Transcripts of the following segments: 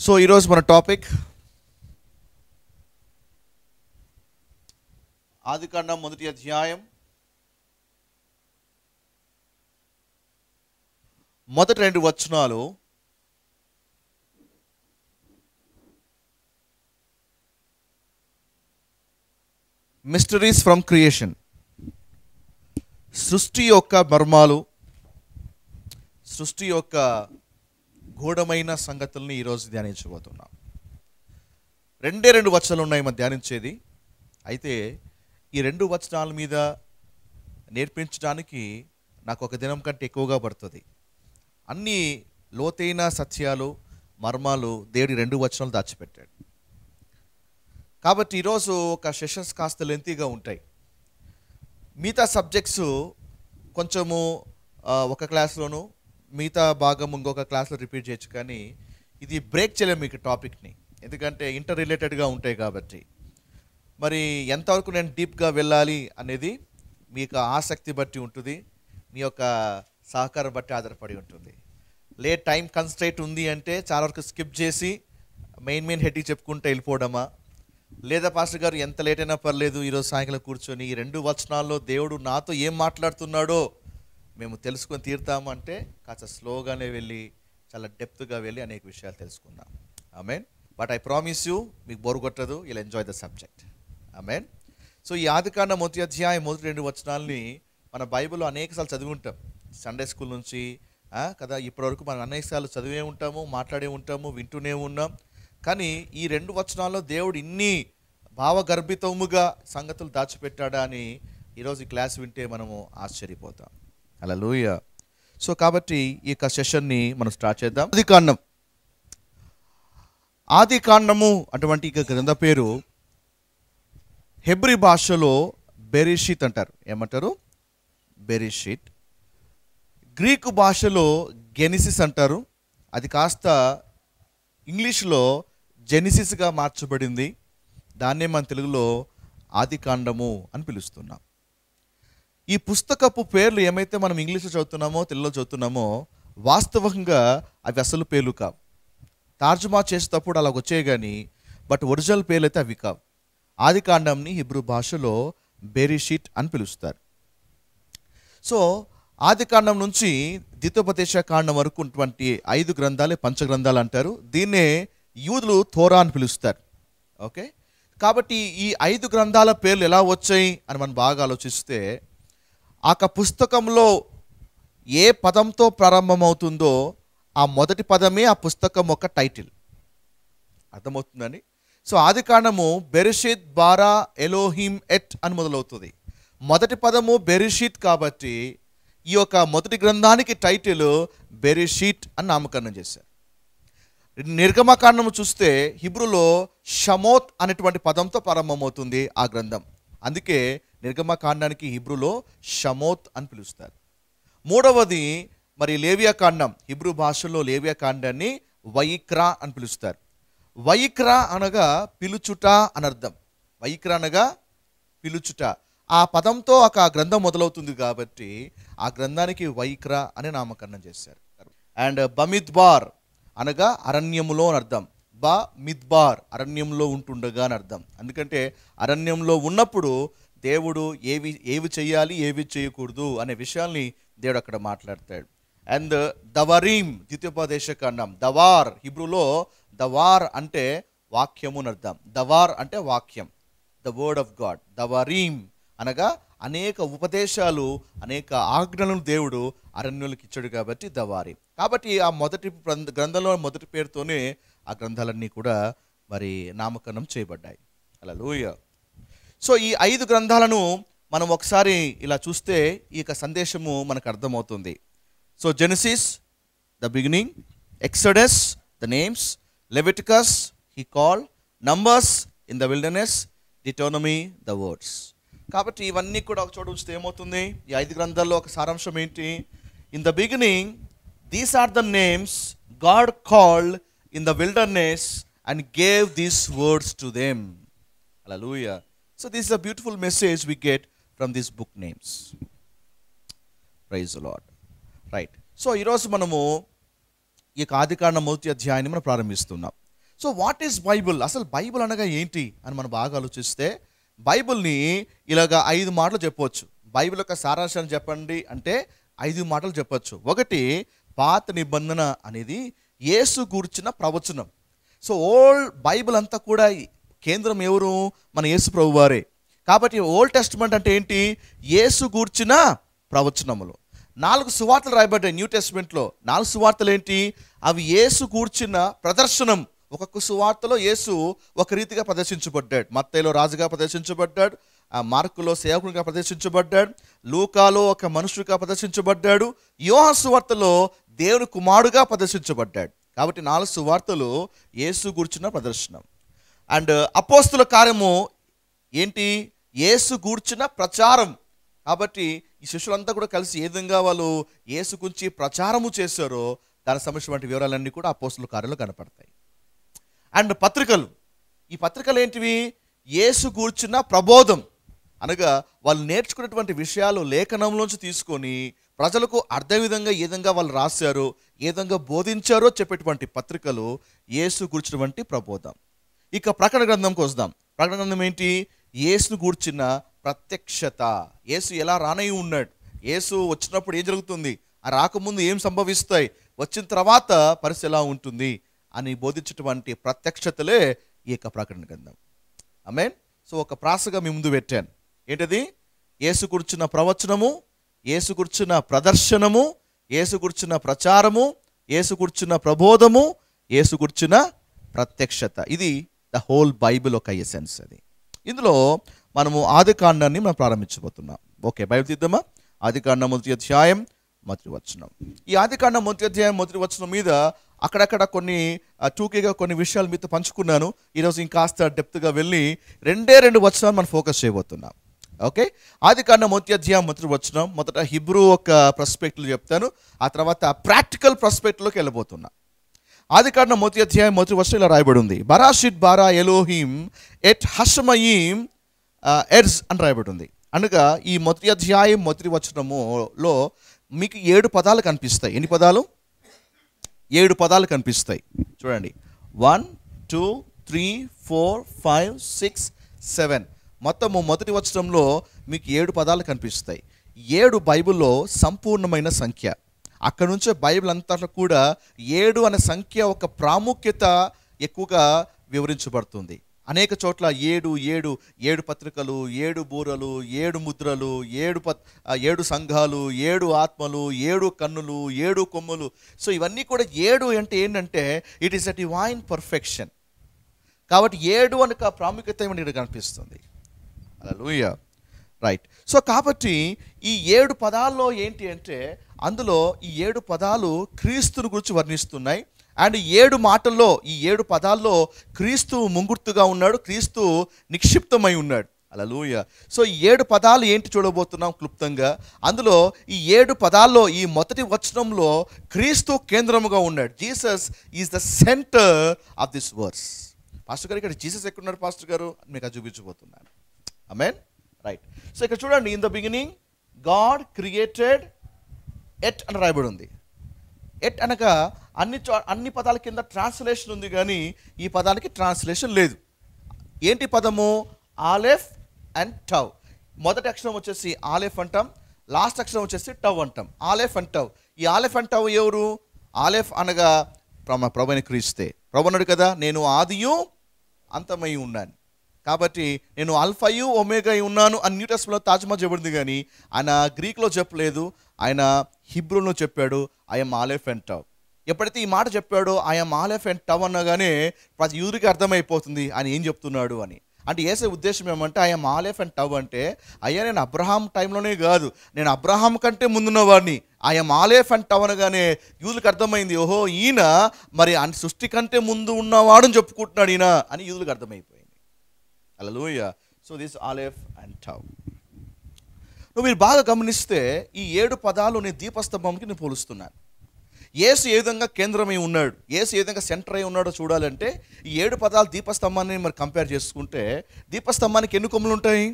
So ఈరోజు మన topic ఆదికాండం మొదటి అధ్యాయం మొదటి 2 వచనాలు. మిస్టరీస్ ఫ్రమ్ క్రియేషన్, సృష్టి యొక్క మర్మాలు, సృష్టి యొక్క గూఢమైన సంగతుల్ని ఈరోజు ధ్యానించబోతున్నాం. 2 వచనాలు ఉన్నాయి మనం ధ్యానించేది. అయితే ఈ 2 వచనాల మీద నేర్పించడానికి నాకు ఒక దినం కంటే ఎక్కువగా పడుతుంది. అన్ని లోతైన సత్యాలు, మర్మాలు దేవుడి 2 వచనాలు దాచిపెట్టాడు. కాబట్టి ఈరోజు ఒక సెషన్స్ కాస్త లెంతీగా ఉంటాయి. మిగతా సబ్జెక్ట్స్ కొంచెము ఒక క్లాస్లోను, మిగతా భాగం ఇంకొక క్లాస్లో రిపీట్ చేయొచ్చు. కానీ ఇది బ్రేక్ చేయలేము మీకు టాపిక్ని, ఎందుకంటే ఇంటర్ రిలేటెడ్గా ఉంటాయి. కాబట్టి మరి ఎంతవరకు నేను డీప్గా వెళ్ళాలి అనేది మీకు ఆసక్తి బట్టి ఉంటుంది, మీ యొక్క సహకారం బట్టి ఆధారపడి ఉంటుంది. టైం కన్స్ట్రైట్ ఉంది అంటే చాలా వరకు స్కిప్ చేసి మెయిన్ హెడ్కి చెప్పుకుంటూ వెళ్ళిపోవడమా, లేదా పాస్టర్ గారు ఎంత లేట్ అయినా పర్లేదు ఈరోజు సాయంకాలం కూర్చొని ఈ 2 వచనాల్లో దేవుడు నాతో ఏం మాట్లాడుతున్నాడో మేము తెలుసుకొని తీరుతామంటే కాస్త స్లోగానే వెళ్ళి చాలా డెప్త్గా వెళ్ళి అనేక విషయాలు తెలుసుకుందాం. Amen. But I promise you, మీకు బోర్ కొట్టదు, you'll enjoy the subject. Amen. So ఈ ఆదికాండం మొదటి అధ్యాయం మొదటి 2 వచనాలని మన బైబిల్లో అనేకసార్లు చదివి ఉంటాం, సండే స్కూల్ నుంచి కదా ఇప్పటివరకు మనం అనేకసార్లు చదివే ఉంటాము, మాట్లాడే ఉంటాము, వింటూనే ఉన్నాం. కానీ ఈ 2 వచనాల్లో దేవుడు ఇన్ని భావగర్భితముగా సంగతులు దాచిపెట్టాడా అని ఈరోజు ఈ క్లాస్ వింటే మనము ఆశ్చర్యపోతాం. హల్లెలూయా. సో కాబట్టి ఈ యొక్క సెషన్ని మనం స్టార్ట్ చేద్దాం. ఆదికాండము అటువంటి ఇక గ్రంథ పేరు హెబ్రీ భాషలో బెరిషిత్ అంటారు. ఏమంటారు? బెరిషిత్. గ్రీకు భాషలో గెనిసిస్ అంటారు. అది కాస్త ఇంగ్లీష్లో జెనిసిస్గా మార్చబడింది. దాన్నే మన తెలుగులో ఆదికాండము అని పిలుస్తున్నాం. ఈ పుస్తకపు పేర్లు ఏమైతే మనం ఇంగ్లీష్లో చదువుతున్నామో, తెలుగులో చదువుతున్నామో, వాస్తవంగా అవి అసలు పేర్లు కావు. తర్జుమా చేసేటప్పుడు అలా వచ్చాయి కానీ బట్ ఒరిజినల్ పేర్లు అయితే అవి కావు. ఆదికాండంని హిబ్రూ భాషలో బెరిషిత్ అని పిలుస్తారు. సో ఆదికాండం నుంచి ద్వితోపదేశ కాండం వరకు ఉన్నటువంటి 5 గ్రంథాలే పంచగ్రంథాలు అంటారు. దీన్నే యూదులు తోరా అని పిలుస్తారు. ఓకే, కాబట్టి ఈ 5 గ్రంథాల పేర్లు ఎలా వచ్చాయి అని మనం బాగా ఆలోచిస్తే, ఆ పుస్తకంలో ఏ పదంతో ప్రారంభమవుతుందో ఆ మొదటి పదమే ఆ పుస్తకం యొక్క టైటిల్. అర్థమవుతుందండి? సో ఆదికాండము బెరిషిత్ బారా ఎలోహిం ఎట్ అని మొదలవుతుంది. మొదటి పదము బెరిషిత్ కాబట్టి ఈ యొక్క మొదటి గ్రంథానికి టైటిల్ బెరిషిత్ అని నామకరణం చేశారు. నిర్గమకాండము చూస్తే హిబ్రూలో షమోత్ అనేటువంటి పదంతో ప్రారంభమవుతుంది ఆ గ్రంథం. అందుకే నిర్గమకాండానికి హిబ్రూలో షమోత్ అని పిలుస్తారు. మూడవది మరి లేవియాకాండం, హిబ్రూ భాషలో లేవియాకాండాన్ని వైక్రా అని పిలుస్తారు. వైక్రా అనగా పిలుచుట అని అర్థం. వైక్రా అనగా పిలుచుట. ఆ పదంతో ఒక గ్రంథం మొదలవుతుంది కాబట్టి ఆ గ్రంథానికి వైక్రా అనే నామకరణం చేశారు. అండ్ బమిద్బార్ అనగా అరణ్యములో అని అర్థం. బా మిద్బార్ అరణ్యంలో ఉంటుండగా అని అర్థం. ఎందుకంటే అరణ్యంలో ఉన్నప్పుడు దేవుడు ఏవి చేయాలి, ఏవి చేయకూడదు అనే విషయాల్ని దేవుడు అక్కడ మాట్లాడతాడు. అండ్ దవరీం ద్వితీయోపదేశ కాండం. దవార్ హిబ్రూలో దవార్ అంటే వాక్యము అని అర్థం. దవార్ అంటే వాక్యం, ద వర్డ్ ఆఫ్ గాడ్. దవరీం అనగా అనేక ఉపదేశాలు, అనేక ఆజ్ఞలను దేవుడు అరణ్యులకు ఇచ్చాడు కాబట్టి దవారి. కాబట్టి ఆ మొదటి గ్రంథంలో మొదటి పేరుతోనే ఆ గ్రంథాలన్నీ కూడా మరి నామకరణం చేయబడ్డాయి. హల్లెలూయా. సో ఈ 5 గ్రంథాలను మనం ఒకసారి ఇలా చూస్తే ఈ యొక్క సందేశము మనకు అర్థమవుతుంది. So Genesis the beginning, Exodus the names, Leviticus he called, Numbers in the wilderness, Deuteronomy the words. కాబట్టి ఇవన్నీ కూడా ఒక చోట ఉంచితే ఏమవుతుంది? ఈ 5 గ్రంథాల్లో ఒక సారాంశం ఏంటి? In the beginning these are the names God called in the wilderness and gave these words to them. Hallelujah. So this is a beautiful message we get from this book names. Praise the Lord. Right. So ఈరోజు మనము ఈ ఆదికాండం మొదటి అధ్యాయాన్ని మనం ప్రారంభిస్తున్నాం. So what is Bible, అసలు Bible అనగా ఏంటి అని మనం బాగా ఆలోచిస్తే బైబిల్ని ఇలాగా 5 మాటలు చెప్పవచ్చు. బైబిల్ యొక్క సారాంశాన్ని చెప్పండి అంటే 5 మాటలు చెప్పచ్చు. ఒకటి, పాత నిబంధన అనేది యేసు గూర్చిన ప్రవచనం. సో ఓల్డ్ బైబిల్ అంతా కూడా కేంద్రం ఎవరు? మన యేసు ప్రభు వారే. కాబట్టి ఓల్డ్ టెస్ట్మెంట్ అంటే ఏంటి? యేసు గూర్చిన ప్రవచనములు. 4 సువార్తలు రాయబడ్డాయి న్యూ టెస్ట్మెంట్లో. 4 సువార్తలు ఏంటి? అవి యేసు గూర్చిన ప్రదర్శనం. ఒక్కొక్క సువార్తలో యేసు ఒక రీతిగా ప్రదర్శించబడ్డాడు. మత్తయిలో రాజుగా ప్రదర్శించబడ్డాడు, మార్కులో సేవకునిగా ప్రదర్శించబడ్డాడు, లూకాలో ఒక మనుషుడిగా ప్రదర్శించబడ్డాడు, యోహాను సువార్తలో దేవుని కుమారుడుగా ప్రదర్శించబడ్డాడు. కాబట్టి 4 సువార్తలు యేసు గూర్చిన ప్రదర్శనం. అండ్ అపోస్తుల కార్యము ఏంటి? యేసు గూర్చిన ప్రచారం. కాబట్టి ఈ శిష్యులంతా కూడా కలిసి ఏ విధంగా వాళ్ళు యేసు గురించి ప్రచారము చేశారో దానికి సంబంధించిన వివరాలన్నీ కూడా అపోస్తుల కార్యంలో కనపడతాయి. అండ్ పత్రికలు, ఈ పత్రికలు ఏంటివి? యేసు గూర్చిన ప్రబోధం. అనగా వాళ్ళు నేర్చుకున్నటువంటి విషయాలు లేఖనంలోంచి తీసుకొని ప్రజలకు అర్థం విధంగా ఏ విధంగా వాళ్ళు రాశారో, ఏ విధంగా బోధించారో చెప్పేటువంటి పత్రికలు యేసు గూర్చినటువంటి ప్రబోధం. ఇక ప్రకటన గ్రంథంకి వద్దాం. ప్రకటన గ్రంథం ఏంటి? యేసును గూర్చిన ప్రత్యక్షత. యేసు ఎలా రానై ఉన్నాడు, యేసు వచ్చినప్పుడు ఏం జరుగుతుంది, ఆ రాకముందు ఏం సంభవిస్తాయి, వచ్చిన తర్వాత పరిస్థితి ఎలా ఉంటుంది అని బోధించేటువంటి ప్రత్యక్షతలే ఈ యొక్క ప్రకటన గ్రంథం. ఆమేన్. సో ఒక ప్రాసగా మీ ముందు పెట్టాను. ఏంటది? యేసు గురించిన ప్రవచనము, యేసు గురించిన ప్రదర్శనము, యేసు గురించిన ప్రచారము, యేసు గురించిన ప్రబోధము, యేసు గురించిన ప్రత్యక్షత. ఇది ద హోల్ బైబిల్ ఒక ఎసెన్స్. అది ఇందులో మనము ఆదికాండాన్ని మనం ప్రారంభించబోతున్నాం. Okay, Bible తీద్దామా? ఆదికాండం 1వ అధ్యాయం 1వ వచనం. ఈ ఆదికాండం 1వ అధ్యాయం 1వ వచనం మీద అక్కడక్కడ కొన్ని టూకీగా కొన్ని విషయాలు మీతో పంచుకున్నాను. ఈరోజు ఇంకాస్త డెప్త్గా వెళ్ళి 2 వచనాలు మనం ఫోకస్ చేయబోతున్నాం. ఓకే, ఆదికాండం 1వ అధ్యాయం 1వ వచనం. మొదట హిబ్రూ ఒక పర్స్పెక్టివ్ చెప్తాను, ఆ తర్వాత ప్రాక్టికల్ పర్స్పెక్టివ్లోకి వెళ్ళబోతున్నా. ఆదికాండం 1వ అధ్యాయం 1వ వచనం ఇలా రాయబడి ఉంది. బరాషిట్ బారా ఎలోహిం ఎట్ హషమయీం ఎర్జ్ అని రాయబడి ఉంది. అనగా ఈ 1వ అధ్యాయం 1వ వచనములో మీకు 7 పదాలు కనిపిస్తాయి. ఎన్ని పదాలు? 7 పదాలు కనిపిస్తాయి. చూడండి, 1 2 3 4 5 6 7. మొత్తము 1వ వచనంలో మీకు 7 పదాలు కనిపిస్తాయి. 7 బైబిల్లో సంపూర్ణమైన సంఖ్య. అక్కడ నుంచే బైబిల్ అంతా కూడా 7 అనే సంఖ్య ఒక ప్రాముఖ్యత ఎక్కువగా వివరించబడుతుంది. అనేక చోట్ల 7 పత్రికలు, 7 బూరలు, 7 ముద్రలు, 7 సంఘాలు, 7 ఆత్మలు, 7 కన్నులు, 7 కొమ్ములు. సో ఇవన్నీ కూడా 7 అంటే ఏంటంటే it is a divine perfection. కాబట్టి 7 అనే ప్రాముఖ్యత ఇక్కడ కనిపిస్తుంది. హల్లెలూయా. రైట్. సో కాబట్టి ఈ 7 పదాల్లో ఏంటి అంటే అందులో ఈ 7 పదాలు క్రీస్తుని గురించి వర్ణిస్తున్నాయి. అండ్ 7 మాటల్లో ఈ 7 పదాల్లో క్రీస్తు ముంగుర్తుగా ఉన్నాడు, క్రీస్తు నిక్షిప్తమై ఉన్నాడు. హల్లెలూయా. సో ఈ 7 పదాలు ఏంటి చూడబోతున్నాం క్లుప్తంగా. అందులో ఈ 7 పదాల్లో ఈ మొదటి వచనంలో క్రీస్తు కేంద్రముగా ఉన్నాడు. Jesus is the centre of this verse. Pastor గారు, ఇక్కడ జీసస్ ఎక్కడున్నారు పాస్టర్ గారు? మీకు అది చూపించబోతున్నాను. ఆమేన్. రైట్. సో ఇక్కడ చూడండి, in the beginning God created at అని రాయబడి ఉంది. ఎట్ అనగా అన్ని పదాల కింద ట్రాన్స్లేషన్ ఉంది, కానీ ఈ పదానికి ట్రాన్స్లేషన్ లేదు. ఏంటి పదము? ఆలెఫ్ అండ్ టవ్. మొదటి అక్షరం వచ్చేసి ఆలెఫ్ అంటాం, లాస్ట్ అక్షరం వచ్చేసి టవ్ అంటాం. ఆలెఫ్ అండ్ టవ్. ఈ ఆలెఫ్ అండ్ టవ్ ఎవరు? ఆలెఫ్ అనగా ప్రభుని క్రీస్తే. ప్రభు అన్నాడు కదా, నేను ఆదియు అంతమై ఉన్నాను. కాబట్టి నేను అల్ఫాయు ఒమేగా ఉన్నాను అని న్యూ టెస్టమెంట్లో తర్జుమా చేయబడింది, కానీ ఆయన గ్రీక్లో చెప్పలేదు, ఆయన హిబ్రూలో చెప్పాడు, ఐఎమ్ ఆలెఫ్ అండ్ టవ్. ఎప్పుడైతే ఈ మాట చెప్పాడో ఐఎమ్ ఆలెఫ్ అండ్ టవ్ అనగానే ప్రతి యూదుడికి అర్థమైపోతుంది ఆయన ఏం చెప్తున్నాడు అని. అంటే ఏసే ఉద్దేశం ఏమంటే ఐఎమ్ ఆలెఫ్ అండ్ టవ్ అంటే, అయ్యా నేను అబ్రహాం టైంలోనే కాదు, నేను అబ్రహాం కంటే ముందున్నవాడిని. ఐఎమ్ ఆలెఫ్ అండ్ టవ్ అనగానే యూదులకు అర్థమైంది, ఓహో ఈయన మరి సృష్టి కంటే ముందు ఉన్నవాడు చెప్పుకుంటున్నాడు ఈయన అని యూదులకు అర్థమైపోయింది. Hallelujah. So this aleph and tav. మీరు బాగా గమనిస్తే ఈ 7 పదాలు నేను దీపస్తంభంకి నేను పోలుస్తున్నాను. యేసు ఏ విధంగా కేంద్రమై ఉన్నాడు, యేసు ఏ విధంగా సెంటర్ అయి ఉన్నాడో చూడాలంటే ఈ 7 పదాలు దీపస్తంభాన్ని మరి కంపేర్ చేసుకుంటే, దీపస్తంభానికి ఎన్ని కొమ్ములు ఉంటాయి?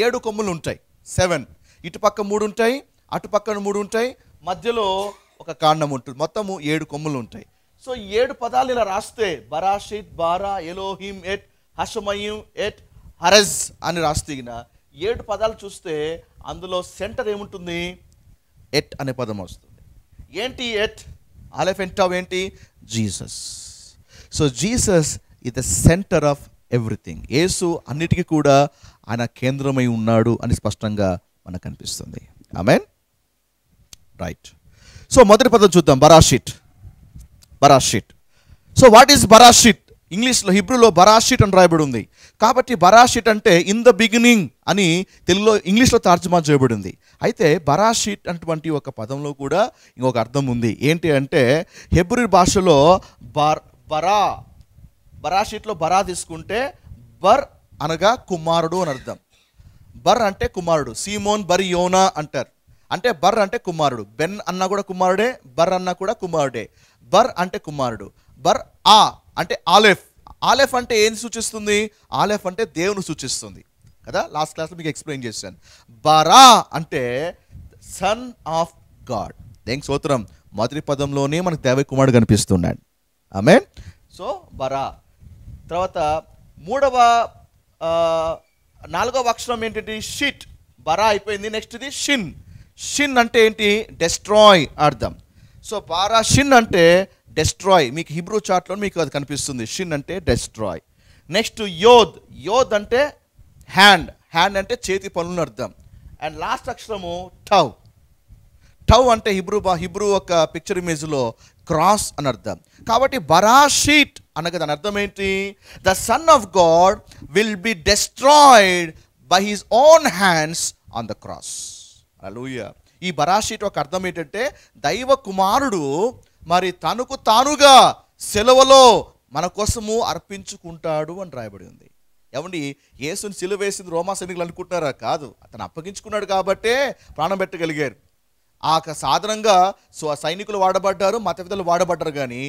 7 కొమ్ములు ఉంటాయి. 7. ఇటుపక్క 3 ఉంటాయి, అటుపక్కన 3 ఉంటాయి, మధ్యలో ఒక కాండం ఉంటుంది. మొత్తము 7 కొమ్ములు ఉంటాయి. సో 7 పదాలు ఇలా రాస్తే బరాషిత్, బారా, ఎలోహిం, ఎట్, హషమయిం, ఎట్, హరజ్ అని రాస్తే 7 పదాలు చూస్తే అందులో సెంటర్ ఏముంటుంది? ఎట్ అనే పదం వస్తుంది. ఏంటి ఎట్? ఆలెఫ్ అండ్ టవ్ ఏంటి? Jesus. So Jesus is the centre of everything. యేసు అన్నిటికీ కూడా ఆయన కేంద్రమై ఉన్నాడు అని స్పష్టంగా మనకు కనిపిస్తుంది. ఆమేన్. రైట్. సో మొదటి పదం చూద్దాం, బరాషిట్. బరాషిట్. సో వాట్ ఈస్ బరాషిట్? ఇంగ్లీష్లో, హిబ్రూలో బరాషిట్ అని రాయబడి ఉంది. కాబట్టి బరాషిట్ అంటే ఇన్ ద బిగినింగ్ అని తెలుగులో, ఇంగ్లీష్లో తర్జుమా చేయబడింది. అయితే బరాషిట్ అటువంటి ఒక పదంలో కూడా ఇంకొక అర్థం ఉంది. ఏంటి అంటే హెబ్రీ భాషలో బరాషిట్లో బరా తీసుకుంటే బర్ అనగా కుమారుడు అని అర్థం. బర్ అంటే కుమారుడు. సీమోన్ బర్ యోనా అంటారు. అంటే బర్ అంటే కుమారుడు. బెన్ అన్న కూడా కుమారుడే, బర్ అన్న కూడా కుమారుడే. బర్ అంటే కుమారుడు. బర్ ఆ అంటే ఆలెఫ్. ఆలెఫ్ అంటే ఏం సూచిస్తుంది? ఆలెఫ్ అంటే దేవుని సూచిస్తుంది కదా. లాస్ట్ క్లాస్లో మీకు ఎక్స్ప్లెయిన్ చేశాను. బరా అంటే సన్ ఆఫ్ గాడ్. దేనికి స్తోత్రం. మొదటి పదంలోనే మనకు దేవ కుమారుడు కనిపిస్తున్నాడు. ఆమేన్. సో బరా. తర్వాత 4వ అక్షరం ఏంటంటే షిట్. బరా అయిపోయింది. నెక్స్ట్ ఇది షిన్. షిన్ అంటే ఏంటి? డెస్ట్రాయ్ అర్థం. సో బారా షిన్ అంటే డెస్ట్రాయ్. మీకు హిబ్రూ చార్ట్లో మీకు అది కనిపిస్తుంది. షిన్ అంటే డెస్ట్రాయ్. నెక్స్ట్ యోద్. యోద్ అంటే హ్యాండ్. హ్యాండ్ అంటే చేతి పనులను అర్థం. అండ్ లాస్ట్ అక్షరము టవ్. టవ్ అంటే హిబ్రూ ఒక పిక్చర్ ఇమేజ్లో క్రాస్ అని అర్థం. కాబట్టి బరాషిట్ అనగా దాని అర్థం ఏంటి? The Son of God will be destroyed by his own hands on the cross. Hallelujah. ఈ బరాషిట్ ఒక అర్థం ఏంటంటే దైవ కుమారుడు మరి తనకు తానుగా సెలవులో మన కోసము అర్పించుకుంటాడు అని రాయబడి ఉంది. ఏమండి, యేసుని సిలువ వేసింది రోమా సైనికులు అనుకుంటున్నారా? కాదు. అతను అప్పగించుకున్నాడు కాబట్టే ప్రాణం పెట్టగలిగారు. ఆ సాధనంగా సైనికులు వాడబడ్డారు, మత పెద్దలు వాడబడ్డారు. కానీ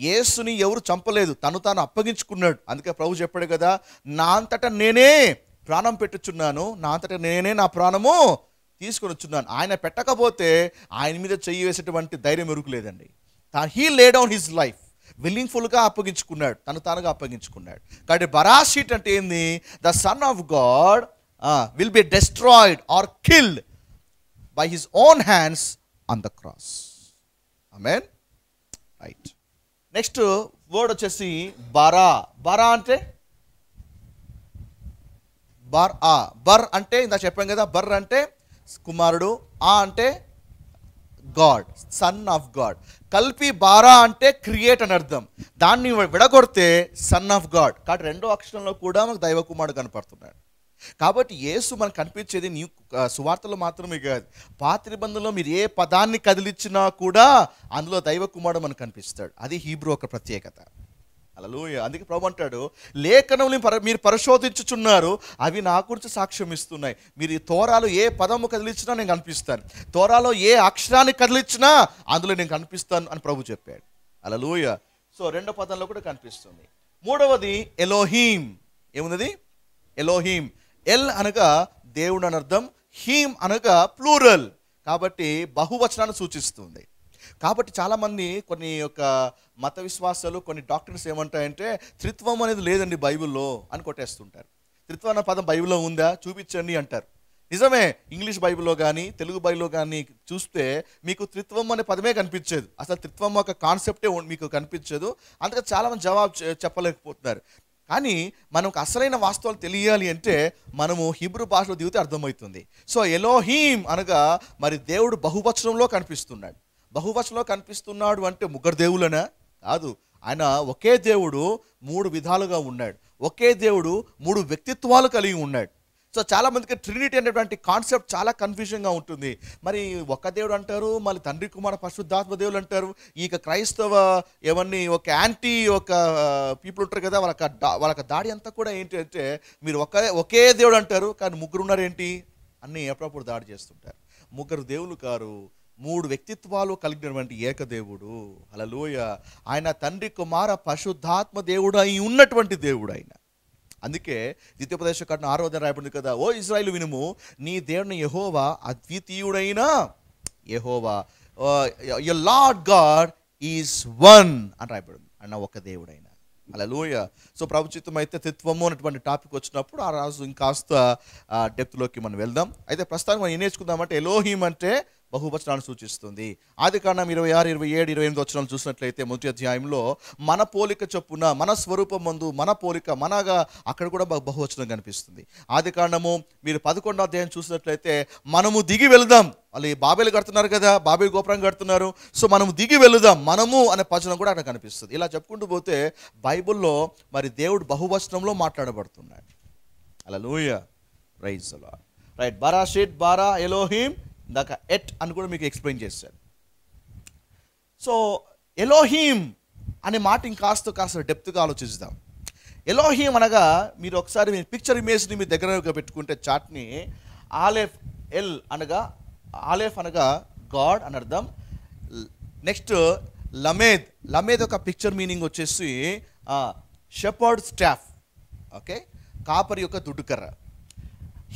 యేసుని ఎవరు చంపలేదు, తను తాను అప్పగించుకున్నాడు. అందుకే ప్రభు చెప్పాడు కదా, నా అంతటా నేనే ప్రాణం పెట్టుచున్నాను, నా అంతటా నేనే నా ప్రాణము తీసుకొని వచ్చున్నాను. ఆయన పెట్టకపోతే ఆయన మీద చెయ్యి వేసేటువంటి ధైర్యం ఎరుకులేదండి. He lay down his life. విల్లింగ్ఫుల్గా అప్పగించుకున్నాడు, తను తానుగా అప్పగించుకున్నాడు. కాబట్టి బరాషిట్ అంటే ఏంది? The Son of God will be destroyed or killed by his own hands on the cross. Amen. Right. Next word వచ్చేసి బారా. బారా అంటే బర్ అంటే ఇందా చెప్పాం కదా, బర్ అంటే కుమారుడు, ఆ అంటే గాడ్, సన్ ఆఫ్ గాడ్. కలిపి బారా అంటే క్రియేట్ అని అర్థం. దాన్ని విడగొడితే సన్ ఆఫ్ గాడ్. కాబట్టి 2వ అక్షరంలో కూడా మనకు దైవ కుమారుడు కనపడుతున్నాడు. కాబట్టి యేసు మనకు కనిపించేది సువార్తలో మాత్రమే కాదు, పాత నిబంధనలో మీరు ఏ పదాన్ని కదిలించినా కూడా అందులో దైవ కుమారుడు మనకు కనిపిస్తాడు. అది హీబ్రూ ఒక ప్రత్యేకత. హల్లెలూయా. అందుకే ప్రభు అంటాడు, లేఖనములు మీరు పరిశోధించుచున్నారు, అవి నా గురించి సాక్ష్యం ఇస్తున్నాయి. మీరు ఈ తోరాలో ఏ పదము కదిలించినా నేను కనిపిస్తాను, తోరాలో ఏ అక్షరాన్ని కదిలించినా అందులో నేను కనిపిస్తాను అని ప్రభు చెప్పాడు. హల్లెలూయా. సో 2వ పదంలో కూడా కనిపిస్తుంది. 3వది ఎలోహీం. ఏమున్నది? ఎలోహీం. ఎల్ అనగా దేవుడు అని అర్థం, హీమ్ అనగా ప్లూరల్, కాబట్టి బహువచనాన్ని సూచిస్తుంది. కాబట్టి చాలామంది కొన్ని యొక్క మత విశ్వాసాలు, కొన్ని డాక్టర్స్ ఏమంటాయంటే త్రిత్వం అనేది లేదండి బైబిల్లో అని కొట్టేస్తుంటారు. త్రిత్వం అన్న పదం బైబిల్లో ఉందా చూపించండి అంటారు. నిజమే, ఇంగ్లీష్ బైబిల్లో కానీ తెలుగు బైబిల్లో కానీ చూస్తే మీకు త్రిత్వం అనే పదమే కనిపించేది. అసలు త్రిత్వం ఒక కాన్సెప్టే మీకు కనిపించదు. అందుకే చాలామంది జవాబు చెప్పలేకపోతున్నారు. కానీ మనకు అసలైన వాస్తవాలు తెలియాలి అంటే మనము హిబ్రూ భాషలో దిగితే అర్థమవుతుంది. సో ఎలోహీం అనగా మరి దేవుడు బహువచనంలో కనిపిస్తున్నాడు. బహువచనంలో కనిపిస్తున్నాడు అంటే ముగ్గురు దేవులనా? కాదు. ఆయన ఒకే దేవుడు 3 విధాలుగా ఉన్నాడు. ఒకే దేవుడు 3 వ్యక్తిత్వాలు కలిగి ఉన్నాడు. సో చాలామందికి ట్రినిటీ అనేటువంటి కాన్సెప్ట్ చాలా కన్ఫ్యూజన్గా ఉంటుంది. మరి ఒక దేవుడు అంటారు, మళ్ళీ తండ్రి కుమార పరిశుద్ధాత్మ దేవుడు అంటారు. ఇక క్రైస్తవ ఏమన్నీ ఒక యాంటీ ఒక పీపుల్ ఉంటారు కదా, వాళ్ళకి దాడి అంతా కూడా ఏంటి అంటే మీరు ఒకే దేవుడు అంటారు, కానీ ముగ్గురు ఉన్నారేంటి అన్నీ ఎప్పుడప్పుడు దాడి చేస్తుంటారు. ముగ్గురు దేవులు కారు, 3 వ్యక్తిత్వాలు కలిగినటువంటి ఏకదేవుడు. హల్లెలూయా. ఆయన తండ్రి కుమార పరిశుద్ధాత్మ దేవుడు అయి ఉన్నటువంటి దేవుడు ఆయన. అందుకే ద్వితీయోపదేశకాండం 6వ అధ్యాయం రాయబడింది కదా, ఓ ఇశ్రాయేలు వినుము, నీ దేవుని యెహోవా అద్వితీయుడైన యెహోవా, your Lord God is one అని రాయబడింది. అన్న ఒక దేవుడైన. హల్లెలూయా. సో ప్రభు చిత్తం అయితే త్రిత్వము అనేటువంటి టాపిక్ వచ్చినప్పుడు ఆ రోజు ఇంకాస్త డెప్త్లోకి మనం వెళ్దాం. అయితే ప్రస్తుతానికి మనం ఏం నేర్చుకుందామంటే ఎలోహీం అంటే బహువచనాన్ని సూచిస్తుంది. ఆదికాండం 26, 27, 28 వచనాలు చూసినట్లయితే మొదటి అధ్యాయంలో మన పోలిక చొప్పున, మన స్వరూపం మందు, మన పోలిక, మనగా అక్కడ కూడా బహువచనం కనిపిస్తుంది. ఆదికాండము మీరు 11వ అధ్యాయం చూసినట్లయితే మనము దిగి వెళదాం, వాళ్ళు బాబేలు కడుతున్నారు కదా, బాబేలు గోపురం కడుతున్నారు, సో మనము దిగి వెళదాం, మనము అనే వచనం కూడా అక్కడ కనిపిస్తుంది. ఇలా చెప్పుకుంటూ పోతే బైబిల్లో మరి దేవుడు బహువచనంలో మాట్లాడబడుతున్నాడు. Hallelujah, praise the Lord. Right, బరాషిట్, బారా, ఎలోహీం, ఇందాక ఎట్ అని కూడా మీకు ఎక్స్ప్లెయిన్ చేశాను. సో ఎలోహీం అనే మాట కాస్త డెప్త్గా ఆలోచిద్దాం. ఎలోహీం అనగా మీరు ఒకసారి మీ పిక్చర్ ఇమేజ్ని మీ దగ్గరగా పెట్టుకుంటే చాట్ని, ఆలెఫ్ ఎల్ అనగా, ఆలెఫ్ అనగా గాడ్ అని అర్థం. నెక్స్ట్ లమేద్, లమేద్ ఒక పిక్చర్ మీనింగ్ వచ్చేసి షెపర్డ్ స్టాఫ్, ఓకే, కాపరి యొక్క దుడ్డుకర్ర.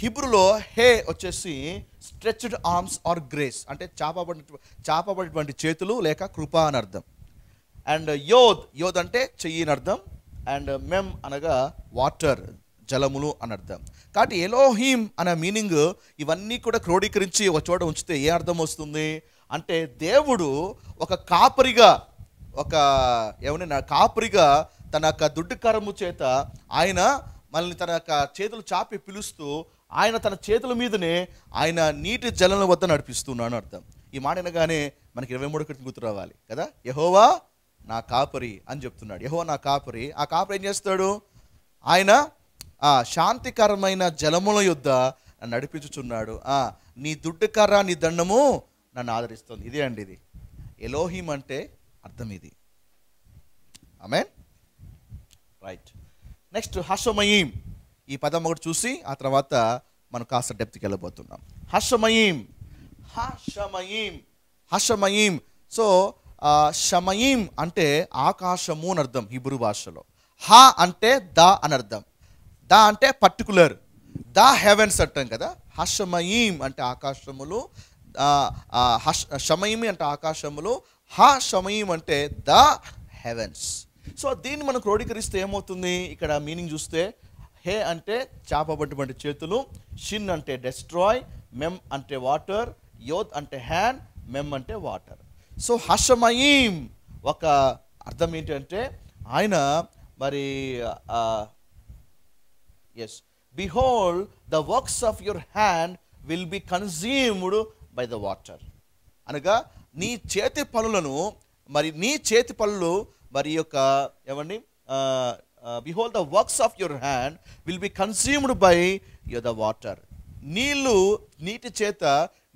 హిబ్రూలో హే వచ్చేసి స్ట్రెచ్డ్ ఆర్మ్స్ ఆర్ గ్రేస్, అంటే చాపబడినటువంటి చేతులు లేక కృప అని అర్థం. అండ్ యోద్ అంటే చెయ్యి అని అర్థం. అండ్ మెమ్ అనగా వాటర్, జలములు అని అర్థం. కాబట్టి ఎలోహీం అనే మీనింగ్ ఇవన్నీ కూడా క్రోడీకరించి ఒక చోట ఉంచితే ఏ అర్థం వస్తుంది అంటే, దేవుడు ఒక కాపరిగా, ఒక ఏమన్నా కాపరిగా తన యొక్క దుడ్డుకరము చేత ఆయన మనల్ని తన యొక్క చేతులు చాపి పిలుస్తూ, ఆయన తన చేతుల మీదనే ఆయన నీటి జలం వద్ద నడిపిస్తున్నాను అర్థం. ఈ మాట అనగానే మనకి 23 గుర్తు రావాలి కదా, యెహోవా నా కాపరి అని చెప్తున్నాడు. యెహోవా నా కాపరి. ఆ కాపరి ఏం చేస్తాడు? ఆయన శాంతికరమైన జలముల యొద్ద నన్ను నడిపించుచున్నాడు. నీ దుడ్డుకర్ర, నీ దండము నన్ను ఆదరిస్తుంది. ఇదే అండి, ఇది ఎలోహీం అంటే అర్థం ఇది. ఆమేన్. రైట్, నెక్స్ట్ హషమయీం. ఈ పదం ఒకటి చూసి ఆ తర్వాత మనం కాస్త డెప్త్కి వెళ్ళబోతున్నాం. హషమయీం, హషమయీం, హషమయీం. సో షమయీం అంటే ఆకాశము అని అర్థం హిబ్రూ భాషలో. హ అంటే ద అని అర్థం. ద అంటే పర్టికులర్, ద హెవెన్స్ అంటాం కదా. హషమయీం అంటే ఆకాశములు, షమయీం అంటే ఆకాశములు, హ షమయీం అంటే ద హెవెన్స్. సో దీన్ని మనం క్రోడీకరిస్తే ఏమవుతుంది? ఇక్కడ మీనింగ్ చూస్తే హే అంటే చాపబడినటువంటి చేతులు, షిన్ అంటే డెస్ట్రాయ్, మెమ్ అంటే వాటర్, యోద్ అంటే హ్యాండ్, మెమ్ అంటే వాటర్. సో హషమయీం ఒక అర్థం ఏంటంటే ఆయన మరి yes, behold the works of your hand will be consumed by the water. అనగా నీ చేతి పనులను, మరి నీ చేతి పనులు మరి యొక్క ఏమండి, behold the works of your hand will be consumed by the water. నీటి చేత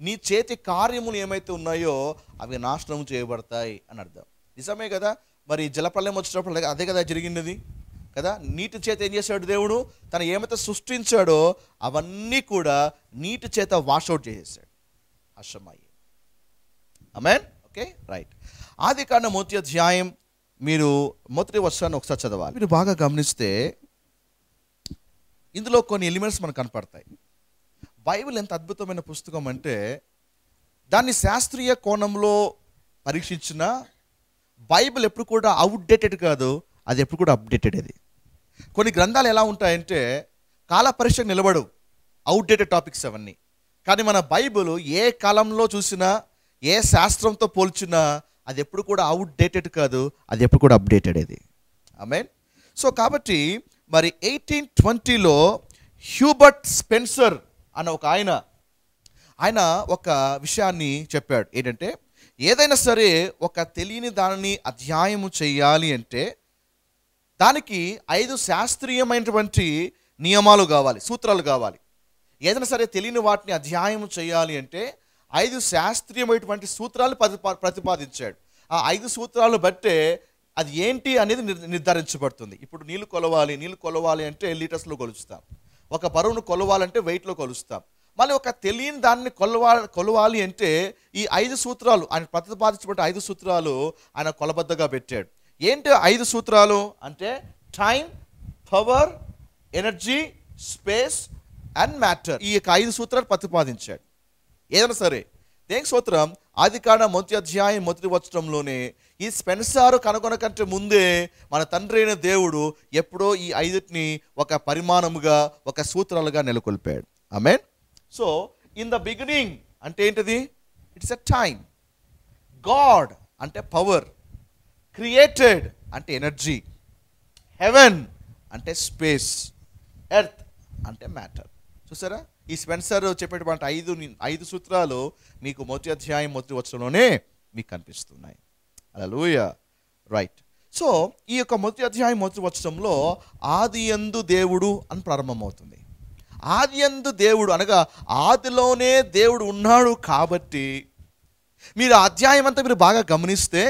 నీ చేతి కార్యములు ఏమైతే ఉన్నాయో అవి నాశనం చేయబడతాయి అని అర్థం. నిజమే కదా, మరి జలప్రలయం వచ్చినప్పుడు అదే కదా జరిగినది కదా. నీటి చేత ఏం చేశాడు దేవుడు? తను ఏమైతే సృష్టించాడో అవన్నీ కూడా నీటి చేత వాషౌట్ చేసేసాడు. హషమయీం. ఆమేన్. Okay, right. ఆదికాండం 1వ అధ్యాయం మీరు మొదటి వచనాన్ని ఒకసారి చదవాలి. మీరు బాగా గమనిస్తే ఇందులో కొన్ని ఎలిమెంట్స్ మనకు కనపడతాయి. బైబిల్ ఎంత అద్భుతమైన పుస్తకం అంటే, దాన్ని శాస్త్రీయ కోణంలో పరీక్షించిన బైబిల్ ఎప్పుడు కూడా అవుట్డేటెడ్ కాదు, అది ఎప్పుడు కూడా అప్డేటెడ్. అది కొన్ని గ్రంథాలు ఎలా ఉంటాయంటే కాల పరీక్షకు నిలబడవు, అవుట్డేటెడ్ టాపిక్స్ అవన్నీ. కానీ మన బైబిల్ ఏ కాలంలో చూసినా, ఏ శాస్త్రంతో పోల్చినా అది ఎప్పుడు కూడా అవుట్డేటెడ్ కాదు, అది ఎప్పుడు కూడా అప్డేటెడ్. అది ఆమేన్. సో కాబట్టి మరి 1820లో హ్యూబర్ట్ స్పెన్సర్ అన్న ఒక ఆయన ఒక విషయాన్ని చెప్పాడు. ఏంటంటే, ఏదైనా సరే ఒక తెలియని దానిని అధ్యాయము చేయాలి అంటే దానికి 5 శాస్త్రీయమైనటువంటి నియమాలు కావాలి, సూత్రాలు కావాలి. ఏదైనా సరే తెలియని వాటిని అధ్యాయము చేయాలి అంటే 5 శాస్త్రీయమైనటువంటి సూత్రాలు ప్రతిపాదించాడు. ఆ 5 సూత్రాలు బట్టే అది ఏంటి అనేది నిర్ధారించబడుతుంది. ఇప్పుడు నీళ్లు కొలవాలి అంటే లీటర్స్లో కొలుస్తాం. ఒక బరువును కొలవాలంటే వెయిట్లో కొలుస్తాం. మళ్ళీ ఒక తెలియని దాన్ని కొలవాలి అంటే ఈ 5 సూత్రాలు, ఆయన ప్రతిపాదించబడిన 5 సూత్రాలు ఆయన కొలబద్దగా పెట్టాడు. ఏంటి 5 సూత్రాలు అంటే time, power, energy, space and matter. ఈ 5 సూత్రాలు ప్రతిపాదించాడు. ఏదైనా సరే దేనికి సూత్రం? ఆదికాండం 1వ అధ్యాయం 1వ వచనంలోనే ఈ స్పెన్సర్ కనుగొనకంటే ముందే మన తండ్రి అయిన దేవుడు ఎప్పుడో ఈ ఐదుటిని ఒక పరిమాణముగా, ఒక సూత్రాలుగా నెలకొల్పాడు. ఆమేన్. సో ఇన్ ద బిగినింగ్ అంటే ఏంటిది? It's a time. గాడ్ అంటే పవర్, క్రియేటెడ్ అంటే ఎనర్జీ, హెవెన్ అంటే స్పేస్, ఎర్త్ అంటే మ్యాటర్. చూసారా, ఈ స్పెన్సర్ చెప్పేటువంటి ఐదు సూత్రాలు మీకు మొదటి అధ్యాయం మొదటి వచనంలోనే మీకు కనిపిస్తున్నాయి. హల్లెలూయా. రైట్. సో ఈ యొక్క మొదటి అధ్యాయం మొదటి వచనంలో ఆదియందు దేవుడు అని ప్రారంభమవుతుంది. ఆదియందు దేవుడు అనగా ఆదిలోనే దేవుడు ఉన్నాడు. కాబట్టి మీరు అధ్యాయం అంతా మీరు బాగా గమనిస్తే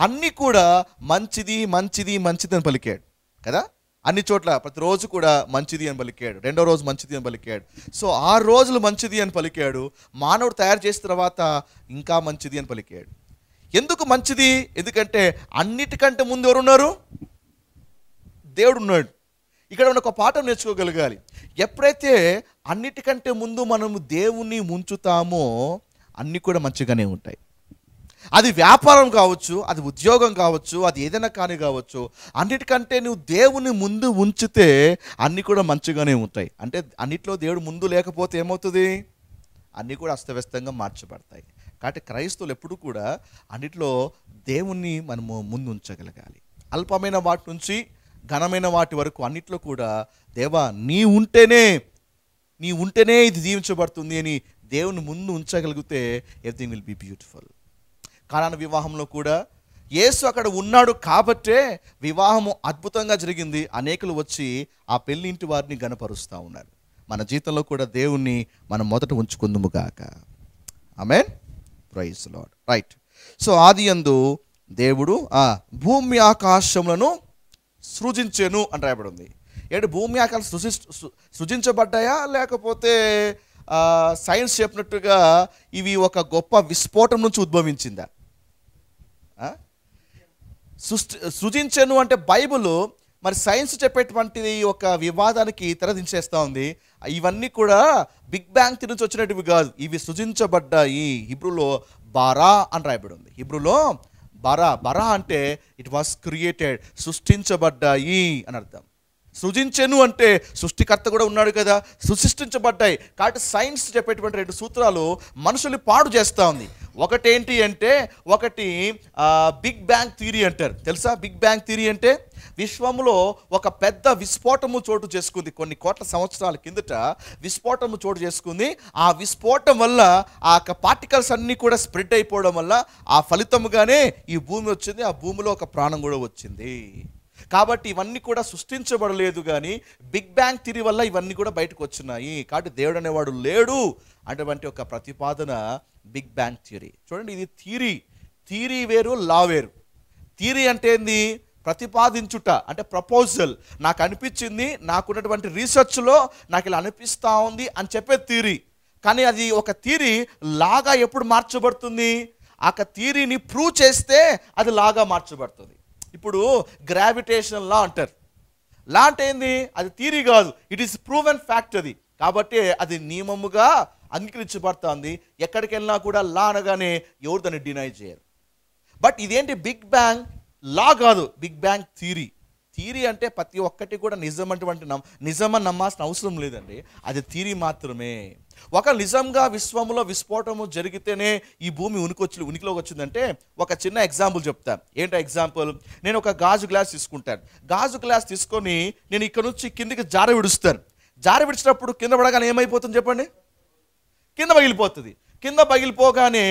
అన్నీ కూడా మంచిది మంచిది మంచిది అని పలికాడు కదా. అన్ని చోట్ల ప్రతిరోజు కూడా మంచిది అని పలికాడు. రెండో రోజు మంచిది అని పలికాడు. సో 6 రోజులు మంచిది అని పలికాడు. మానవుడు తయారు చేసిన తర్వాత ఇంకా మంచిది అని పలికాడు. ఎందుకు మంచిది? ఎందుకంటే అన్నిటికంటే ముందు ఎవరున్నారు? దేవుడు ఉన్నాడు. ఇక్కడ మనం ఒక పాఠం నేర్చుకోగలగాలి. ఎప్పుడైతే అన్నిటికంటే ముందు మనము దేవుణ్ణి ముంచుతామో అన్నీ కూడా మంచిగానే ఉంటాయి. అది వ్యాపారం కావచ్చు, అది ఉద్యోగం కావచ్చు, అది ఏదైనా కానీ కావచ్చు. అన్నిటికంటే నువ్వు దేవుని ముందు ఉంచితే అన్నీ కూడా మంచిగానే ఉంటాయి. అంటే అన్నిట్లో దేవుడు ముందు లేకపోతే ఏమవుతుంది? అన్నీ కూడా అస్తవ్యస్తంగా మార్చబడతాయి. కాబట్టి క్రైస్తవులు ఎప్పుడు కూడా అన్నిట్లో దేవుణ్ణి మనము ముందు ఉంచగలగాలి. అల్పమైన వాటి నుంచి ఘనమైన వాటి వరకు అన్నిట్లో కూడా దేవా నీ ఉంటేనే ఇది జీవించబడుతుంది అని దేవుని ముందు ఉంచగలిగితే ఎవ్రీథింగ్ విల్ బి బ్యూటిఫుల్. కానాను వివాహంలో కూడా యేసు అక్కడ ఉన్నాడు కాబట్టే వివాహము అద్భుతంగా జరిగింది. అనేకులు వచ్చి ఆ పెళ్ళింటి వారిని గణపరుస్తూ ఉన్నారు. మన జీవితంలో కూడా దేవుణ్ణి మనం మొదట ఉంచుకుందుముగాక. Amen. Praise the Lord. Right. So ఆదియందు దేవుడు భూమి ఆకాశములను సృజించెను అని రాయబడి ఉంది. ఏంటి భూమి ఆకాశం సృజించబడ్డాయా, లేకపోతే సైన్స్ చెప్పినట్టుగా ఇవి ఒక గొప్ప విస్ఫోటం నుంచి ఉద్భవించిందా? సృజించెను అంటే బైబిల్ మరి సైన్స్ చెప్పేటువంటిది ఒక వివాదానికి తెరదించేస్తూ ఉంది. ఇవన్నీ కూడా బిగ్ బ్యాంగ్ నుంచి వచ్చినటివి కాదు, ఇవి సృజించబడ్డాయి. హిబ్రూలో బారా అని రాయబడి ఉంది. హిబ్రూలో బరా అంటే ఇట్ వాస్ క్రియేటెడ్, సృష్టించబడ్డాయి అని అర్థం. సృజించెను అంటే సృష్టికర్త కూడా ఉన్నాడు కదా, సృష్టించబడ్డాయి. కాబట్టి సైన్స్ చెప్పేటువంటి 2 సూత్రాలు మనుషుల్ని పాడు చేస్తూ ఉంది. ఒకటేంటి అంటే బిగ్ బ్యాంగ్ థియరీ అంటారు. తెలుసా బిగ్ బ్యాంగ్ థియరీ అంటే? విశ్వంలో ఒక పెద్ద విస్ఫోటము చోటు చేసుకుంది. కొన్ని కోట్ల సంవత్సరాల కిందట విస్ఫోటము చోటు చేసుకుంది. ఆ విస్ఫోటం వల్ల ఆ పార్టికల్స్ అన్నీ కూడా స్ప్రెడ్ అయిపోవడం వల్ల ఆ ఫలితముగానే ఈ భూమి వచ్చింది. ఆ భూమిలో ఒక ప్రాణం కూడా వచ్చింది. కాబట్టి ఇవన్నీ కూడా సృష్టించబడలేదు, కానీ బిగ్ బ్యాంగ్ థియరీ వల్ల ఇవన్నీ కూడా బయటకు వచ్చినాయి. కాబట్టి దేవుడు అనేవాడు లేడు అటువంటి ఒక ప్రతిపాదన బిగ్ బ్యాంగ్ థియరీ. చూడండి, ఇది థియరీ వేరు, లా వేరు. థియరీ అంటే ఏంది? ప్రతిపాదించుట, అంటే ప్రపోజల్. నాకు అనిపించింది, నాకున్నటువంటి రీసెర్చ్లో నాకు ఇలా అనిపిస్తూ ఉంది అని చెప్పే థియరీ. కానీ అది ఒక థియరీ లాగా ఎప్పుడు మార్చబడుతుంది? ఆ థియరీని ప్రూవ్ చేస్తే అది లాగా మార్చబడుతుంది. ఇప్పుడు గ్రావిటేషనల్ లా అంటారు. లా అంటే ఏంది? అది థియరీ కాదు, ఇట్ ఈస్ ప్రూవెన్ ఫ్యాక్ట్. అది కాబట్టి అది నియమముగా అంగీకరించబడుతుంది. ఎక్కడికి వెళ్ళినా కూడా లా అనగానే ఎవరు దాన్ని డినై చేయరు. బట్ ఇదేంటి? బిగ్ బ్యాంగ్ లా కాదు, బిగ్ బ్యాంగ్ థియరీ అంటే ప్రతి ఒక్కటి కూడా నిజమని నమ్మాల్సిన అవసరం లేదండి. అది థియరీ మాత్రమే. ఒక నిజంగా విశ్వంలో విస్ఫోటము జరిగితేనే ఈ భూమి ఉనికిలోకి వచ్చిందంటే ఒక చిన్న ఎగ్జాంపుల్ చెప్తాను. ఏంటో ఎగ్జాంపుల్? నేను ఒక గాజు గ్లాస్ తీసుకుంటాను. గాజు గ్లాస్ తీసుకొని నేను ఇక్కడ నుంచి కిందికి జార విడుస్తాను. జార విడిచినప్పుడు కింద పడగానే ఏమైపోతుంది చెప్పండి? కింద పగిలిపోతుంది. కింద పగిలిపోగానే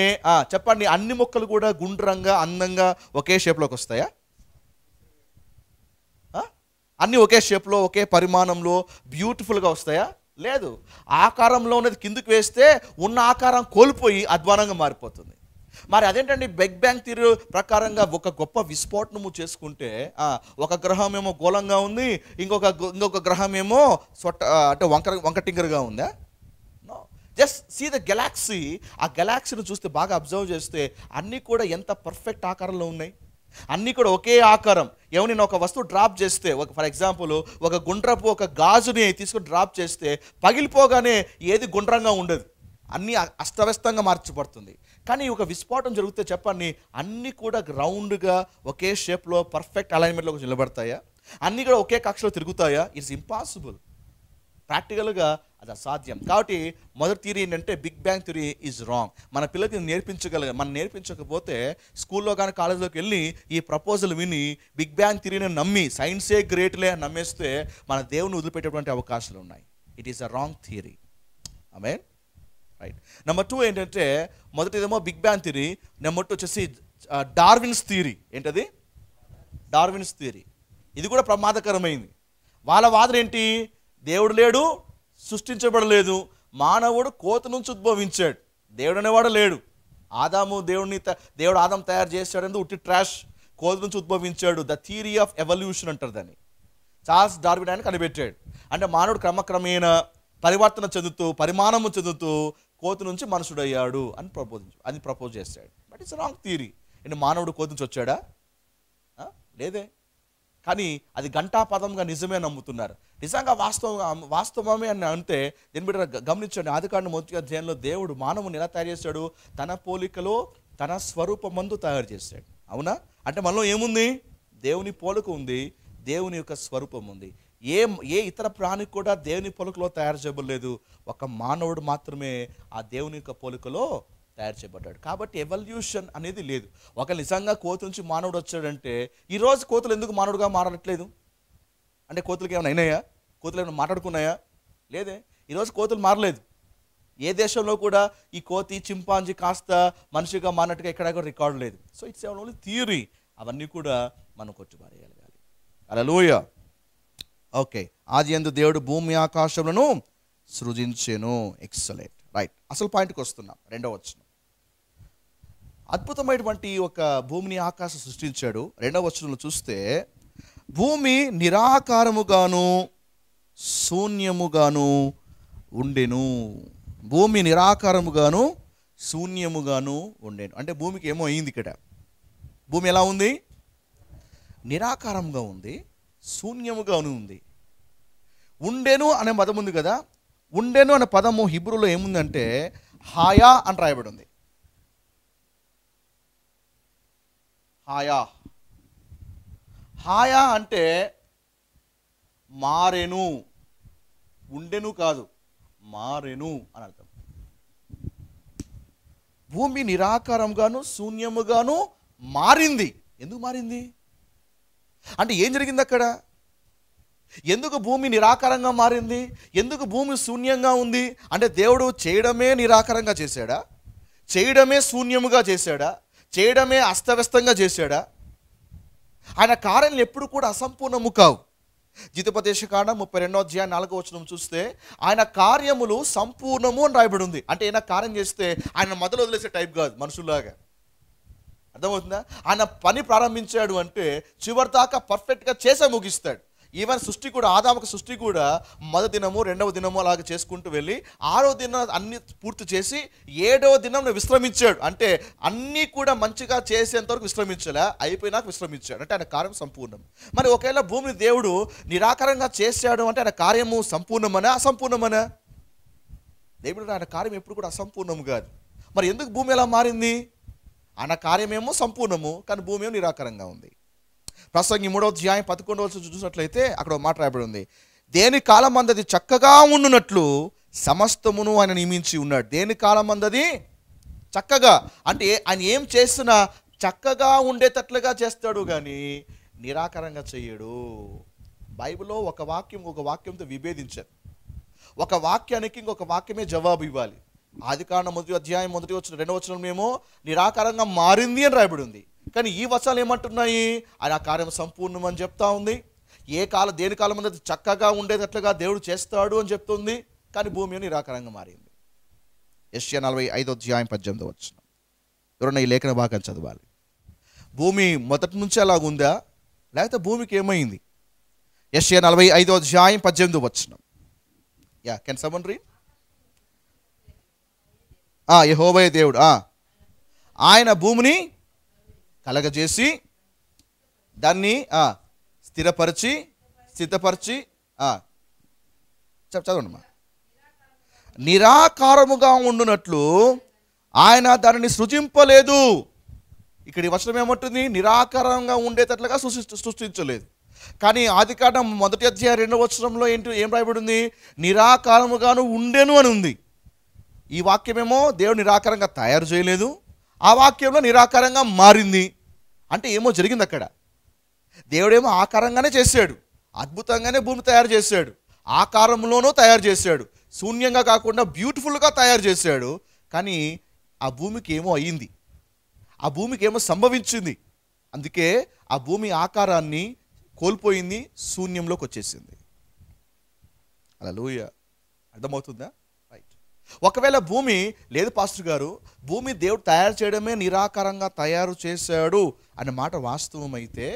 చెప్పండి, అన్ని మొక్కలు కూడా గుండ్రంగా అందంగా ఒకే షేప్లోకి వస్తాయా? అన్నీ ఒకే షేప్లో, ఒకే పరిమాణంలో బ్యూటిఫుల్గా వస్తాయా? లేదు. ఆకారంలో ఉన్నది కిందికి వేస్తే ఉన్న ఆకారం కోల్పోయి అధ్వానంగా మారిపోతుంది. మరి అదేంటండి? బిగ్ బ్యాంగ్ థియరీ ప్రకారంగా ఒక గొప్ప విస్ఫోటనము చేసుకుంటే ఒక గ్రహం ఏమో గోళంగా ఉంది, ఇంకొక గ్రహం ఏమో అంటే వంకటింగర్గా ఉందా? No. Just see the galaxy. ఆ గెలాక్సీని చూస్తే, బాగా అబ్జర్వ్ చేస్తే అన్నీ కూడా ఎంత పర్ఫెక్ట్ ఆకారంలో ఉన్నాయి. అన్నీ కూడా ఒకే ఆకారం. నేను ఒక వస్తువు డ్రాప్ చేస్తే, ఫర్ ఎగ్జాంపుల్ ఒక గుండ్రపు ఒక గాజుని తీసుకొని డ్రాప్ చేస్తే పగిలిపోగానే ఏది గుండ్రంగా ఉండదు, అన్నీ అస్తవ్యస్తంగా మార్చబడుతుంది. కానీ ఒక విస్ఫోటం జరిగితే చెప్పండి, అన్నీ కూడా రౌండ్గా ఒకే షేప్లో పర్ఫెక్ట్ అలైన్మెంట్లో నిలబడతాయా? అన్నీ కూడా ఒకే కక్షలో తిరుగుతాయా? It's impossible. ప్రాక్టికల్గా అది అసాధ్యం. కాబట్టి మొదటి థియరీ ఏంటంటే big bang theory is wrong. మన పిల్లలకి మనం నేర్పించకపోతే స్కూల్లో కానీ కాలేజీలోకి వెళ్ళి ఈ ప్రపోజల్ విని బిగ్ బ్యాంగ్ థియరీని నమ్మి సైన్సే గ్రేట్లే అని నమ్మేస్తే మన దేవుని వదిలిపెట్టేటువంటి అవకాశాలు ఉన్నాయి. It is a wrong theory. Amen. Right. Number 2 ఏంటంటే, మొదటిదేమో బిగ్ బ్యాంగ్ థియరీ, నెంబర్ 2 వచ్చేసి డార్విన్స్ థియరీ. ఏంటది? Darwin's theory. ఇది కూడా ప్రమాదకరమైంది. వాళ్ళ వాదన ఏంటి? దేవుడు లేడు, సృష్టించబడలేదు, మానవుడు కోత నుంచి ఉద్భవించాడు, దేవుడు అనేవాడు లేడు, దేవుడు ఆదాం తయారు చేశాడు, ఉట్టి ట్రాష్, కోత నుంచి ఉద్భవించాడు. ద థియరీ ఆఫ్ ఎవల్యూషన్ అంటారు దాన్ని. చార్ల్స్ డార్విన్ ఆయన కనిపెట్టాడు. అంటే మానవుడు క్రమక్రమేణా పరివర్తన చెందుతూ పరిమాణము చెందుతూ కోతి నుంచి మనుషుడయ్యాడు అని ప్రపోజ్ చేశాడు. But it's wrong theory. అంటే మానవుడు కోతి నుంచి వచ్చాడా? లేదే. కానీ అది ఘంటాపదంగా నిజమే నమ్ముతున్నారు. నిజంగా వాస్తవమే అని అంటే దీని బిడ్డ గమనించండి. ఆదికాండం 1వ అధ్యాయంలో దేవుడు మానవుని ఎలా తయారు చేశాడు? తన పోలికలో తన స్వరూపమందు తయారు చేశాడు. అవునా? అంటే మనలో ఏముంది? దేవుని పోలిక ఉంది, దేవుని యొక్క స్వరూపం ఉంది. ఏ ఇతర ప్రాణికి కూడా దేవుని పోలికలో తయారు చేయబడలేదు. ఒక మానవుడు మాత్రమే ఆ దేవుని యొక్క పోలికలో తయారు చేయబడ్డాడు. కాబట్టి ఎవల్యూషన్ అనేది లేదు. ఒక నిజంగా కోతి నుంచి మానవుడు వచ్చాడంటే ఈరోజు కోతులు ఎందుకు మానవుడుగా మారట్లేదు? అంటే కోతులకి ఏమైనా అయినాయా? కోతులు ఏమైనా మాట్లాడుకున్నాయా? లేదే. ఈరోజు కోతులు మారలేదు. ఏ దేశంలో కూడా ఈ కోతి చింపాంజీ కాస్త మనిషిగా మారినట్టుగా ఎక్కడా కూడా రికార్డు లేదు. So it's only theory. అవన్నీ కూడా మనం కొట్టుబారేయగలగాలి. హల్లెలూయా. ఓకే. ఆదియందు దేవుడు భూమి ఆకాశములను సృజించెను. ఎక్సలెంట్. రైట్. అసలు పాయింట్కి వస్తున్నాం. 2వ వచనం. అద్భుతమైనటువంటి ఒక భూమిని ఆకాశం సృష్టించాడు. 2వ వచనంలో చూస్తే భూమి నిరాకారముగాను శూన్యముగాను ఉండెను. భూమి నిరాకారముగాను శూన్యముగాను ఉండెను. అంటే భూమికి ఏమో అయింది. ఇక్కడ భూమి ఎలా ఉంది? నిరాకారంగా ఉంది, శూన్యముగాను ఉంది. ఉండెను అనే పదం ఉంది కదా. ఉండెను అనే పదము హిబ్రూలో ఏముందంటే హాయా అని రాయబడి ఉంది. హాయా. హాయా అంటే మారెను, ఉండెను కాదు, మారెను అని అర్థం. భూమి నిరాకారంగాను శూన్యముగాను మారింది. ఎందుకు మారింది? అంటే ఏం జరిగింది అక్కడ? ఎందుకు భూమి నిరాకారంగా మారింది? ఎందుకు భూమి శూన్యంగా ఉంది? అంటే దేవుడు చేయడమే నిరాకారంగా చేశాడా? చేయడమే శూన్యముగా చేశాడా? చేయడమే అస్తవ్యస్తంగా చేశాడా? ఆయన కార్యాలు ఎప్పుడు కూడా అసంపూర్ణము కావు. ద్వితీయోపదేశకాండం 32వ అధ్యాయం 4వ వచనం చూస్తే ఆయన కార్యములు సంపూర్ణము అని రాయబడి ఉంది. అంటే ఆయన కార్యం చేస్తే ఆయన మొదలు వదిలేసే టైప్ కాదు, మనుషుల్లాగా. అర్థమవుతుందా? ఆయన పని ప్రారంభించాడు అంటే చివరి దాకా పర్ఫెక్ట్గా చేసే ముగిస్తాడు. ఈవెన్ సృష్టి కూడా, ఆదాముకు సృష్టి కూడా మొదటి దినము 2వ దినము అలాగే చేసుకుంటూ వెళ్ళి 6వ దినం అన్ని పూర్తి చేసి 7వ దినం విశ్రమించాడు. అంటే అన్నీ కూడా మంచిగా చేసేంతవరకు విశ్రమించలే, అయిపోయినాక విశ్రమించాడు. అంటే ఆయన కార్యం సంపూర్ణం. మరి ఒకవేళ భూమిని దేవుడు నిరాకారంగా చేశాడు అంటే ఆయన కార్యము సంపూర్ణమనా అసంపూర్ణమనా? దేవుడు ఆయన కార్యం ఎప్పుడు కూడా అసంపూర్ణము కాదు. మరి ఎందుకు భూమి ఎలా మారింది? ఆయన కార్యమేమో సంపూర్ణము, కానీ భూమి ఏమో నిరాకారంగా ఉంది. ప్రసంగి 3వ అధ్యాయం 11వ వచనం చూసినట్లయితే అక్కడ ఒక మాట రాయబడి ఉంది. దేని కాలం అందది చక్కగా ఉండునట్లు సమస్తమును ఆయన నియమించి ఉన్నాడు. దేని కాలం అందది చక్కగా అంటే ఆయన ఏం చేసినా చక్కగా ఉండేటట్లుగా చేస్తాడు, కానీ నిరాకారంగా చేయడు. బైబిల్లో ఒక వాక్యంతో విభేదించారు. ఒక వాక్యానికి ఇంకొక వాక్యమే జవాబు ఇవ్వాలి. ఆదికాండం 1వ అధ్యాయం 1వ వచనం 2వ వచనం ఏమో నిరాకారంగా మారింది అని రాయబడి ఉంది. కానీ ఈ వచనాలు ఏమంటున్నాయి? ఆయన కార్యం సంపూర్ణం అని చెప్తా ఉంది. దేని కాలం అనేది చక్కగా ఉండేటట్లుగా దేవుడు చేస్తాడు అని చెప్తుంది. కానీ భూమి నిరాకారంగా మారింది. యెషయా 45వ అధ్యాయం 18వ వచనం. ఎవరన్నా ఈ లేఖన భాగం చదవాలి. భూమి మొదటి నుంచి అలాగుందా, లేకపోతే భూమికి ఏమైంది? యెషయా 45వ అధ్యాయం 18వ వచనం. Can someone read? యెహోవాయే దేవుడు ఆయన భూమిని కలగజేసి దాన్ని సిద్ధపరిచి చదవండి. నిరాకారముగా ఉండునట్లు ఆయన దానిని సృజింపలేదు. ఇక్కడ ఈ వచనం ఏమంటుంది? నిరాకారంగా ఉండేటట్లుగా సృష్టించలేదు. కానీ ఆదికాండం 1:2 ఏం రాయబడింది? నిరాకారముగాను ఉండెను అని ఉంది. ఈ వాక్యమేమో దేవుడు నిరాకారంగా తయారు చేయలేదు, ఆ వాక్యంలో నిరాకారంగా మారింది. అంటే ఏమో జరిగింది అక్కడ. దేవుడేమో ఆకారంగానే చేశాడు, అద్భుతంగానే భూమి తయారు చేశాడు, ఆకారంలోనూ తయారు చేశాడు, శూన్యంగా కాకుండా బ్యూటిఫుల్గా తయారు చేశాడు. కానీ ఆ భూమికి ఏమో అయ్యింది, ఆ భూమికి ఏమో సంభవించింది. అందుకే ఆ భూమి ఆకారాన్ని కోల్పోయింది, శూన్యంలోకి వచ్చేసింది. హల్లెలూయా. అర్థమవుతుందా? రైట్. ఒకవేళ భూమి లేదు పాస్టర్ గారు, భూమి దేవుడు తయారు చేయడమే నిరాకారంగా తయారు చేశాడు అనే మాట వాస్తవమైతే,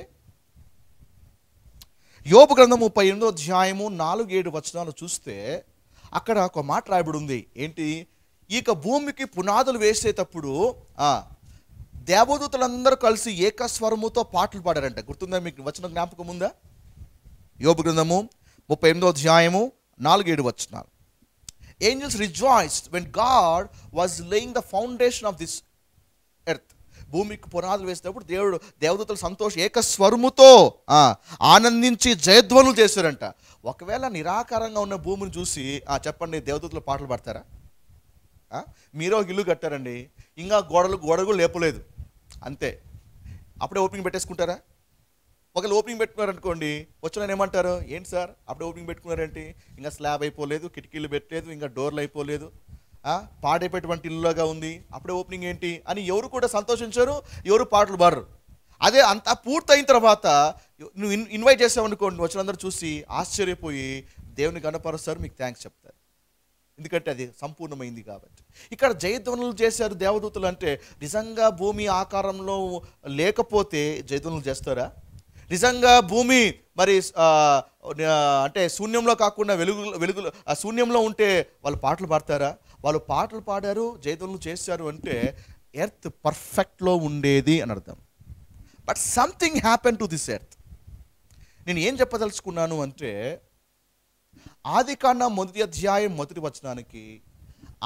యోబు గ్రంథం 38:4-7 చూస్తే అక్కడ ఒక మాట రాయబడి ఉంది. ఏంటి? ఇక భూమికి పునాదులు వేసేటప్పుడు దేవదూతలందరూ కలిసి ఏకస్వరముతో పాటలు పాడారంట. గుర్తుందా మీకు? వచనం జ్ఞాపకం ఉందా? యోబు గ్రంథము 38:4-7. Angels rejoiced when God was laying the foundation of this earth. భూమికి పునాదులు వేసేటప్పుడు దేవదూతలు ఏకస్వరముతో ఆనందించి జయధ్వనులు చేశారంట. ఒకవేళ నిరాకారంగా ఉన్న భూమిని చూసి చెప్పండి, దేవదూతలు పాటలు పాడతారా? మీరు ఒక ఇల్లు కట్టారండి, ఇంకా గోడలు లేపలేదు, అంతే, అప్పుడే ఓపెనింగ్ పెట్టేసుకుంటారా? ఒకవేళ ఓపెనింగ్ పెట్టుకున్నారనుకోండి, వచ్చిన ఏమంటారు? ఏంటి సార్ అప్పుడే ఓపెనింగ్ పెట్టుకున్నారేంటి, ఇంకా స్లాబ్ అయిపోలేదు, కిటికీలు పెట్టలేదు, ఇంకా డోర్లు అయిపోలేదు, పాడైపోయేటువంటి ఇల్లుగా ఉంది, అప్పుడే ఓపెనింగ్ ఏంటి అని ఎవరు కూడా సంతోషించరు, ఎవరు పాటలు పాడరు. అదే అంతా పూర్తయిన తర్వాత నువ్వు ఇన్వైట్ చేసావనుకోండి, వచ్చినందరూ చూసి ఆశ్చర్యపోయి దేవుని కనపరుస్తారు, మీకు థ్యాంక్స్ చెప్తారు. ఎందుకంటే అది సంపూర్ణమైంది కాబట్టి. ఇక్కడ జయధ్వనులు చేశారు దేవదూతలు అంటే, నిజంగా భూమి ఆకారంలో లేకపోతే జయధ్వనులు చేస్తారా? నిజంగా భూమి మరి అంటే శూన్యంలో కాకుండా వెలుగులు శూన్యంలో ఉంటే వాళ్ళు పాటలు పాడతారా? వాళ్ళు పాటలు పాడారు, జయధ్వనులు చేశారు అంటే ఎర్త్ పర్ఫెక్ట్లో ఉండేది అని అర్థం. But something happen to this earth. నేను ఏం చెప్పదలుచుకున్నాను అంటే, ఆదికాండం 1:1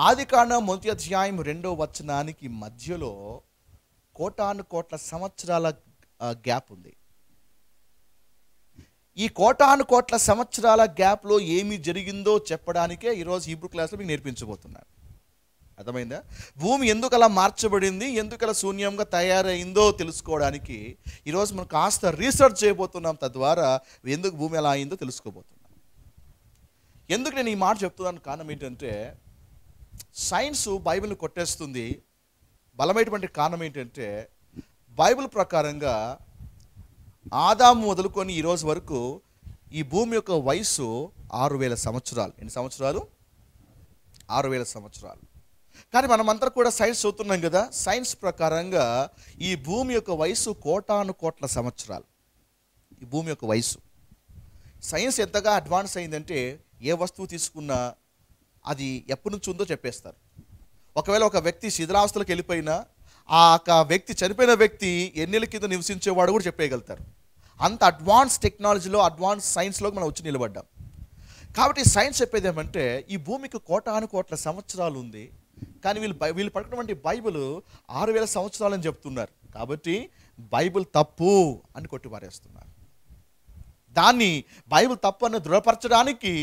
ఆదికాండం 1:2 మధ్యలో కోటాను సంవత్సరాల గ్యాప్ ఉంది. ఈ కోటాను సంవత్సరాల గ్యాప్లో ఏమి జరిగిందో చెప్పడానికే ఈరోజు హీబ్రూ క్లాస్లో మీకు నేర్పించబోతున్నాను. అర్థమైందా? భూమి ఎందుకు అలా మార్చబడింది, ఎందుకు అలా శూన్యంగా తయారైందో తెలుసుకోవడానికి ఈరోజు మనం కాస్త రీసెర్చ్ చేయబోతున్నాం. తద్వారా ఎందుకు భూమి ఎలా అయిందో తెలుసుకోబోతున్నాం. ఎందుకు నేను ఈ మాట చెప్తున్నాను కారణం ఏంటంటే, సైన్స్ బైబిల్ని కొట్టేస్తుంది. బలమైనటువంటి కారణం ఏంటంటే, బైబిల్ ప్రకారంగా ఆదాము మొదలుకొని ఈరోజు వరకు ఈ భూమి యొక్క వయసు 6000 సంవత్సరాలు. ఎన్ని సంవత్సరాలు? 6000 సంవత్సరాలు. కానీ మనమంతా కూడా సైన్స్ చదువుతున్నాం కదా, సైన్స్ ప్రకారంగా ఈ భూమి యొక్క వయసు కోటాను సంవత్సరాలు. ఈ భూమి యొక్క వయసు. సైన్స్ ఎంతగా అడ్వాన్స్ అయిందంటే, ఏ వస్తువు తీసుకున్నా అది ఎప్పటి నుంచి ఉందో చెప్పేస్తారు. ఒకవేళ ఒక వ్యక్తి శిథిలావస్థలకు వెళ్ళిపోయినా ఆ వ్యక్తి చనిపోయిన వ్యక్తి ఎన్నేళ్ళ కింద నివసించేవాడు కూడా చెప్పేయగలుగుతారు. అంత అడ్వాన్స్ టెక్నాలజీలో, అడ్వాన్స్ సైన్స్లోకి మనం వచ్చి నిలబడ్డాం. కాబట్టి సైన్స్ చెప్పేది ఏమంటే, ఈ భూమికి కోటాను సంవత్సరాలు ఉంది, కానీ వీళ్ళు పడుకున్నటువంటి బైబిల్ 6000 సంవత్సరాలు అని చెప్తున్నారు. కాబట్టి బైబిల్ తప్పు అని కొట్టిపారేస్తున్నారు. దాన్ని బైబిల్ తప్పు అని దృఢపరచడానికి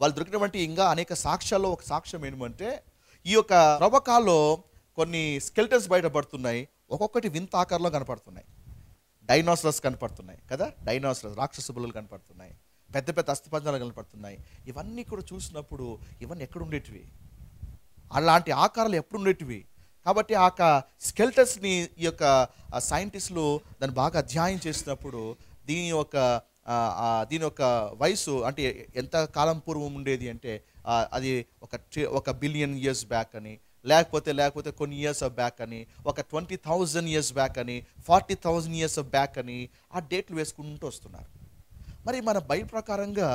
వాళ్ళు దొరికినటువంటి ఇంకా అనేక సాక్ష్యాల్లో ఒక సాక్ష్యం ఏమంటే, ఈ యొక్క రవకాల్లో కొన్ని స్కెల్టన్స్ బయటపడుతున్నాయి. ఒక్కొక్కటి వింత ఆకారంలో కనపడుతున్నాయి. డైనోసరస్ కనపడుతున్నాయి కదా, డైనోసరస్ రాక్షస బలులు కనపడుతున్నాయి, పెద్ద పెద్ద అస్థిపంజరాలు కనపడుతున్నాయి. ఇవన్నీ కూడా చూసినప్పుడు ఇవన్నీ ఎక్కడ ఉండేటివి, అలాంటి ఆకారాలు ఎప్పుడు ఉండేటివి. కాబట్టి ఆ స్కెల్టన్స్ని ఈ యొక్క సైంటిస్టులు దాన్ని బాగా అధ్యయనం చేసినప్పుడు దీని యొక్క వయసు అంటే ఎంత కాలం పూర్వం ఉండేది అంటే, అది ఒక బిలియన్ ఇయర్స్ బ్యాక్ అని, లేకపోతే కొన్ని ఇయర్స్ ఆఫ్ బ్యాక్ అని, ఒక 20,000 ఇయర్స్ బ్యాక్ అని, 40,000 ఇయర్స్ ఆఫ్ బ్యాక్ అని ఆ డేట్లు వేసుకుంటూ వస్తున్నారు. మరి మన బైబిల్ ప్రకారంగా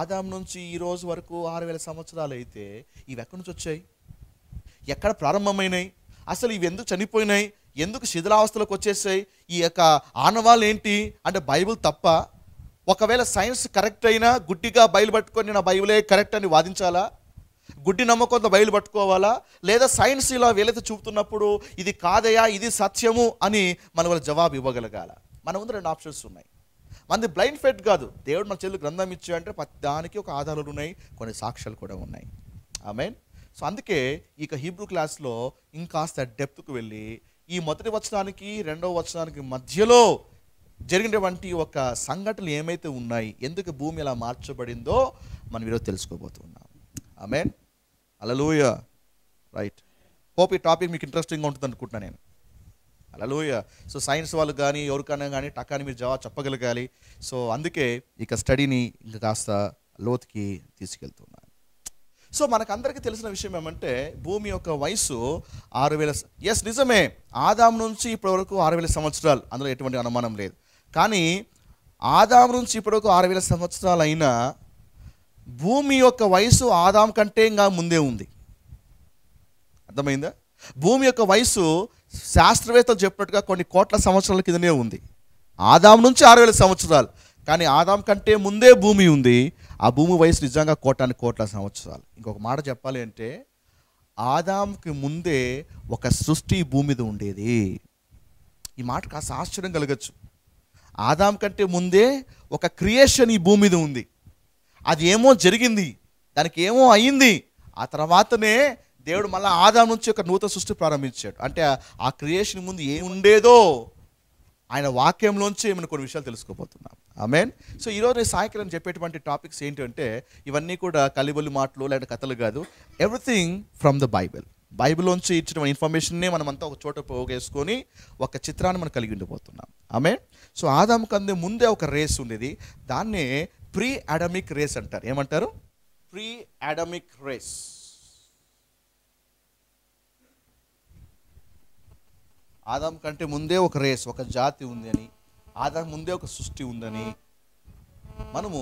ఆదాం నుంచి ఈ రోజు వరకు 6000 సంవత్సరాలు అయితే ఇవి ఎక్కడి నుంచి వచ్చాయి, ఎక్కడ ప్రారంభమైనాయి, అసలు ఇవి ఎందుకు చనిపోయినాయి, ఎందుకు శిథిలావస్థలకు వచ్చేసాయి, ఈ యొక్క ఆనవాళ్ళు ఏంటి అంటే బైబిల్ తప్ప? ఒకవేళ సైన్స్ కరెక్ట్ అయినా గుడ్డిగా బైబిల్ పట్టుకొని నా బైబిలే కరెక్ట్ అని వాదించాలా? గుడ్డి నమ్మకంతో బయలు పట్టుకోవాలా, లేదా సైన్స్ ఇలా వేలైతే చూపుతున్నప్పుడు ఇది కాదయా ఇది సత్యము అని మన వాళ్ళ జవాబు ఇవ్వగలగాల. మన ముందు రెండు ఆప్షన్స్ ఉన్నాయి. మనది బ్లైండ్ ఫెయిత్ కాదు. దేవుడు మన చేతులు గ్రంథం ఇచ్చాడంటే ప్రతి దానికి ఒక ఆధారాలు ఉన్నాయి, కొన్ని సాక్ష్యాలు కూడా ఉన్నాయి. ఆమేన్. సో అందుకే ఇక హీబ్రూ క్లాస్లో ఇంకాస్త డెప్త్కు వెళ్ళి ఈ మొదటి వచనానికి రెండవ వచనానికి మధ్యలో జరిగినటువంటి ఒక సంఘటనలు ఏమైతే ఉన్నాయి, ఎందుకు భూమి ఎలా మార్చబడిందో మనం ఈరోజు తెలుసుకోబోతున్నాం. ఆమేన్. హల్లెలూయా. రైట్. హోప్ ఈ టాపిక్ మీకు ఇంట్రెస్టింగ్గా ఉంటుంది అనుకుంటున్నాను నేను. హల్లెలూయా. సో సైన్స్ వాళ్ళు కానీ ఎవరికైనా కానీ టక్కాని మీరు జవాబు చెప్పగలగాలి. సో అందుకే ఇక స్టడీని ఇంకా కాస్త లోతుకి తీసుకెళ్తున్నాను. సో మనకందరికీ తెలిసిన విషయం ఏమంటే భూమి యొక్క వయసు 6000. ఎస్, నిజమే, ఆదాం నుంచి ఇప్పటి వరకు 6000 సంవత్సరాలు, అందులో ఎటువంటి అనుమానం లేదు. కానీ ఆదాం నుంచి ఇప్పటి వరకు 6000 సంవత్సరాలు అయినా భూమి యొక్క వయసు ఆదాం కంటే ఇంకా ముందే ఉంది. అర్థమైందా? భూమి యొక్క వయసు శాస్త్రవేత్తలు చెప్పినట్టుగా కొన్ని కోట్ల సంవత్సరాల కిందనే ఉంది. ఆదాం నుంచి 6000 సంవత్సరాలు, కానీ ఆదాం కంటే ముందే భూమి ఉంది. ఆ భూమి వయసు నిజంగా కోట్ల సంవత్సరాలు. ఇంకొక మాట చెప్పాలి అంటే ఆదాంకి ముందే ఒక సృష్టి భూమి మీద ఉండేది. ఈ మాట కాస్త ఆశ్చర్యం కలగచ్చు. ఆదాం కంటే ముందే ఒక క్రియేషన్ ఈ భూమి మీద ఉంది. అది ఏమో జరిగింది, దానికి ఏమో అయింది. ఆ తర్వాతనే దేవుడు మళ్ళీ ఆదాం నుంచి ఒక నూతన సృష్టి ప్రారంభించాడు. అంటే ఆ క్రియేషన్ ముందు ఏముండేదో ఆయన వాక్యంలోంచి మనం కొన్ని విషయాలు తెలుసుకోబోతున్నాం. ఆమేన్. సో ఈరోజు సాయంకాలం చెప్పేటువంటి టాపిక్స్ ఏంటంటే ఇవన్నీ కూడా కలిబొల్లి మాటలు లేదా కథలు కాదు. Everything from the Bible. బైబిల్లోంచి ఇచ్చిన ఇన్ఫర్మేషన్నే మనమంతా ఒక చోట పోగేసుకొని ఒక చిత్రాన్ని మనం కలిగి ఉండిపోతున్నాం. ఆమేన్. సో ఆదాం కంటే ముందే ఒక రేస్ ఉండేది. దాన్నే ప్రీ అడమిక్ రేస్ అంటారు. ఏమంటారు? Pre Adamic race. ఆదాం కంటే ముందే ఒక రేస్, ఒక జాతి ఉంది అని, ఆదాం ముందే ఒక సృష్టి ఉందని మనము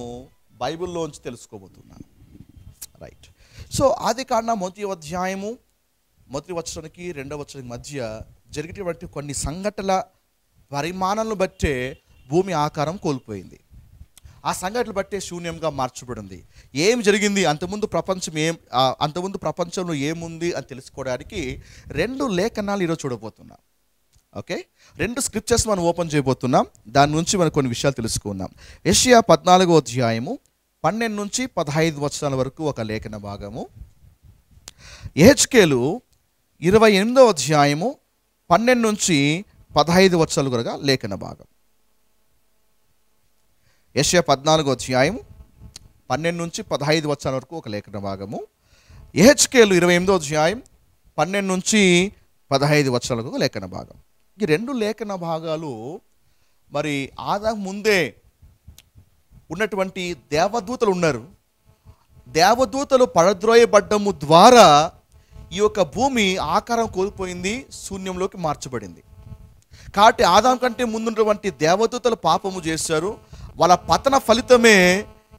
బైబిల్లోంచి తెలుసుకోబోతున్నాం. రైట్. సో ఆదికాండం మొదటి అధ్యాయము మొదటి వచనానికి రెండవ వచనానికి మధ్య జరిగినటువంటి కొన్ని సంఘటనల పరిమాణాలను బట్టే భూమి ఆకారం కోల్పోయింది. ఆ సంఘటనలు బట్టే శూన్యంగా మార్చబడింది. ఏం జరిగింది, అంతకుముందు ప్రపంచంలో ఏముంది అని తెలుసుకోవడానికి రెండు లేఖనాలు ఈరోజు చూడబోతున్నాం. ఓకే, రెండు స్క్రిప్చర్స్ మనం ఓపెన్ చేయబోతున్నాం. దాని నుంచి మనం కొన్ని విషయాలు తెలుసుకుందాం. యెషయా 14వ అధ్యాయము 12 నుంచి 15 వచనాల వరకు ఒక లేఖన భాగము. యెహెజ్కేలు 28వ అధ్యాయము 12 నుంచి 15 వచనాలు వరకు లేఖన భాగం. యెషయా 14వ అధ్యాయం 12 నుంచి 15 వచనాల వరకు ఒక లేఖన భాగము. యెహెజ్కేలు 28వ అధ్యాయం 12 నుంచి 15 వచనాలకు ఒక లేఖన భాగం. ఈ రెండు లేఖన భాగాలు మరి ఆదాం ముందే ఉన్నటువంటి దేవదూతలు ఉన్నారు. దేవదూతలు పడద్రోయబడ్డము ద్వారా ఈ యొక్క భూమి ఆకారం కోల్పోయింది, శూన్యంలోకి మార్చబడింది. కాబట్టి ఆదాం కంటే ముందున్నటువంటి దేవదూతలు పాపము చేశారు. వాళ్ళ పతన ఫలితమే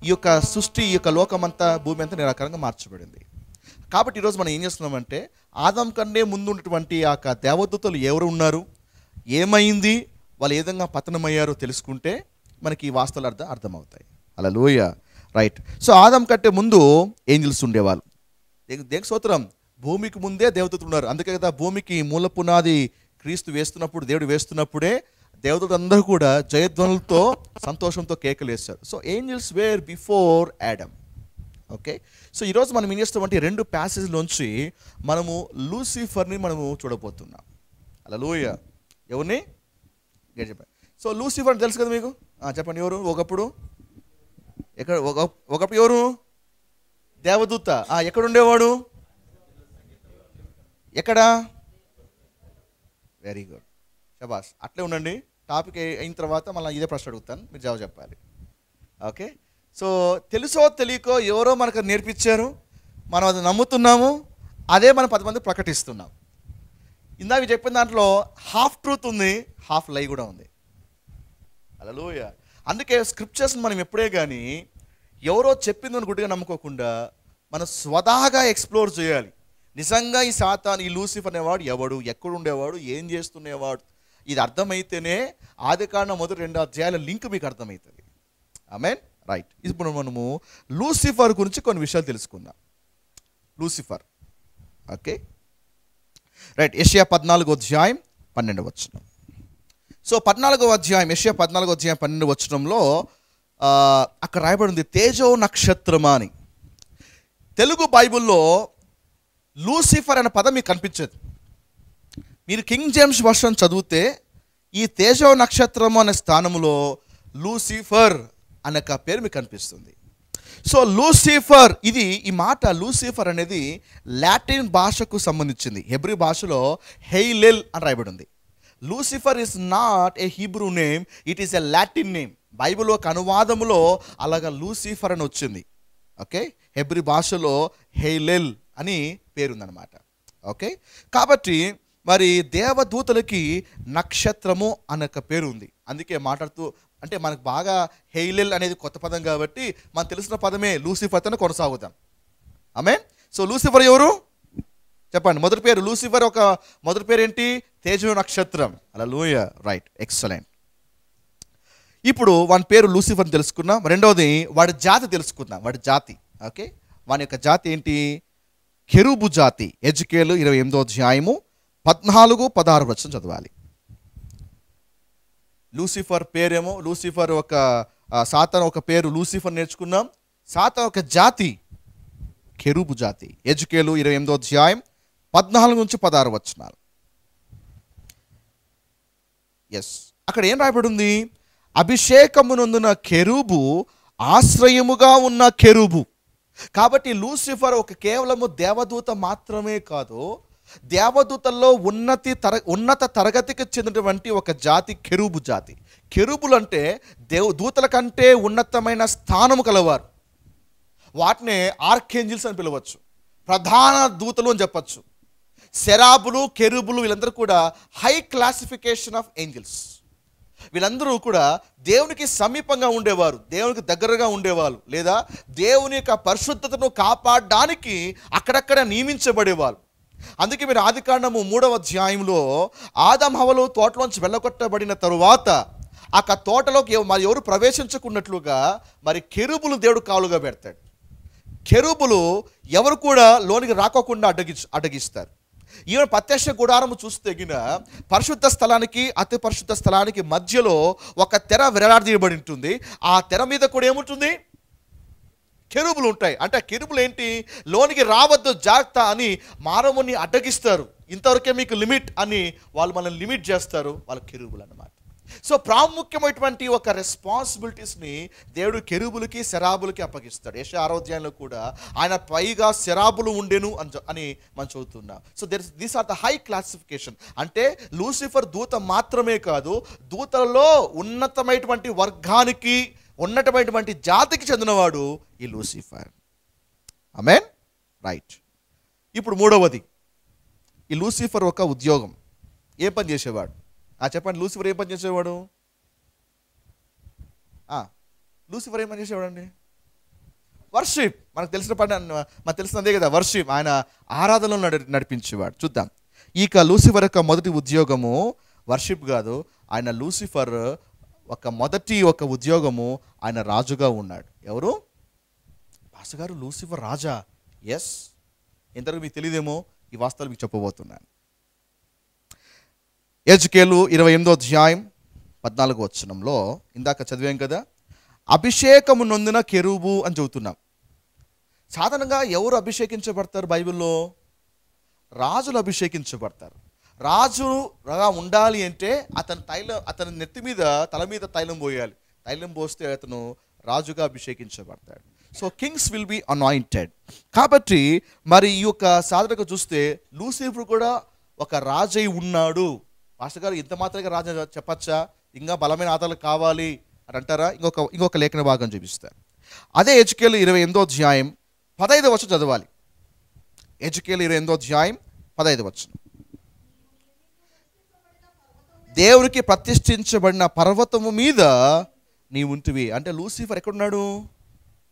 ఈ యొక్క సృష్టి, ఈ యొక్క లోకమంతా, భూమి అంతా నిరాకారంగా మార్చబడింది. కాబట్టి ఈరోజు మనం ఏం చేస్తున్నామంటే ఆదాం కంటే ముందు ఉన్నటువంటి ఆ యొక్క దేవదూతలు ఎవరు ఉన్నారు, ఏమైంది, వాళ్ళు ఏ విధంగా పతనమయ్యారో తెలుసుకుంటే మనకి ఈ వాస్తవాలు అర్థమవుతాయి. హల్లెలూయా. రైట్. సో ఆదాం కంటే ముందు ఏంజెల్స్ ఉండేవాళ్ళు. దేనికి స్తోత్రం. భూమికి ముందే దేవదూతలు ఉన్నారు. అందుకే కదా భూమికి మూల పునాది క్రీస్తు వేస్తున్నప్పుడు, దేవుడు వేస్తున్నప్పుడే దేవదూతలు అందరూ కూడా జయధ్వనులతో సంతోషంతో కేకలు వేస్తారు. So angels were before Adam. Okay. So ఈరోజు మనం ఏం చేస్తామంటే రెండు ప్యాసేజ్లోంచి మనము లూసిఫర్ని మనము చూడబోతున్నాం. హల్లెలూయా. ఎవరిని? చెప్పండి. సో లూసిఫర్ తెలుసు కదా మీకు? చెప్పండి, ఎవరు? ఒకప్పుడు ఎవరు? దేవదూత. ఎక్కడుండేవాడు? ఎక్కడ? వెరీ గుడ్, శబాష్. అట్లే ఉండండి. టాపిక్ అయిన తర్వాత మళ్ళీ ఇదే ప్రశ్న అడుగుతాను, మీరు జవాబు చెప్పాలి. ఓకే. సో తెలుసో తెలియకో ఎవరో మనకు నేర్పించారు, మనం అది నమ్ముతున్నాము, అదే మనం 10 మంది ప్రకటిస్తున్నాం. ఇందాక చెప్పిన దాంట్లో హాఫ్ ట్రూత్ ఉంది, హాఫ్ లై కూడా ఉంది. హల్లెలూయా. అందుకే స్క్రిప్చర్స్ని మనం ఎప్పుడే కానీ ఎవరో చెప్పిందని గుడ్డిగా నమ్ముకోకుండా మనం స్వతహాగా ఎక్స్ప్లోర్ చేయాలి. నిజంగా ఈ సాతాను, ఈ లూసిఫర్ అనేవాడు ఎవడు, ఎక్కడుండేవాడు, ఏం చేస్తుండేవాడు, ఇది అర్థమైతేనే ఆదికాండం మొదటి 2 అధ్యాయాల లింక్ మీకు అర్థమవుతుంది. ఆమేన్. రైట్. ఇప్పుడు మనము లూసిఫర్ గురించి కొన్ని విషయాలు తెలుసుకుందాం. లూసిఫర్. Okay right. యెషయా 14:12. సో 14వ అధ్యాయం, యెషయా 14:12 అక్కడ రాయబడింది తేజో నక్షత్రమా అని. తెలుగు బైబిల్లో లూసిఫర్ అనే పదం మీకు కనిపించదు. మీరు కింగ్ జేమ్స్ వర్షన్ చదివితే ఈ తేజో నక్షత్రము అనే స్థానంలో లూసిఫర్ అనే పేరు మీకు కనిపిస్తుంది. సో లూసిఫర్, ఈ మాట లూసిఫర్ అనేది లాటిన్ భాషకు సంబంధించింది. హెబ్రీ భాషలో హెయిలెల్ అని రాయబడి ఉంది. Lucifer is not a Hebrew name, it is a Latin name. Bible ఒక అనువాదములో అలాగా లూసిఫర్ అని వచ్చింది. ఓకే, హెబ్రీ భాషలో హెయిలెల్ అని పేరుందనమాట. ఓకే, కాబట్టి మరి దేవదూతలకి నక్షత్రము అనే పేరు ఉంది. అందుకే మాట్లాడుతూ అంటే మనకు బాగా హెయిలెల్ అనేది కొత్త పదం కాబట్టి మనకు తెలిసిన పదమే లూసిఫర్తోనే కొనసాగుతాం. ఆమేన్. సో లూసిఫర్ ఎవరు చెప్పండి? మొదటి పేరు లూసిఫర్, ఒక మొదటి పేరు ఏంటి? తేజో నక్షత్రం. హల్లెలూయా, రైట్, ఎక్సలెంట్. ఇప్పుడు వాని పేరు లూసిఫర్ తెలుసుకున్నాం. రెండవది వాడి జాతి తెలుసుకుందాం. వాడి జాతి, ఓకే, వాని యొక్క జాతి ఏంటి? కెరూబు జాతి. ఎజ్కేలు 28:14-16 చదవాలి. లూసిఫర్ పేరేమో, లూసిఫర్ ఒక సాతాను ఒక పేరు లూసిఫర్ నేర్చుకున్నాం. సాతాను ఒక జాతి కెరూబు జాతి. ఎజ్కేలు 28:14-16. ఎస్, అక్కడ ఏం రాయబడి ఉంది? అభిషేకమునందున కెరూబు, ఆశ్రయముగా ఉన్న కెరూబు. కాబట్టి లూసిఫర్ ఒక కేవలము దేవదూత మాత్రమే కాదు, దేవదూతల్లో ఉన్నత తరగతికి చెందినటువంటి ఒక జాతి కెరూబు జాతి. కెరూబులు అంటే దూతల కంటే ఉన్నతమైన స్థానము కలవారు. వాటినే ఆర్కేంజిల్స్ అని పిలవచ్చు, ప్రధాన దూతలు అని చెప్పచ్చు. సెరాబులు, కెరూబులు వీళ్ళందరూ కూడా హై క్లాసిఫికేషన్ ఆఫ్ ఏంజిల్స్. వీళ్ళందరూ కూడా దేవునికి సమీపంగా ఉండేవారు, దేవునికి దగ్గరగా ఉండేవాళ్ళు, లేదా దేవుని యొక్క పరిశుద్ధతను కాపాడడానికి అక్కడక్కడ నియమించబడేవాళ్ళు. అందుకే మీరు ఆదికాండము 3వ అధ్యాయంలో ఆదాము హవ్వలు తోటలోంచి వెళ్ళగొట్టబడిన తరువాత ఆ తోటలోకి మరి ఎవరు ప్రవేశించుకున్నట్లుగా మరి కెరూబులు దేవుడు కావులుగా పెడతాడు. కెరూబులు ఎవరు కూడా లోనికి రాకోకుండా అడ్డగిస్తారు. ఈవెన్ ప్రత్యక్ష గుడారము చూస్తే గిన పరిశుద్ధ స్థలానికి అతి పరిశుద్ధ స్థలానికి మధ్యలో ఒక తెర వేలాడదీయబడి ఉంటుంది. ఆ తెర మీద కూడా ఏముంటుంది? కెరూబులు ఉంటాయి. అంటే కెరూబులు ఏంటి? లోనికి రావద్దు జాగ్రత్త అని మానవుని అడ్డగిస్తారు. ఇంతవరకే మీకు లిమిట్ అని వాళ్ళు మనల్ని లిమిట్ చేస్తారు. వాళ్ళ కెరూబులు అన్నమాట. సో ప్రాముఖ్యమైనటువంటి ఒక రెస్పాన్సిబిలిటీస్ని దేవుడు కెరూబులకి సెరాబులకి అప్పగిస్తాడు. యెషయా 6వ అధ్యాయంలో కూడా ఆయన పైగా సెరాబులు ఉండెను అని మనం చదువుతున్నాం. So these are the high classification. అంటే లూసిఫర్ దూత మాత్రమే కాదు, దూతలలో ఉన్నతమైనటువంటి వర్గానికి, ఉన్నతమైనటువంటి జాతికి చెందినవాడు ఈ లూసిఫర్. ఆమేన్, రైట్. ఇప్పుడు మూడవది, ఈ లూసిఫర్ ఒక ఉద్యోగం. ఏం పని చేసేవాడు? చెప్పండి, లూసిఫర్ ఏం పని చేసేవాడు? లూసిఫర్ ఏం పని చేసేవాడు అండి? వర్షిప్. మనకు తెలిసినదే కదా, వర్షిప్. ఆయన ఆరాధనలో నడిపించేవాడు. చూద్దాం. ఇక లూసిఫర్ యొక్క మొదటి ఉద్యోగము వర్షిప్ కాదు. ఆయన లూసిఫర్ మొదటి ఉద్యోగము, ఆయన రాజుగా ఉన్నాడు. ఎవరు? పాస్టర్ గారు లూసిఫర్ రాజా? ఎస్. ఇంతవరకు మీకు తెలియదేమో, ఈ వాస్తవాలు మీకు చెప్పబోతున్నాను. ఎజ్కేలు 28:14 ఇందాక చదివాం కదా, అభిషేకము నొందిన కెరూబు అని చెబుతున్నాం. సాధారణంగా ఎవరు అభిషేకించబడతారు బైబిల్లో? రాజులు అభిషేకించబడతారు. రాజుగా ఉండాలి అంటే అతని నెత్తి మీద, తల మీద తైలం పోయాలి. తైలం పోస్తే అతను రాజుగా అభిషేకించబడతాడు. So kings will be anointed. కాబట్టి మరి ఈ యొక్క సాధారణంగా చూస్తే లూసిఫర్ కూడా ఒక రాజై ఉన్నాడు. పాస్టర్ గారు ఇంత మాత్రమే రాజు చెప్పచ్చా? ఇంకా బలమైన ఆధారాలు కావాలి అని అంటారా? ఇంకొక లేఖన భాగం చూపిస్తారు. అదే ఎజ్కేలు 28:15 చదవాలి. ఎజ్కేలు 28:15. దేవునికి ప్రతిష్ఠించబడిన పర్వతము మీద నీ ఉంటివి. అంటే లూసిఫర్ ఎక్కడున్నాడు?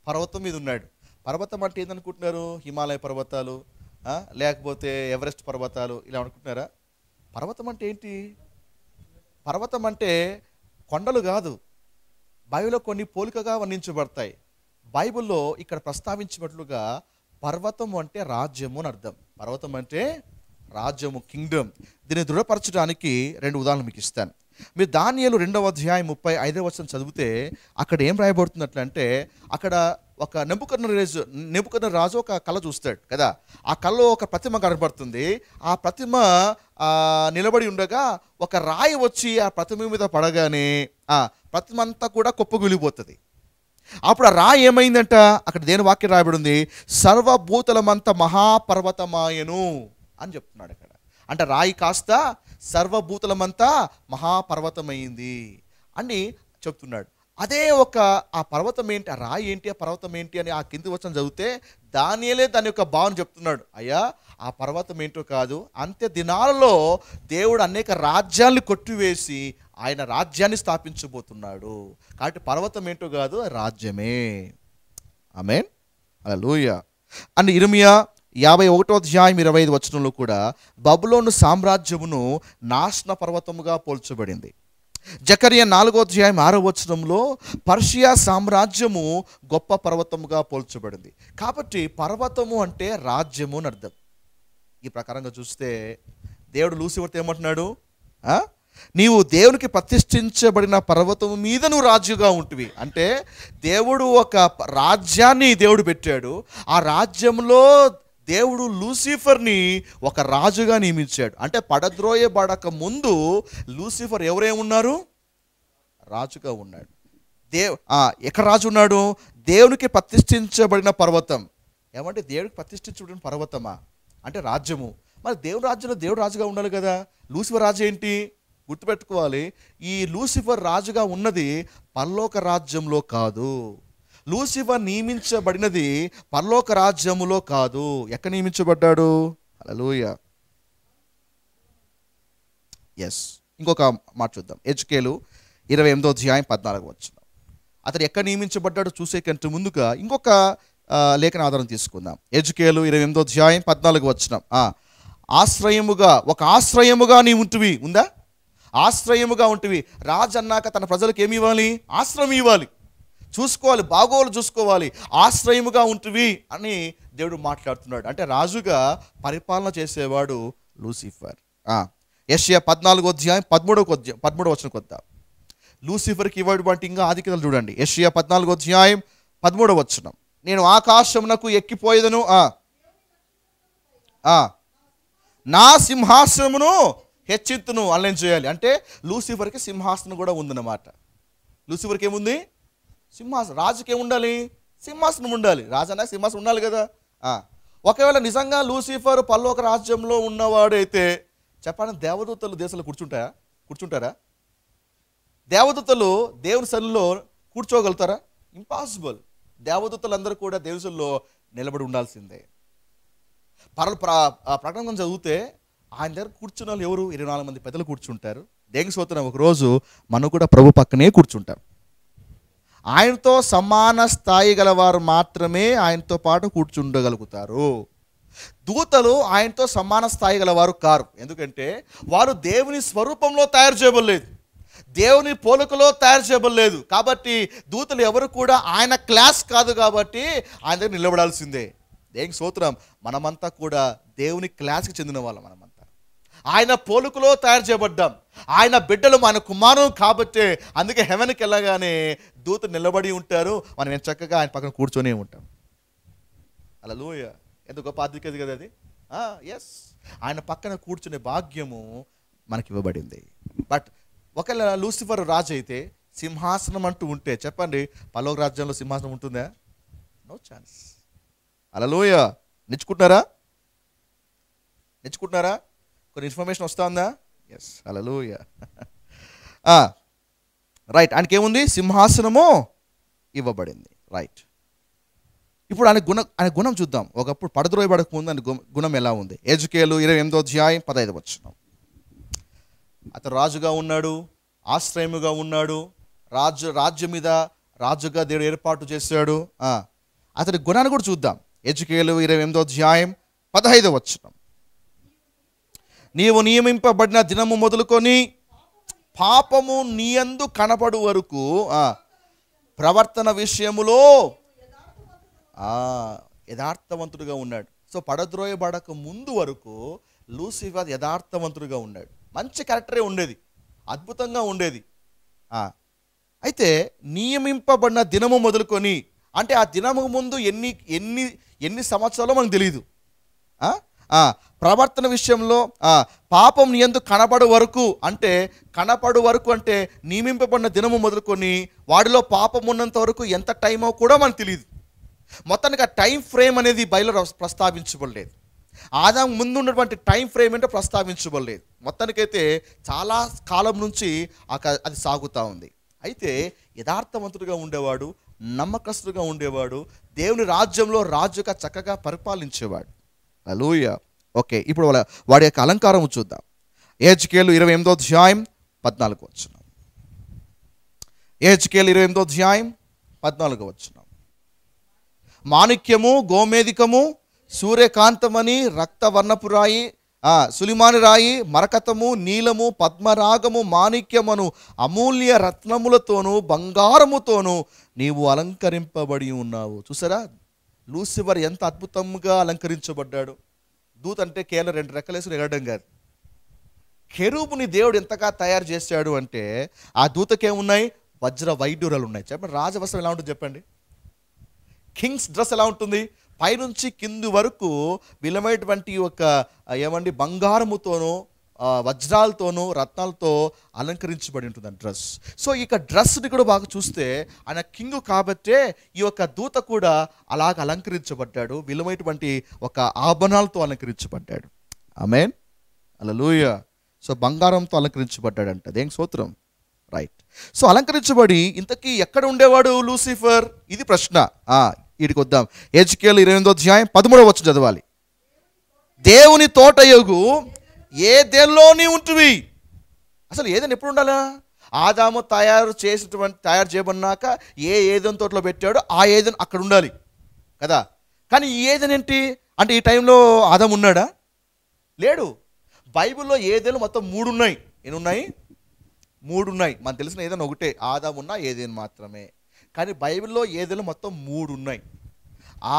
పర్వతం మీద ఉన్నాడు. పర్వతం అంటే ఏందనుకుంటున్నారు? హిమాలయ పర్వతాలు, లేకపోతే ఎవరెస్ట్ పర్వతాలు ఇలా అనుకుంటున్నారా? పర్వతం అంటే ఏంటి? పర్వతం అంటే కొండలు కాదు. బైబిల్లో కొన్ని పోలికగా వర్ణించబడతాయి. బైబిల్లో ఇక్కడ ప్రస్తావించినట్లుగా పర్వతం అంటే రాజ్యము అని అర్థం. పర్వతం అంటే రాజ్యము, కింగ్డమ్. దీన్ని దృఢపరచడానికి 2 ఉదాహరణలు మీకు ఇస్తాను. మీరు దానియేలు 2వ అధ్యాయం 35వ వచనం చదివితే అక్కడ ఏం రాయబడుతున్నట్లంటే, అక్కడ ఒక నెబుకద్నెజరు ఒక కళ చూస్తాడు కదా. ఆ కళలో ఒక ప్రతిమ కనబడుతుంది. ఆ ప్రతిమ నిలబడి ఉండగా ఒక రాయి వచ్చి ఆ ప్రతిమ మీద పడగానే ఆ ప్రతిమ అంతా కూడా కుప్పగూలిపోతుంది. అప్పుడు ఆ రాయి ఏమైందంట, అక్కడ దేని వాక్యం రాయబడి ఉంది, సర్వభూతలమంత మహాపర్వతమాయను అని చెప్తున్నాడు అక్కడ. అంటే రాయి కాస్త సర్వభూతలమంతా మహాపర్వతమైంది అని చెప్తున్నాడు. అదే ఆ పర్వతం ఏంటి, ఆ రాయి ఏంటి, ఆ పర్వతం ఏంటి అని ఆ కింది వచనం చదివితే దానియేలే దాని యొక్క భావన చెప్తున్నాడు. అయ్యా, ఆ పర్వతం ఏంటో కాదు, అంత్య దినాలలో దేవుడు అనేక రాజ్యాల్ని కొట్టివేసి ఆయన రాజ్యాన్ని స్థాపించబోతున్నాడు. కాబట్టి పర్వతం ఏంటో కాదు, రాజ్యమే. ఆమేన్, హల్లెలూయా. అండ్ ఇర్మియా 51వ అధ్యాయం 25వ వచనంలో కూడా బబులోను సామ్రాజ్యమును నాశన పర్వతముగా పోల్చబడింది. జకరియా 4వ అధ్యాయం 6వ వచనంలో పర్షియా సామ్రాజ్యము గొప్ప పర్వతముగా పోల్చబడింది. కాబట్టి పర్వతము అంటే రాజ్యము అని అర్థం. ఈ ప్రకారంగా చూస్తే దేవుడు లూసిఫర్తో ఏమంటున్నాడు, నీవు దేవునికి ప్రతిష్ఠించబడిన పర్వతము మీద నువ్వు రాజుగా ఉంటువి. అంటే దేవుడు ఒక రాజ్యాన్ని దేవుడు పెట్టాడు. ఆ రాజ్యంలో దేవుడు లూసిఫర్ని ఒక రాజుగా నియమించాడు. అంటే పడద్రోయబడక ముందు లూసిఫర్ ఎవరేమున్నారు, రాజుగా ఉన్నాడు. ఎక్కడ రాజు ఉన్నాడు, దేవునికి ప్రతిష్ఠించబడిన పర్వతం. ఏమంటే దేవుడికి ప్రతిష్ఠించబడిన పర్వతమా అంటే రాజ్యము. మరి దేవుడు రాజ్యంలో దేవుడు రాజుగా ఉండాలి కదా. లూసిఫర్ రాజు ఏంటి గుర్తుపెట్టుకోవాలి, ఈ లూసిఫర్ రాజుగా ఉన్నది పరలోక రాజ్యంలో కాదు. లూసిఫర్ నియమించబడినది పరలోక రాజ్యములో కాదు. ఎక్కడ నియమించబడ్డాడు, హల్లెలూయా, ఎస్. ఇంకొక మాట చూద్దాం. హెజ్కేలు 28వ అధ్యాయం 14వ వచనం. అతడు ఎక్కడ నియమించబడ్డాడు చూసే కంటే ముందుగా ఇంకొక లేఖన ఆధారం తీసుకుందాం. హెజ్కేలు 28వ అధ్యాయం 14వ వచనం. ఒక ఆశ్రయముగా నీ ఉంటువి. ఉందా, ఆశ్రయముగా ఉంటువి. రాజు అన్నాక తన ప్రజలకు ఏమి ఇవ్వాలి, ఆశ్రయం ఇవ్వాలి, చూసుకోవాలి, బాగోలు చూసుకోవాలి, ఆశ్రయముగా ఉంటువి అని దేవుడు మాట్లాడుతున్నాడు. అంటే రాజుగా పరిపాలన చేసేవాడు లూసిఫర్. యెషయా 14వ అధ్యాయం 13వ వచనం కొద్దాం. లూసిఫర్కి ఇవ్వబడి ఇంకా ఆధిక్యతలు చూడండి. యెషయా 14వ అధ్యాయం 13వ వచనం. నేను ఆకాశమునకు ఎక్కిపోయేదను, నా సింహాసనమును హెచ్చింతును అల్లేం చేయాలి. అంటే లూసిఫర్కి సింహాసనం కూడా ఉందన్నమాట. లూసిఫర్కి ఏముంది, సింహాసనం. రాజుకి ఏముండాలి, సింహాసనం ఉండాలి. రాజు అన్నా సింహాసనం ఉండాలి కదా. ఒకవేళ నిజంగా లూసిఫర్ పరలోక రాజ్యంలో ఉన్నవాడైతే చెప్పండి, దేవదూతలు దేశంలో కూర్చుంటారా? దేవదూతలు దేవుని సన్నిధిలో కూర్చోగలుగుతారా? ఇంపాసిబుల్. దేవదూతలందరూ కూడా దేవుని సన్నిధిలో నిలబడి ఉండాల్సిందే. ప్రకటన చదివితే ఆయన దగ్గర కూర్చున్న వాళ్ళు ఎవరు, 24 మంది పెద్దలు కూర్చుంటారు. దేవుని స్తోత్రం. ఒకరోజు మనం కూడా ప్రభు పక్కనే కూర్చుంటాం. ఆయనతో సమాన స్థాయి గలవారు మాత్రమే ఆయనతో పాటు కూర్చుండగలుగుతారు. దూతలు ఆయనతో సమాన స్థాయి గలవారు కారు. ఎందుకంటే వారు దేవుని స్వరూపంలో తయారు చేయబడలేదు, దేవుని పోలికలో తయారు చేయబడలేదు. కాబట్టి దూతలు ఎవరు కూడా ఆయన క్లాస్ కాదు. కాబట్టి ఆయన దగ్గర నిలబడాల్సిందే. దేవుని స్తోత్రం. మనమంతా కూడా దేవుని క్లాస్కి చెందిన వాళ్ళం. మనమంతా ఆయన పోలికలో తయారు చేయబడ్డాం. ఆయన బిడ్డలు, మన కుమారులు. కాబట్టి అందుకే హెవెన్కి వెళ్ళగానే దూతలు నిలబడి ఉంటారు, మనం చక్కగా ఆయన పక్కన కూర్చొని ఉంటాం. హల్లెలూయా. ఎంత గొప్ప ఆధిక్యత కదా అది. ఎస్, ఆయన పక్కన కూర్చునే భాగ్యము మనకి ఇవ్వబడింది. బట్ ఒకవేళ లూసిఫర్ రాజు అయితే సింహాసనం అంటూ ఉంటే చెప్పండి, పరలోక రాజ్యంలో సింహాసనం ఉంటుందా? No chance. హల్లెలూయా. నేర్చుకుంటున్నారా? కొన్ని ఇన్ఫర్మేషన్ వస్తూ ఉందా? Yes, hallelujah. రైట్. ఆయనకి ఏముంది, సింహాసనము ఇవ్వబడింది. రైట్. ఇప్పుడు ఆయన గుణం చూద్దాం. ఒకప్పుడు పడద్రోయబడక ముందు ఆయన గుణం ఎలా ఉంది. హెజ్కేలు 28వ అధ్యాయం 15వ వచనం. అతను రాజుగా ఉన్నాడు, ఆశ్రయముగా ఉన్నాడు, రాజ్యం మీద రాజుగా దేవుడు ఏర్పాటు చేశాడు. అతని గుణాన్ని కూడా చూద్దాం. హెజ్కేలు 28వ అధ్యాయం 15వ వచనం. నీవు నియమింపబడిన దినము మొదలుకొని పాపము నీయందు కనపడు వరకు ప్రవర్తన విషయములో యథార్థవంతుడిగా ఉన్నాడు. సో పడద్రోయబడక ముందు వరకు లూసిఫర్ యథార్థవంతుడిగా ఉన్నాడు. మంచి క్యారెక్టరే ఉండేది, అద్భుతంగా ఉండేది. అయితే నియమింపబడిన దినము మొదలుకొని, అంటే ఆ దినము ముందు ఎన్ని ఎన్ని ఎన్ని సంవత్సరాలు మనకు తెలియదు. ప్రవర్తన విషయంలో పాపం నీ యందు కనపడు వరకు, అంటే కనపడు వరకు అంటే నియమింపబడిన దినము మొదలుకొని వాడిలో పాపం ఉన్నంత వరకు ఎంత టైమో కూడా మనకు తెలియదు. మొత్తానికి ఆ టైం ఫ్రేమ్ అనేది బైబిల్లో ప్రస్తావించబడలేదు. ఆదాము ముందు ఉన్నటువంటి టైం ఫ్రేమ్ ఏంటో ప్రస్తావించబడలేదు. మొత్తానికైతే చాలా కాలం నుంచి అది సాగుతూ ఉంది. అయితే యథార్థవంతుడిగా ఉండేవాడు, నమ్మకస్తుడిగా ఉండేవాడు, దేవుని రాజ్యంలో రాజుగా చక్కగా పరిపాలించేవాడు. హల్లెలూయా. ఓకే, ఇప్పుడు వాడి యొక్క అలంకారం చూద్దాం. యెహెజ్కేలు 28వ అధ్యాయం 14వ వచనం. యెహెజ్కేలు 28వ అధ్యాయం 14వ వచనం. మాణిక్యము, గోమేధికము, సూర్యకాంతమని, రక్తవర్ణపు రాయి, సులిమాని రాయి, మరకతము, నీలము, పద్మరాగము, మాణిక్యమను అమూల్య రత్నములతోనూ బంగారముతోనూ నీవు అలంకరింపబడి ఉన్నావు. చూసారా, లూసిఫర్ ఎంత అద్భుతంగా అలంకరించబడ్డాడు. దూత అంటే కేవలం 2 రెక్కలేసి ఎగరడం కాదు. కెరూబుని దేవుడు ఎంతగా తయారు చేశాడు అంటే ఆ దూతకేమున్నాయి? వజ్ర వైడూరాలు ఉన్నాయి. చెప్పండి, రాజవస్త్రం ఎలా ఉంటుంది చెప్పండి? కింగ్స్ డ్రెస్ ఎలా ఉంటుంది? పైనుంచి కింది వరకు విలువైనటువంటి ఒక బంగారముతోనూ వజ్రాలతోనూ రత్నాలతో అలంకరించబడి ఉంటుంది ఆ డ్రెస్. సో ఇక డ్రెస్ని కూడా బాగా చూస్తే ఆయన కింగ్ కాబట్టే ఈ యొక్క దూత కూడా అలాగ అలంకరించబడ్డాడు, విలువైనటువంటి ఒక ఆభరణాలతో అలంకరించబడ్డాడు. ఆమేన్, హల్లెలూయా. సో బంగారంతో అలంకరించబడ్డాడంట. దేనికి స్తోత్రం. రైట్. సో అలంకరించబడి ఇంతకీ ఎక్కడ ఉండేవాడు లూసిఫర్? ఇది ప్రశ్న. వీడికి వద్దాం. యెహెజ్కేలు 28వ అధ్యాయం 13వ వచనం చదవాలి. దేవుని తోటయగు ఏదెన్లోని ఉంటువి. అసలు ఏదైనా ఎప్పుడు ఉండాలా? ఆదాము తయారు చేయబడినాక ఏదైనా తోటలో పెట్టాడో ఆ ఏదైనా అక్కడ ఉండాలి కదా. కానీ ఈ ఏదైనా ఏంటి అంటే ఈ టైంలో ఆదాము ఉన్నాడా? లేడు. బైబిల్లో ఏదైనా మొత్తం 3 ఉన్నాయి. ఎన్ని ఉన్నాయి? 3 ఉన్నాయి. మనకు తెలిసిన ఏదైనా ఒకటే, ఆదాము ఉన్నా ఏదైనా మాత్రమే. కానీ బైబిల్లో ఏదైనా మొత్తం 3 ఉన్నాయి.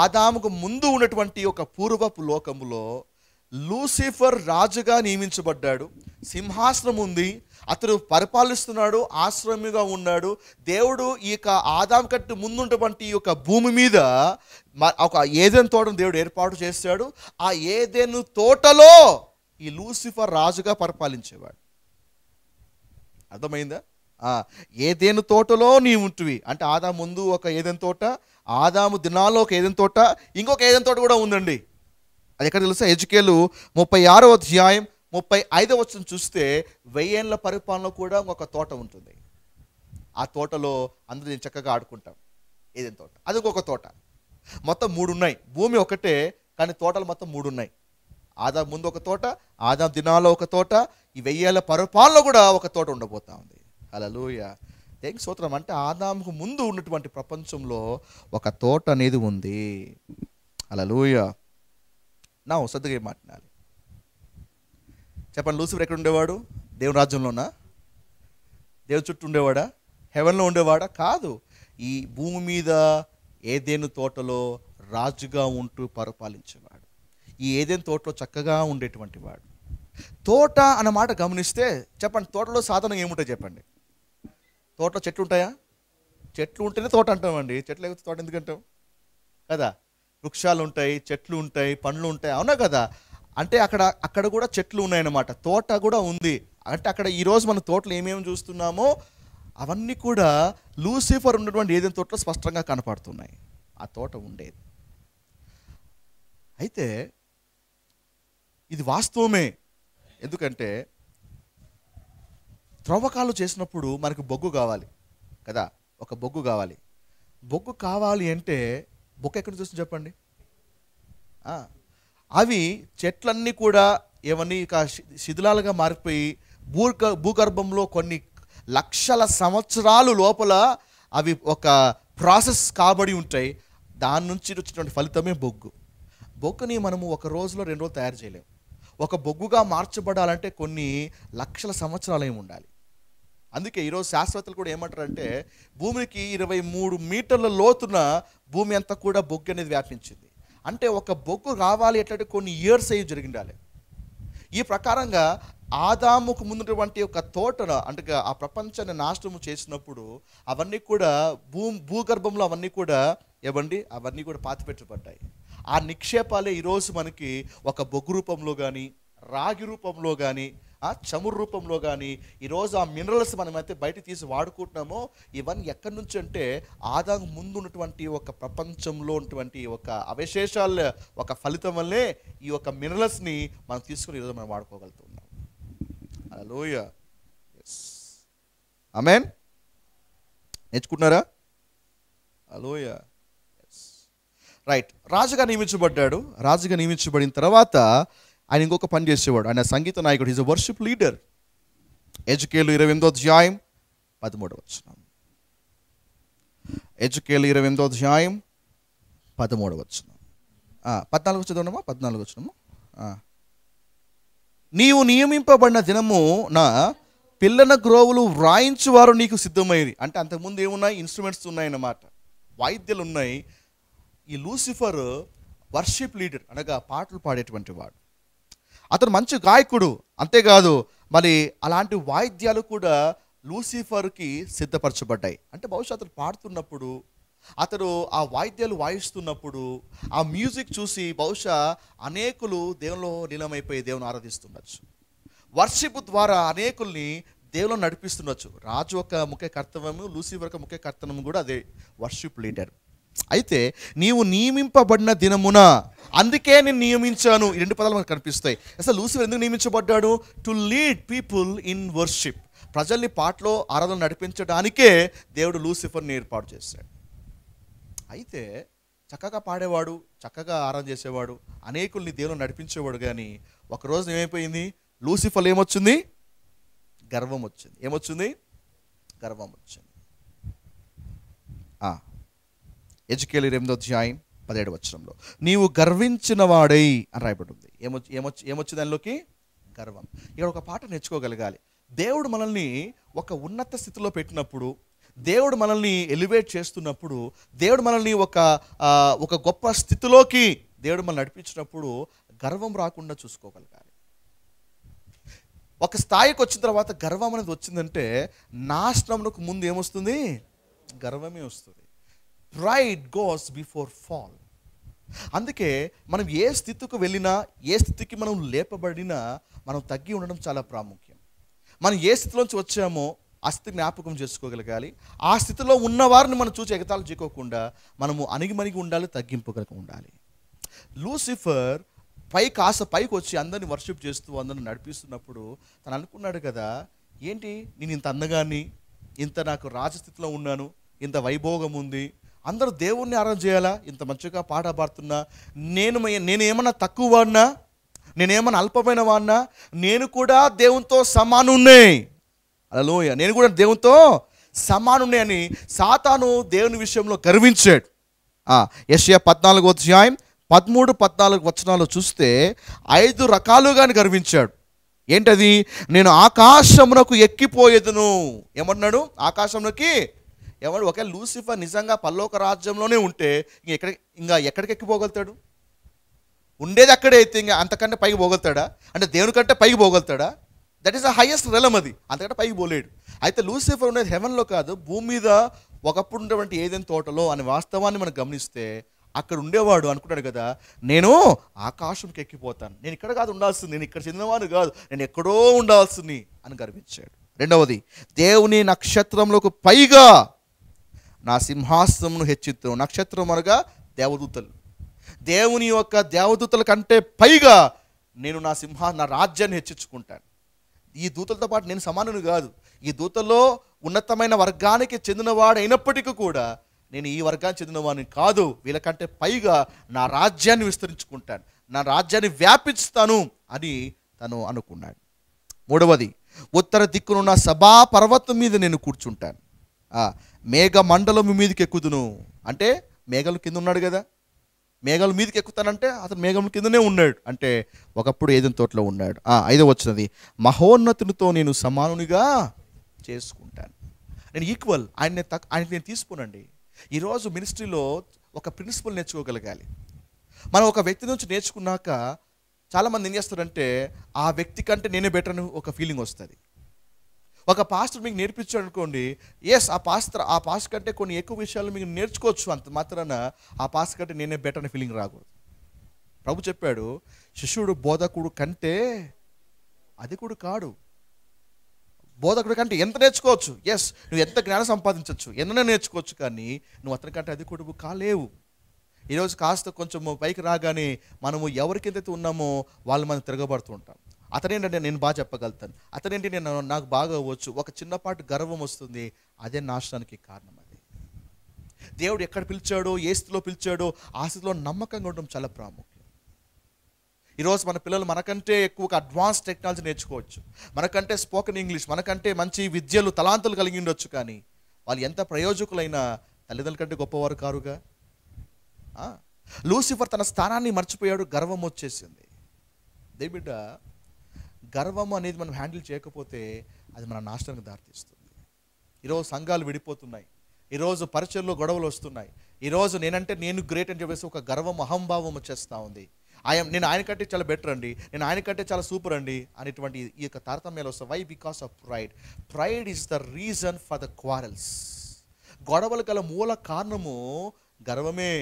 ఆదాముకు ముందు ఉన్నటువంటి ఒక పూర్వపు లోకములో లూసిఫర్ రాజుగా నియమించబడ్డాడు. సింహాసనం ఉంది, అతడు పరిపాలిస్తున్నాడు, ఆశ్రమిగా ఉన్నాడు. దేవుడు ఈ యొక్క ఆదాము కంటే ముందున్నటువంటి ఈ యొక్క భూమి మీద ఒక ఏదెను తోటను దేవుడు ఏర్పాటు చేశాడు. ఆ ఏదెను తోటలో ఈ లూసిఫర్ రాజుగా పరిపాలించేవాడు. అర్థమైందా? ఏదెను తోటలో నీ ఉంటువి అంటే ఆదాము ముందు ఒక ఏదెను తోట, ఆదాము దినాల్లో ఒక ఏదెను తోట, ఇంకొక ఏదెను తోట కూడా ఉందండి. అది ఎక్కడ తెలుసా? యెహెజ్కేలు 36వ అధ్యాయం 35వ వచనం చూస్తే 1000 ఏళ్ల పరిపాలనలో కూడా ఒక తోట ఉంటుంది. ఆ తోటలో అందరూ నేను చక్కగా ఆడుకుంటాం. ఏదెను తోట, అది ఇంకొక తోట. మొత్తం 3 ఉన్నాయి. భూమి ఒకటే కానీ తోటలు మొత్తం 3 ఉన్నాయి. ఆదాము ముందు ఒక తోట, ఆదాము దినాల్లో ఒక తోట, ఈ 1000 ఏళ్ల పరిపాలనలో కూడా ఒక తోట ఉండబోతా ఉంది. హల్లెలూయా. దేనికి స్తోత్రం. అంటే ఆదాముకు ముందు ఉన్నటువంటి ప్రపంచంలో ఒక తోట అనేది ఉంది. హల్లెలూయా. నా శ్రద్ధగా మాట్లాడాలి. చెప్పండి, లూసిఫర్ ఎక్కడ ఉండేవాడు? దేవుని రాజ్యంలోనా? దేవుని చుట్టూ ఉండేవాడా? హెవెన్లో ఉండేవాడా? కాదు. ఈ భూమి మీద ఏదెను తోటలో రాజుగా ఉంటూ పరిపాలించేవాడు. ఈ ఏదెను తోటలో చక్కగా ఉండేటువంటి వాడు. తోట అన్నమాట గమనిస్తే చెప్పండి, తోటలో సాధారణంగా ఏముంటాయి చెప్పండి? తోటలో చెట్లు ఉంటాయా? చెట్లు ఉంటేనే తోట అంటామండి. చెట్లు లేకపోతే తోట ఎందుకు అంటాం కదా? వృక్షాలు ఉంటాయి, చెట్లు ఉంటాయి, పండ్లు ఉంటాయి, అవునా కదా? అంటే అక్కడ కూడా చెట్లు ఉన్నాయన్నమాట, తోట కూడా ఉంది. అంటే అక్కడ ఈరోజు మన తోటలో ఏమేమి చూస్తున్నామో అవన్నీ కూడా లూసిఫర్ ఉన్నటువంటి ఏదైనా తోటలో స్పష్టంగా కనపడుతున్నాయి. ఆ తోట ఉండేది. అయితే ఇది వాస్తవమే. ఎందుకంటే త్రవ్వకాలు చేసినప్పుడు మనకు బొగ్గు కావాలి కదా, ఒక బొగ్గు కావాలి. బొగ్గు కావాలి అంటే బొగ్గు ఎక్కడ చూస్తుంది చెప్పండి? అవి చెట్లన్నీ కూడా ఏమన్నీ ఇక శిథిలాలుగా మారిపోయి భూగర్భంలో కొన్ని లక్షల సంవత్సరాలు లోపల అవి ఒక ప్రాసెస్ కాబడి ఉంటాయి. దాని నుంచి వచ్చినటువంటి ఫలితమే బొగ్గు. బొగ్గుని మనము ఒక రోజులో 2 రోజులు తయారు చేయలేము. ఒక బొగ్గుగా మార్చబడాలంటే కొన్ని లక్షల సంవత్సరాలు ఏమి ఉండాలి. అందుకే ఈరోజు శాస్త్రవేత్తలు కూడా ఏమంటారంటే భూమికి 23 మీటర్ల లోతున భూమి అంతా కూడా బొగ్గు అనేది వ్యాపించింది. అంటే ఒక బొగ్గు రావాలి ఎట్లంటే కొన్ని ఇయర్స్ అయ్యి జరిగిండాలి. ఈ ప్రకారంగా ఆదాముకు ముందుటువంటి ఒక తోటను అంటే ఆ ప్రపంచాన్ని నాశనము చేసినప్పుడు అవన్నీ కూడా భూగర్భంలో అవన్నీ కూడా అవన్నీ కూడా పాతిపెట్టబడ్డాయి. ఆ నిక్షేపాలే ఈరోజు మనకి ఒక బొగ్గు రూపంలో కానీ, రాగి రూపంలో కానీ, ఆ చమురు రూపంలో కానీ ఈరోజు ఆ మినరల్స్ మనమైతే బయట తీసి వాడుకుంటున్నామో ఇవన్నీ ఎక్కడి నుంచి అంటే ఆదాము ముందు ఉన్నటువంటి ఒక ప్రపంచంలో ఉన్నటువంటి ఒక అవశేషాల ఒక ఫలితం వల్లే ఈ ఒక మినరల్స్ని మనం తీసుకుని ఈరోజు మనం వాడుకోగలుగుతున్నాం. హల్లెలూయా. ఆమేన్. నేర్చుకుంటున్నారా? హల్లెలూయా. రైట్. రాజుగా నియమించబడ్డాడు. రాజుగా నియమించబడిన తర్వాత ఆయన ఇంకొక పని చేసేవాడు. ఆయన సంగీత నాయకుడు. Is a worship leader. ఎజెకియేలు 28వ అధ్యాయం 13వ వచనం. ఎజెకియేలు 28వ అధ్యాయం 13వ వచనం. 14 చదవనమా? 14 వచనము. నీవు నియమింపబడిన దినము నా పిల్లన గ్రోవులు వ్రాయించువారు నీకు సిద్ధమైంది. అంటే అంతకుముందు ఏమున్నాయి? ఇన్స్ట్రుమెంట్స్ ఉన్నాయన్నమాట, వాయిద్యాలు ఉన్నాయి. ఈ లూసిఫర్ వర్షిప్ లీడర్ అనగా పాటలు పాడేటువంటి వాడు. అతను మంచి గాయకుడు. అంతేకాదు మరి అలాంటి వాయిద్యాలు కూడా లూసిఫర్కి సిద్ధపరచబడ్డాయి. అంటే బహుశా అతను పాడుతున్నప్పుడు, అతడు ఆ వాయిద్యాలు వాయిస్తున్నప్పుడు ఆ మ్యూజిక్ చూసి బహుశా అనేకులు దేవునిలో లీనమైపోయి దేవుని ఆరాధిస్తుండొచ్చు. వర్షిప్ ద్వారా అనేకుల్ని దేవుని నడిపిస్తుండొచ్చు. రాజు ఒక ముఖ్య కర్తవ్యము, లూసిఫర్ ఒక ముఖ్య కర్తవ్యం కూడా అదే, వర్షిప్ లీడర్. అయితే నీవు నియమింపబడిన దినమున, అందుకే నేను నియమించాను. ఈ 2 పదాలు మనకు కనిపిస్తాయి. అసలు లూసిఫర్ ఎందుకు నియమించబడ్డాడు? To lead people in worship. ప్రజల్ని పాటలో ఆరాధన నడిపించడానికే దేవుడు లూసిఫర్ని ఏర్పాటు చేశాడు. అయితే చక్కగా పాడేవాడు, చక్కగా ఆరాధన చేసేవాడు, అనేకుల్ని దేవుని నడిపించేవాడు. కానీ ఒకరోజు ఏమైపోయింది? లూసిఫర్ ఏమొచ్చింది? గర్వం వచ్చింది. ఏమొచ్చింది? గర్వం వచ్చింది. ఎజెకియేలు 8వ అధ్యాయం 17వ వచనంలో నీవు గర్వించిన వాడై అని రాయబడి ఉంది. ఏమొచ్చింది దానిలోకి? గర్వం. ఇక్కడ ఒక పాట నేర్చుకోగలగాలి. దేవుడు మనల్ని ఒక ఉన్నత స్థితిలో పెట్టినప్పుడు, దేవుడు మనల్ని ఎలివేట్ చేస్తున్నప్పుడు, దేవుడు మనల్ని ఒక గొప్ప స్థితిలోకి దేవుడు మనల్ని నడిపించినప్పుడు గర్వం రాకుండా చూసుకోగలగాలి. ఒక స్థాయికి వచ్చిన తర్వాత గర్వం అనేది వచ్చిందంటే నాశనంకు ముందు ఏమొస్తుంది? గర్వమే వస్తుంది. Pride goes before fall. అందుకే మనం ఏ స్థితికి వెళ్ళినా, ఏ స్థితికి మనం లేపబడినా మనం తగ్గి ఉండడం చాలా ప్రాముఖ్యం. మనం ఏ స్థితిలోంచి వచ్చామో ఆ స్థితి జ్ఞాపకం చేసుకోగలగాలి. ఆ స్థితిలో ఉన్న వారిని మనం చూసి ఎగతాళి చేయకోకుండా మనము అణిగిమణిగి ఉండాలి, తగ్గింపుగా ఉండాలి. లూసిఫర్ పైకి వచ్చి అందరిని వర్షిప్ చేస్తూ అందరిని నడిపిస్తున్నప్పుడు తను అనుకున్నాడు కదా, ఏంటి నేను ఇంత అందగాన్ని, ఇంత నాకు రాజస్థితిలో ఉన్నాను, ఇంత వైభోగం ఉంది, అందరూ దేవుణ్ణి ఆరాధన చేయాలా, ఇంత మంచిగా పాట పాడుతున్నా, నేనేమన్నా తక్కువ వాడినా, నేనేమన్నా అల్పమైన వాడినా, నేను కూడా దేవునితో సమానున్నే. హల్లెలూయా. నేను కూడా దేవునితో సమానున్నే అని సాతాను దేవుని విషయంలో గర్వించాడు. యెషయా 14వ అధ్యాయం 13-14 వచనాలు చూస్తే 5 రకాలుగా గర్వించాడు. ఏంటది? నేను ఆకాశమునకు ఎక్కిపోయేదును. ఏమన్నాడు? ఆకాశంలోకి. ఎవడు ఒకవేళ లూసిఫర్ నిజంగా పరలోక రాజ్యంలోనే ఉంటే ఇంకా ఎక్కడికి ఎక్కిపోగలుగుతాడు? ఉండేది అక్కడే. అయితే ఇంకా అంతకంటే పైకి పోగలుగుతాడా? అంటే దేవుని కంటే పైకి పోగలుగుతాడా? That is the highest realm. అది అంతకంటే పైకి పోలేడు. అయితే లూసిఫర్ ఉండేది హెవెన్లో కాదు, భూమి మీద ఒకప్పుడు ఉన్నటువంటి ఏదైనా తోటలో అనే వాస్తవాన్ని మనం గమనిస్తే అక్కడ ఉండేవాడు అనుకున్నాడు కదా, నేను ఆకాశంకి ఎక్కిపోతాను, నేను ఇక్కడ కాదు ఉండాల్సింది, నేను ఇక్కడ చెందినవాడు కాదు, నేను ఎక్కడో ఉండాల్సింది అని గర్వించాడు. రెండవది, దేవుని నక్షత్రములకు పైగా నా సింహాసనమును హెచ్చిత్తును. నక్షత్రం అనగా దేవదూతలు. దేవుని యొక్క దేవదూతల కంటే పైగా నేను నా రాజ్యాన్ని హెచ్చించుకుంటాను. ఈ దూతలతో పాటు నేను సమానుని కాదు. ఈ దూతల్లో ఉన్నతమైన వర్గానికి చెందినవాడు అయినప్పటికీ కూడా నేను ఈ వర్గానికి చెందినవాడిని కాదు, వీళ్ళకంటే పైగా నా రాజ్యాన్ని విస్తరించుకుంటాను, నా రాజ్యాన్ని వ్యాపిస్తాను అని తను అనుకున్నాడు. మూడవది, ఉత్తర దిక్కునున్న సభా పర్వతం మీద నేను కూర్చుంటాను, మేఘ మండలం మీదకి ఎక్కుదును. అంటే మేఘాల కింద ఉన్నాడు కదా, మేఘాల మీదకి ఎక్కుతానంటే అతను మేఘం కిందనే ఉన్నాడు, అంటే ఒకప్పుడు ఏదైనా తోటలో ఉన్నాడు. 5వ వచనది, మహోన్నతునితో నేను సమానునిగా చేసుకుంటాను. నేను ఈక్వల్, ఆయన నేను తీసుకోనండి. ఈరోజు మినిస్ట్రీలో ఒక ప్రిన్సిపల్ నేర్చుకోగలగాలి. మనం ఒక వ్యక్తి నుంచి నేర్చుకున్నాక చాలామంది ఏం చేస్తారంటే ఆ వ్యక్తి కంటే నేనే బెటర్ అని ఒక ఫీలింగ్ వస్తుంది. ఒక పాస్టర్ మీకు నేర్పించాడు అనుకోండి, ఎస్ ఆ పాస్టర్ కంటే కొన్ని ఎక్కువ విషయాలు మీకు నేర్చుకోవచ్చు, అంత మాత్రాన ఆ పాస్టర్ కంటే నేనే బెటర్ అనే ఫీలింగ్ రాకూడదు. ప్రభు చెప్పాడు, శిష్యుడు బోధకుడు కంటే అధికుడు కాడు. బోధకుడు కంటే ఎంత నేర్చుకోవచ్చు, ఎస్ నువ్వు ఎంత జ్ఞానం సంపాదించవచ్చు, ఎన్నో నేర్చుకోవచ్చు, కానీ నువ్వు అతని కంటే అధికుడు కాలేవు. ఈరోజు కాస్త కొంచెం పైకి రాగానే మనము ఎవరికైతే ఉన్నామో వాళ్ళు మనం తిరగబడుతూ ఉంటాం. అతనేంటంటే నేను బాగా చెప్పగలుగుతాను, అతనేంటి నాకు బాగా అవ్వచ్చు, ఒక చిన్నపాటి గర్వం వస్తుంది. అదే నాశనానికి కారణం. అది దేవుడు ఎక్కడ పిలిచాడో, ఏ స్థితిలో పిలిచాడో ఆ స్థితిలో నమ్మకంగా ఉండడం చాలా ప్రాముఖ్యం. ఈరోజు మన పిల్లలు మనకంటే ఎక్కువ అడ్వాన్స్ టెక్నాలజీ నేర్చుకోవచ్చు, మనకంటే స్పోకెన్ ఇంగ్లీష్, మనకంటే మంచి విద్యలు తలాంతులు కలిగి ఉండొచ్చు, కానీ వాళ్ళు ఎంత ప్రయోజకులైనా తల్లిదండ్రుల కంటే గొప్పవారు కారుగా. లూసిఫర్ తన స్థానాన్ని మర్చిపోయాడు, గర్వం వచ్చేసింది. బిడ్డ, గర్వం అనేది మనం హ్యాండిల్ చేయకపోతే అది మన నాశనానికి దారితీస్తుంది. ఈరోజు సంఘాలు విడిపోతున్నాయి, ఈరోజు పరిచయల్లో గొడవలు వస్తున్నాయి, ఈరోజు నేను గ్రేట్ అని చెప్పేసి ఒక గర్వం, అహంభావం వచ్చేస్తూ ఉంది. నేను ఆయన కంటే చాలా బెటర్ అండి, నేను ఆయన కంటే చాలా సూపర్ అండి అనేటువంటి ఈ యొక్క తారతమ్యాలు వస్తాయి. Why? Because of pride. Pride is the reason for the quarrels. గొడవలు గల మూల కారణము గర్వమే.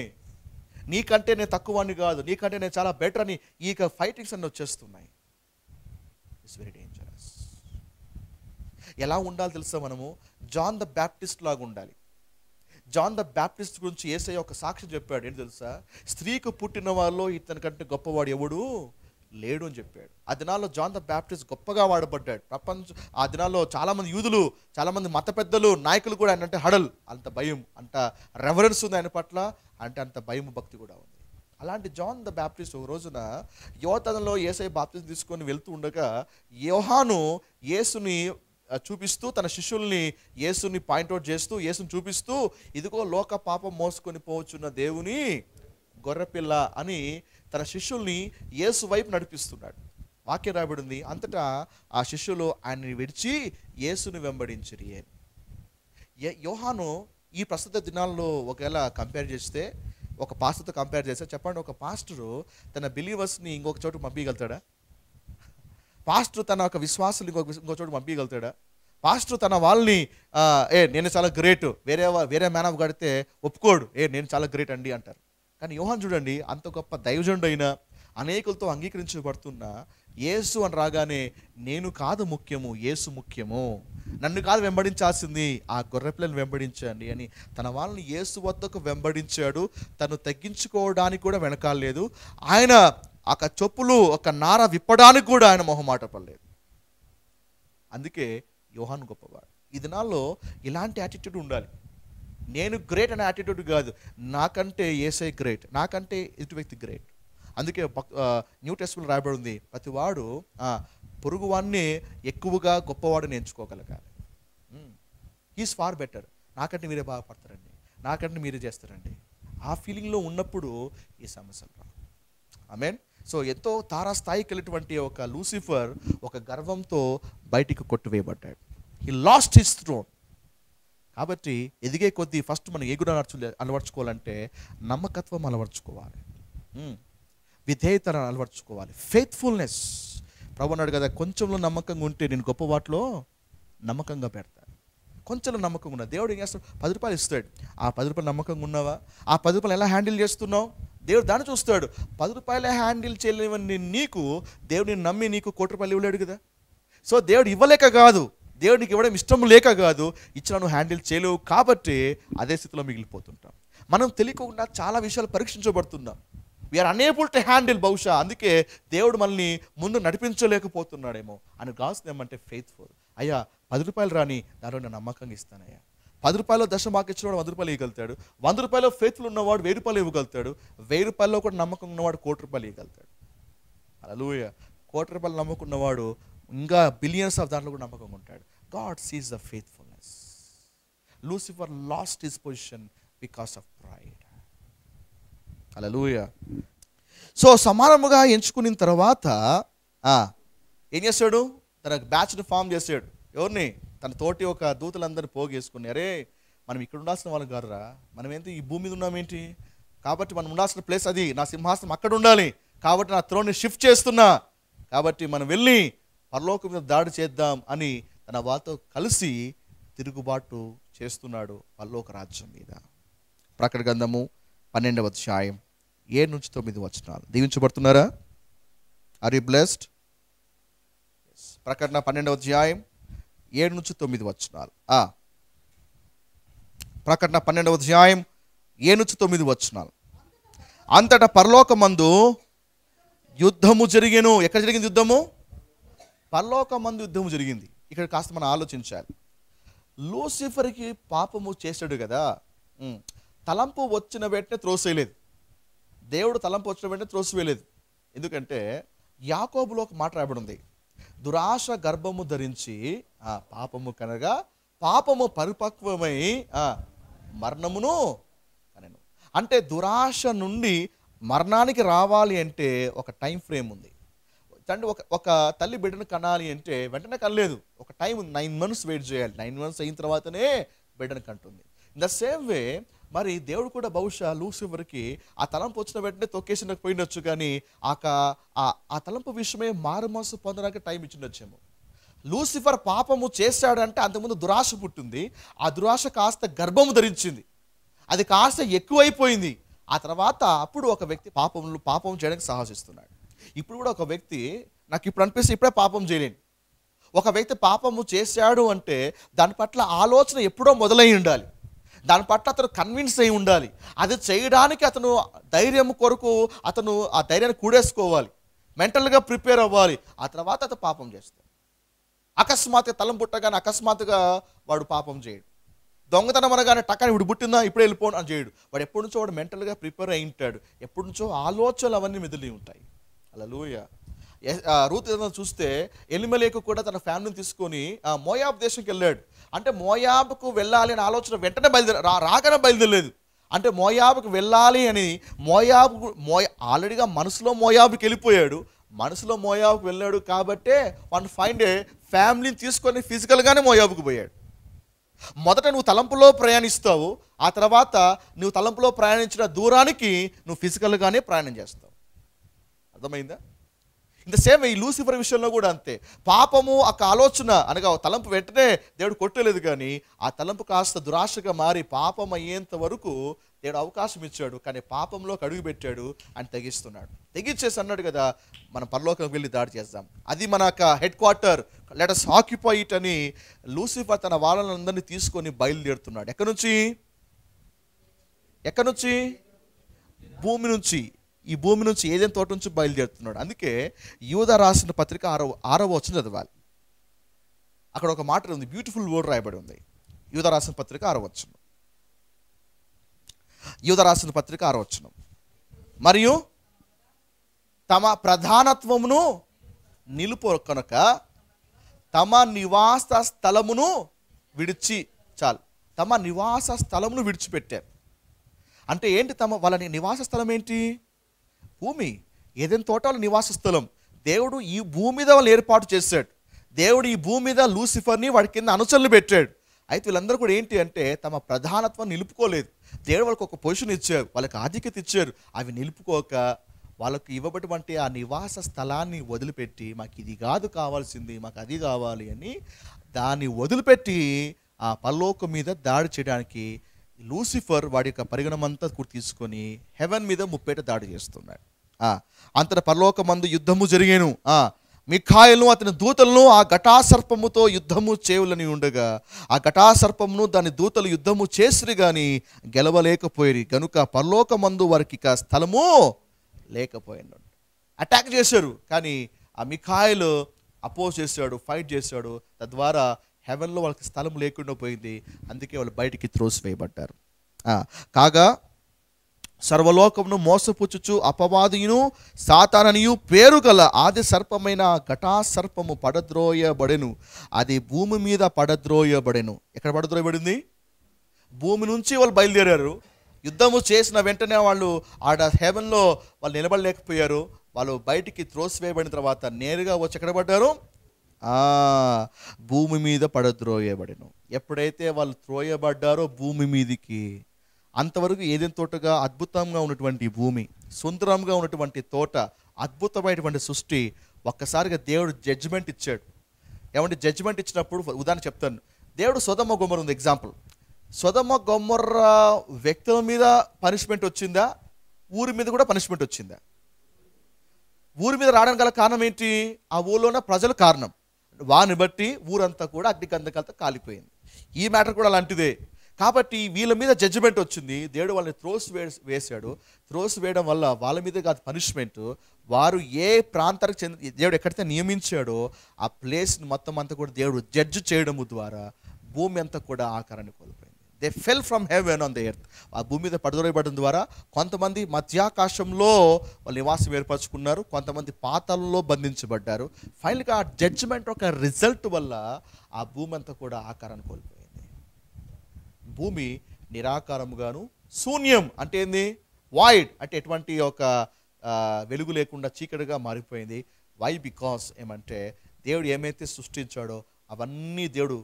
నీకంటే నేను తక్కువని కాదు, నీకంటే నేను చాలా బెటర్ అని ఈ ఫైటింగ్స్ అన్నీ వచ్చేస్తున్నాయి. It's very dangerous. ఎలా ఉండాలి తెలుసా? మనము జాన్ ద బ్యాప్టిస్ట్ లాగా ఉండాలి. జాన్ ద బ్యాప్టిస్ట్ గురించి యేసయ్య ఒక సాక్ష్యం చెప్పాడు. ఏంటి తెలుసా? స్త్రీకు పుట్టిన వాళ్ళలో ఇతని కంటే గొప్పవాడు ఎవడు లేడు అని చెప్పాడు. ఆ దినాల్లో జాన్ ద బ్యాప్టిస్ట్ గొప్పగా వాడబడ్డాడు. ఆ దినాల్లో చాలామంది యూదులు, చాలామంది మత పెద్దలు, నాయకులు కూడా ఆయన అంటే హడల్, అంత భయం, అంత రెవరెన్స్ ఉంది ఆయన పట్ల, అంటే అంత భయం, భక్తి కూడా ఉంది. అలాంటి జాన్ ద బ్యాప్టిస్ట్ ఒక రోజున యువతనంలో యేసయ్య బాప్టిజం తీసుకొని వెళ్తూ ఉండగా యోహాను యేసుని చూపిస్తూ, తన శిష్యుల్ని యేసుని పాయింట్అవుట్ చేస్తూ, యేసుని చూపిస్తూ, ఇదిగో లోక పాపం మోసుకొని పోవచ్చున్న దేవుని గొర్రెపిల్ల అని తన శిష్యుల్ని యేసు వైపు నడిపిస్తున్నాడు. వాక్యం రాబడింది, అంతటా ఆ శిష్యులు ఆయన్ని విడిచి యేసుని వెంబడించిరి. యోహాను ఈ ప్రస్తుత దినాల్లో ఒకవేళ కంపేర్ చేస్తే, ఒక పాస్టర్తో కంపేర్ చేస్తే చెప్పండి, ఒక పాస్టరు తన బిలీవర్స్ని ఇంకొక చోటు పంపించగలుగుతాడా? పాస్టర్ తన ఒక విశ్వాసులు ఇంకో చోటు పంపించగలుగుతాడా? పాస్టర్ తన వాళ్ళని నేను చాలా గ్రేట్, వేరే మ్యాన్ ఆఫ్ గడితే ఒప్పుకోడు, నేను చాలా గ్రేట్ అండి అంటారు. కానీ యోహాను చూడండి, అంత గొప్ప దైవజనుడు అయినా, అనేకులతో అంగీకరించబడుతున్న యేసు అని రాగానే నేను కాదు ముఖ్యము, యేసు ముఖ్యము, నన్ను కాదు వెంబడించాల్సింది, ఆ గొర్రెపిల్లని వెంబడించండి అని తన వాళ్ళని యేసు వద్దకు వెంబడించాడు. తను తగ్గించుకోవడానికి కూడా వెనకాలేదు. ఆయన ఒక చెప్పులు, ఒక నార విప్పడానికి కూడా ఆయన మొహమాట పడలేదు. అందుకే యోహాను గొప్పవాడు. ఈ దినాల్లో ఇలాంటి యాటిట్యూడ్ ఉండాలి. నేను గ్రేట్ అనే యాటిట్యూడ్ కాదు, నాకంటే యేసయ్య గ్రేట్, నాకంటే ఎదుటి వ్యక్తి గ్రేట్. అందుకే న్యూ టెస్ట్మెంట్లో రాయబడి ఉంది, ప్రతివాడు పొరుగువాన్ని ఎక్కువగా గొప్పవాడిని ఎంచుకోగలగాలి. హీస్ ఫార్ బెటర్, నాకంటే మీరే బాగుపడతారండి, నాకంటే మీరే చేస్తారండి. ఆ ఫీలింగ్లో ఉన్నప్పుడు ఈ సమస్యలు రావు. ఆమేన్. సో ఎంతో తారాస్థాయికి వెళ్ళేటువంటి ఒక లూసిఫర్ ఒక గర్వంతో బయటికి కొట్టివేయబడ్డాడు. He lost his throne. కాబట్టి ఎదిగే కొద్దీ ఫస్ట్ మనం ఏ గుణం అలవర్చుకోవాలంటే నమ్మకత్వం అలవర్చుకోవాలి, విధేయతను అలవర్చుకోవాలి, ఫెయిత్ఫుల్నెస్. ప్రభు అన్నాడు కదా, కొంచెంలో నమ్మకంగా ఉంటే నేను గొప్ప వాటిలో నమ్మకంగా పెడతాను. కొంచెంలో నమ్మకంగా ఉన్నా దేవుడు ఏం చేస్తాడు? 10 రూపాయలు ఇస్తాడు. ఆ 10 రూపాయలు నమ్మకంగా ఉన్నావా? ఆ 10 రూపాయలు ఎలా హ్యాండిల్ చేస్తున్నావు? దేవుడు దాన్ని చూస్తాడు. 10 రూపాయలే హ్యాండిల్ చేయలేవని నీకు దేవుడిని నమ్మి నీకు ₹1,00,00,000 ఇవ్వలేడు కదా. సో దేవుడు ఇవ్వలేక కాదు, దేవుడికి ఇవ్వడం ఇష్టం లేక కాదు, ఇచ్చిన నువ్వు హ్యాండిల్ చేయలేవు కాబట్టి అదే స్థితిలో మిగిలిపోతుంటాం. మనం తెలియకుండా చాలా విషయాలు పరీక్షించబడుతున్నాం. We are unable to handle. బహుశా అందుకే దేవుడు మనల్ని ముందు నడిపించలేకపోతున్నాడేమో అని కావాల్సింది ఏమంటే ఫెయిత్ఫుల్. అయ్యా 10 రూపాయలు రాని, దానిలో నేను నమ్మకంగా ఇస్తానయ్యా. 10 రూపాయలు దశమాకి ఇచ్చినవాడు 100 రూపాయలు ఇవ్వగలుగుతాడు. 100 రూపాయలు ఫెయిత్ఫుల్ ఉన్నవాడు 1000 రూపాయలు ఇవ్వగలుగుతాడు. 1000 రూపాయల్లో కూడా నమ్మకం ఉన్నవాడు ₹1,00,00,000 ఇవ్వగలుగుతాడు. హల్లెలూయా. ₹1,00,00,000 నమ్మకున్నవాడు ఇంకా బిలియన్స్ ఆఫ్ దాంట్లో కూడా నమ్మకంగా ఉంటాడు. God sees the faithfulness. Lucifer lost his position because of pride. Hallelujah. So సమానముగా ఎంచుకున్న తర్వాత ఏం చేస్తాడు? తన బ్యాచ్ని ఫామ్ చేసాడు. ఎవరిని? తన తోటి ఒక దూతలందరినీ పోగేసుకుని, అరే మనం ఇక్కడ ఉండాల్సిన వాళ్ళం కాదురా, మనం ఏంటి ఈ భూమి మీద ఉన్నామేంటి, కాబట్టి మనం ఉండాల్సిన ప్లేస్ అది, నా సింహాసనం అక్కడ ఉండాలి, కాబట్టి నా త్రోన్ని షిఫ్ట్ చేస్తున్నా, కాబట్టి మనం వెళ్ళి పరలోకం మీద దాడి చేద్దాం అని తన వాళ్ళతో కలిసి తిరుగుబాటు చేస్తున్నాడు పరలోక రాజ్యం మీద. ప్రకటన గ్రంథము 12వ అధ్యాయం 7-9 వచనాలు. దీవించబడుతున్నారా? Are you blessed? ప్రకటన 12వ అధ్యాయం 7-9 వచనాలు. ప్రకటన 12వ అధ్యాయం 7-9 వచనాలు. అంతటా పరలోకమందు యుద్ధము జరిగెను. ఎక్కడ జరిగింది యుద్ధము? పరలోకమందు యుద్ధము జరిగింది. ఇక్కడ కాస్త మనం ఆలోచించాలి. లూసిఫర్కి పాపము చేశాడు కదా, తలంపు వచ్చిన వెంటనే త్రోసేయలేదు. దేవుడు తలంపు వచ్చిన వెంటనే త్రోసివేయలేదు. ఎందుకంటే యాకోబులో ఒక మాట రాయబడి ఉంది, దురాశ గర్భము ధరించి పాపము కనగా పాపము పరిపక్వమై మరణమును కనెను. అంటే దురాశ నుండి మరణానికి రావాలి అంటే ఒక టైం ఫ్రేమ్ ఉంది. అంటే ఒక తల్లి బిడ్డను కనాలి అంటే వెంటనే కనలేదు, ఒక టైం ఉంది. 9 months వెయిట్ చేయాలి. 9 months అయిన తర్వాతనే బిడ్డను కంటుంది. ఇన్ ద సేమ్ వే మరి దేవుడు కూడా బహుశా లూసిఫర్కి ఆ తలంపు వచ్చిన వెంటనే తొక్కేసినకు పోయినొచ్చు, కానీ ఆ తలంపు విషయమే మారు మనసు పొందడానికి టైం ఇచ్చిండొచ్చేమో. లూసిఫర్ పాపము చేశాడంటే అంతకుముందు దురాశ పుట్టింది, ఆ దురాశ కాస్త గర్భము ధరించింది, అది కాస్త ఎక్కువైపోయింది. ఆ తర్వాత అప్పుడు ఒక వ్యక్తి పాపం చేయడానికి సాహసిస్తున్నాడు. ఇప్పుడు కూడా ఒక వ్యక్తి నాకు ఇప్పుడు అనిపిస్తే ఇప్పుడే పాపం చేయలేను. ఒక వ్యక్తి పాపము చేశాడు అంటే దాని పట్ల ఆలోచన ఎప్పుడో మొదలై ఉండాలి, దాని పట్ల అతను కన్విన్స్ అయి ఉండాలి. అది చేయడానికి అతను ధైర్యం కొరకు అతను ఆ ధైర్యాన్ని కూడేసుకోవాలి, మెంటల్గా ప్రిపేర్ అవ్వాలి. ఆ తర్వాత అతను పాపం చేస్తాడు. అకస్మాత్తుగా తలం పుట్టగానే అకస్మాత్తుగా వాడు పాపం చేయడు. దొంగతనం అనగానే టక్కని ఇప్పుడు పుట్టిందా ఇప్పుడే వెళ్ళిపోను అని చేయడు. వాడు ఎప్పటి నుంచో వాడు మెంటల్గా ప్రిపేర్ అయి ఉంటాడు, ఎప్పటి నుంచో ఆలోచనలు అవన్నీ మెదిలి ఉంటాయి. హల్లెలూయా. రూత్ చూస్తే ఎలిమెలెకు కూడా తన ఫ్యామిలీని తీసుకొని మోయాబ్ దేశంకి వెళ్ళాడు. అంటే మోయాబుకు వెళ్ళాలి అని ఆలోచన వెంటనే రాగానే బయలుదేరలేదు. అంటే మోయాబుకు వెళ్ళాలి అని ఆల్రెడీగా మనసులో మోయాబుకి వెళ్ళిపోయాడు. మనసులో మోయాబుకు వెళ్ళాడు కాబట్టే వన్ ఫైండ్ ఏ ఫ్యామిలీని తీసుకొని ఫిజికల్గానే మోయాబుకు పోయాడు. మొదట నువ్వు తలంపులో ప్రయాణిస్తావు, ఆ తర్వాత నువ్వు తలంపులో ప్రయాణించిన దూరానికి నువ్వు ఫిజికల్గానే ప్రయాణం చేస్తావు. అర్థమైందా? ఇన్ ద సేమ్ ఈ లూసిఫర్ విషయంలో కూడా అంతే. పాపము ఒక ఆలోచన అనగా తలంపు వెంటనే దేవుడు కొట్టలేదు, కానీ ఆ తలంపు కాస్త దురాశగా మారి పాపం అయ్యేంత వరకు దేవుడు అవకాశం ఇచ్చాడు. కానీ పాపంలోకి అడుగు పెట్టాడు, ఆయన తెగిస్తున్నాడు. తెగించేసి అన్నాడు కదా, మనం పరలోకం వెళ్ళి దాడి చేద్దాం, అది మన head quarter, let us occupy it అని లూసిఫర్ తన వాళ్ళందరినీ తీసుకొని బయలుదేరుతున్నాడు. ఎక్కడి నుంచి? భూమి నుంచి. ఈ భూమి నుంచి ఏదైనా తోట నుంచి బయలుదేరుతున్నాడు. అందుకే యూదా రాసిన పత్రిక 6వ వచనం చదవాలి. అక్కడ ఒక మాట ఉంది, బ్యూటిఫుల్ వర్డ్ రాయబడి ఉంది. యూదా రాసిన పత్రిక 6వ వచనం. యూదా రాసిన పత్రిక 6వ వచనం. మరియు తమ ప్రధానత్వమును నిలుపుకొనక తమ నివాస స్థలమును తమ నివాస స్థలమును విడిచిపెట్టారు. అంటే ఏంటి? వాళ్ళ నివాస స్థలం ఏంటి? భూమి. ఏదైనా తోటలో నివాస స్థలం. దేవుడు ఈ భూమి మీద వాళ్ళు ఏర్పాటు చేశాడు. దేవుడు ఈ భూమి మీద లూసిఫర్ని వాడి కింద అనుచరులు పెట్టాడు. అయితే వీళ్ళందరూ కూడా ఏంటి అంటే తమ ప్రధానత్వం నిలుపుకోలేదు. దేవుడు వాళ్ళకి ఒక పొజిషన్ ఇచ్చారు, వాళ్ళకి ఆధిక్యత ఇచ్చారు. అవి నిలుపుకోక వాళ్ళకు ఇవ్వబటువంటి ఆ నివాస స్థలాన్ని వదిలిపెట్టి మాకు ఇది కాదు కావాల్సింది, మాకు అది కావాలి అని దాన్ని వదిలిపెట్టి ఆ పరలోకం మీద దాడి చేయడానికి లూసిఫర్ వాడి యొక్క పరిగణమంతా తీసుకొని హెవెన్ మీద ముప్పేట దాడి చేస్తున్నాడు. అంతట పరలోకమందు యుద్ధము జరిగేను. మిఖాయిలు అతని దూతలను ఆ ఘటాసర్పముతో యుద్ధము చేయులని ఉండగా ఆ ఘటాసర్పమును దాని దూతలు యుద్ధము చేసిరి గాని గెలవలేకపోయేరి గనుక పరలోకమందు వారికి ఇక స్థలము లేకపోయాడు. అటాక్ చేశారు, కానీ ఆ మిఖాయిలు అపోజ్ చేశాడు, ఫైట్ చేశాడు. తద్వారా హెవెన్లో వాళ్ళకి స్థలం లేకుండా పోయింది. అందుకే వాళ్ళు బయటికి త్రోసివేయబడ్డారు. కాగా సర్వలోకమును మోసపుచ్చుచు అపవాదియును సాతాననియు పేరు గల ఆది సర్పమైన ఘటాసర్పము పడద్రోయబడెను. అది భూమి మీద పడద్రోయబడెను. ఎక్కడ పడద్రోయబడింది? భూమి నుంచి వాళ్ళు బయలుదేరారు. యుద్ధము చేసిన వెంటనే వాళ్ళు ఆడ హెవెన్లో వాళ్ళు నిలబడలేకపోయారు. వాళ్ళు బయటికి త్రోసివేయబడిన తర్వాత నేరుగా వచ్చి ఎక్కడ పడ్డారు? భూమి మీద పడద్రోయబడెను. ఎప్పుడైతే వాళ్ళు త్రోయబడ్డారో భూమి మీదికి అంతవరకు ఏదైనా తోటగా అద్భుతంగా ఉన్నటువంటి భూమి, సుందరంగా ఉన్నటువంటి తోట, అద్భుతమైనటువంటి సృష్టి, ఒక్కసారిగా దేవుడు జడ్జిమెంట్ ఇచ్చాడు. ఏమంటే జడ్జిమెంట్ ఇచ్చినప్పుడు ఉదాహరణ చెప్తాను. దేవుడు సొదొమ గొమొర్రా ఉంది ఎగ్జాంపుల్. సొదొమ గొమొర్రా వ్యక్తుల మీద పనిష్మెంట్ వచ్చిందా? ఊరి మీద కూడా పనిష్మెంట్ వచ్చిందా? ఊరి మీద రావడానికి గల కారణం ఏంటి? ఆ ఊళ్ళో ఉన్న ప్రజలు కారణం. వాని బట్టి ఊరంతా కూడా అగ్నిగంధకాలతో కాలిపోయింది. ఈ మ్యాటర్ కూడా అలాంటిదే. కాబట్టి వీళ్ళ మీద జడ్జిమెంట్ వచ్చింది. దేవుడు వాళ్ళని వేశాడు. త్రోసి వేయడం వల్ల వాళ్ళ మీద కాదు పనిష్మెంట్, వారు ఏ ప్రాంతానికి చెంది దేవుడు ఎక్కడైతే నియమించాడో ఆ ప్లేస్ని మొత్తం అంతా కూడా దేవుడు జడ్జి చేయడము ద్వారా భూమి అంతా కూడా ఆకారాన్ని కోల్పోయింది. They fell from heaven on the earth. ఆ భూమి మీద పడదొరయబడడం ద్వారా కొంతమంది మధ్యాకాశంలో వాళ్ళు నివాసం ఏర్పరచుకున్నారు, కొంతమంది పాతాళంలో బంధించబడ్డారు. ఫైనల్గా ఆ జడ్జిమెంట్ ఒక రిజల్ట్ వల్ల ఆ భూమి అంతా కూడా ఆకారాన్ని కోల్పోయింది. భూమి నిరాకారముగాను, శూన్యం అంటే ఏంది? వాయిడ్ అంటే ఎటువంటి ఒక వెలుగు లేకుండా చీకటిగా మారిపోయింది. వై? బికాస్ ఏమంటే దేవుడు ఏమైతే సృష్టించాడో అవన్నీ దేవుడు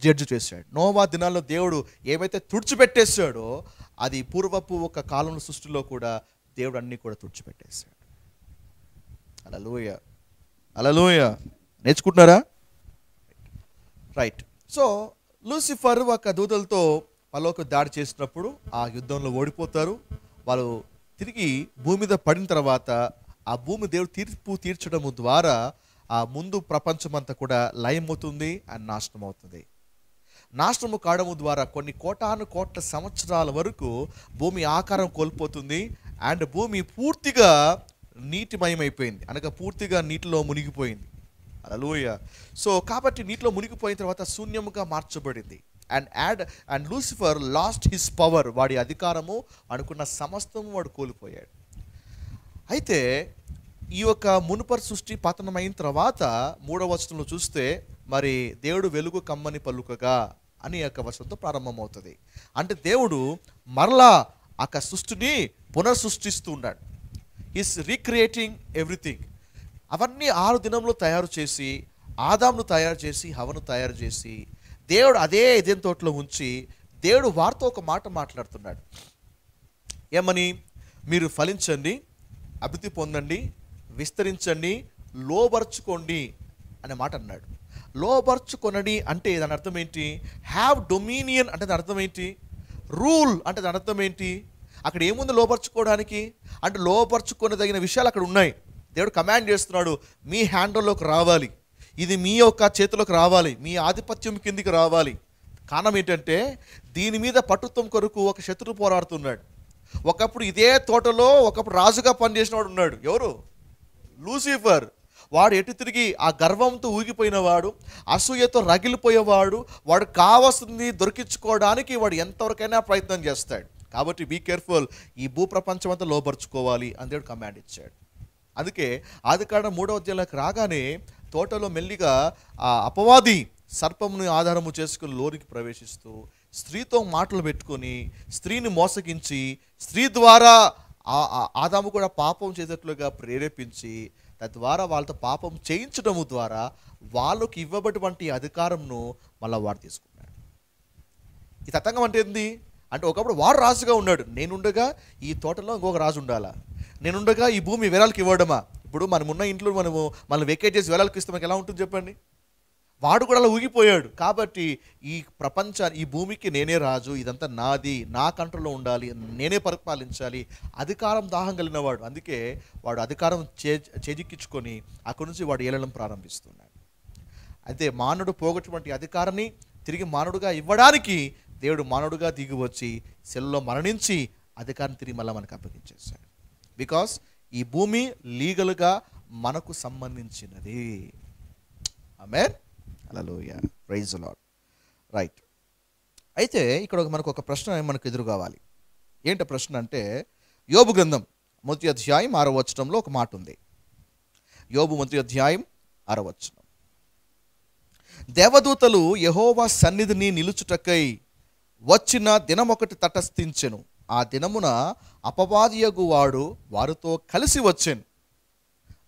జడ్జి చేశాడు. నోవా దినాల్లో దేవుడు ఏమైతే తుడిచిపెట్టేశాడో అది పూర్వపు ఒక కాలంలో సృష్టిలో కూడా దేవుడు అన్నీ కూడా తుడిచిపెట్టేశాడు. హల్లెలూయా, హల్లెలూయా. నేర్చుకుంటున్నారా? రైట్. సో లూసిఫర్ ఒక దూతలతో పరలోక దాడి చేసినప్పుడు ఆ యుద్ధంలో ఓడిపోతారు. వాళ్ళు తిరిగి భూమి మీద పడిన తర్వాత ఆ భూమి దేవుడు తీర్పు తీర్చడము ద్వారా ఆ ముందు ప్రపంచమంతా కూడా లయమవుతుంది అండ్ నాశనం అవుతుంది. నాశనము కావడము ద్వారా కొన్ని కోటాను కోట్ల సంవత్సరాల వరకు భూమి ఆకారం కోల్పోతుంది అండ్ భూమి పూర్తిగా నీటిమయమైపోయింది, అనగా పూర్తిగా నీటిలో మునిగిపోయింది. హల్లెలూయా. సో కాబట్టి నీటిలో మునిగిపోయిన తర్వాత శూన్యముగా మార్చబడింది. And Lucifer lost his power. వాడి అధికారము, అనుకున్న సమస్తము వాడు కోల్పోయాడు. అయితే ఈ యొక్క మునుపరి సృష్టి పతనమైన తర్వాత 3వ వచనంలో చూస్తే మరి దేవుడు వెలుగు కమ్మని పలుకగా అని యొక్క వచనంతో ప్రారంభమవుతుంది. అంటే దేవుడు మరలా ఆ సృష్టిని పునఃసృష్టిస్తూ ఉన్నాడు. Is recreating everything. అవన్నీ 6 దినంలో తయారు చేసి, ఆదామును తయారు చేసి, హవ్వను తయారు చేసి దేవుడు అదే ఏదెన్ తోటలో ఉంచి దేవుడు వారితో ఒక మాట మాట్లాడుతున్నాడు. ఏమని? మీరు ఫలించండి, అభివృద్ధి పొందండి, విస్తరించండి, లోబర్చుకోండి అనే మాట అన్నాడు. లోబర్చుకొనడి అంటే దాని అర్థం ఏంటి? హ్యావ్ డొమినియన్ అంటే దాని అర్థం ఏంటి? రూల్ అంటే దాని అర్థం ఏంటి? అక్కడ ఏముంది లోబర్చుకోవడానికి? అంటే లోబర్చుకొనదగిన విషయాలు అక్కడ ఉన్నాయి. దేవుడు కమాండ్ చేస్తున్నాడు, మీ హ్యాండ్లోకి రావాలి, ఇది మీ యొక్క చేతిలోకి రావాలి, మీ ఆధిపత్యం కిందికి రావాలి. కారణం ఏంటంటే దీని మీద పట్టుత్వం కొరకు ఒక శత్రువు పోరాడుతున్నాడు. ఒకప్పుడు ఇదే తోటలో ఒకప్పుడు రాజుగా పనిచేసిన వాడు ఉన్నాడు. ఎవరు? లూసిఫర్. వాడు ఎటు తిరిగి ఆ గర్వంతో ఊగిపోయిన వాడు, అసూయతో రగిలిపోయేవాడు. వాడు కావాల్సింది దొరికించుకోవడానికి వాడు ఎంతవరకైనా ప్రయత్నం చేస్తాడు. కాబట్టి బీ కేర్ఫుల్, ఈ భూప్రపంచం అంతా లోపరుచుకోవాలి అని దేవుడు కమాండ్ ఇచ్చాడు. అందుకే ఆదికాండం 3వ అధ్యాయంలోకి రాగానే తోటలో మెల్లిగా ఆ అపవాది సర్పమును ఆధారము చేసుకుని లోనికి ప్రవేశిస్తూ స్త్రీతో మాటలు పెట్టుకొని స్త్రీని మోసగించి స్త్రీ ద్వారా ఆదాము కూడా పాపం చేసేట్లుగా ప్రేరేపించి తద్వారా వాళ్ళతో పాపం చేయించడము ద్వారా వాళ్ళకి ఇవ్వబడినటువంటి అధికారంను మళ్ళీ వాడు తీసుకున్నాడు. ఈ తతంగం అంటే ఏంది? అంటే ఒకప్పుడు వాడు రాజుగా ఉన్నాడు. నేనుండగా ఈ తోటలో ఇంకొక రాజు ఉండాలా, నేనుండగా ఈ భూమి వేరాలకు ఇవ్వడమా? ఇప్పుడు మనమున్న ఇంట్లో మనం వెకేట్ చేసి వేరాలకు ఇస్తే మనకి ఎలా ఉంటుంది చెప్పండి? వాడు కూడా అలా ఊగిపోయాడు. కాబట్టి ఈ ప్రపంచాన్ని, ఈ భూమికి నేనే రాజు, ఇదంతా నాది, నా కంట్రోల్లో ఉండాలి, నేనే పరిపాలించాలి, అధికారం దాహం కలిగిన వాడు. అందుకే వాడు అధికారం చేజిక్కించుకొని అక్కడి నుంచి వాడు ఏలడం ప్రారంభిస్తున్నాడు. అయితే మానవుడు పోగొట్టినటువంటి అధికారాన్ని తిరిగి మానవుడుగా ఇవ్వడానికి దేవుడు మానవుడుగా దిగి వచ్చి సెల్లో మరణించి అధికారం తిరిగి మళ్ళీ మనకు అప్పగించేశాడు. బికాస్ ఈ భూమి లీగల్గా మనకు సంబంధించినది. ఆమేన్, హల్లెలూయా, ప్రైజ్ ది లార్డ్. రైట్. అయితే ఇక్కడ మనకు ఒక ప్రశ్న మనకు ఎదురు కావాలి. ఏంటి ప్రశ్న అంటే, యోబు గ్రంథం 1వ అధ్యాయం 6వ వచనంలో ఒక మాట ఉంది. యోబు 1వ అధ్యాయం 6వ వచనం. దేవదూతలు యెహోవా సన్నిధిని నిలుచుటకై వచ్చిన దినమొకటి తటస్థించెను. ఆ దినమున అపవాదియగు వాడు వారితో కలిసి వచ్చాను.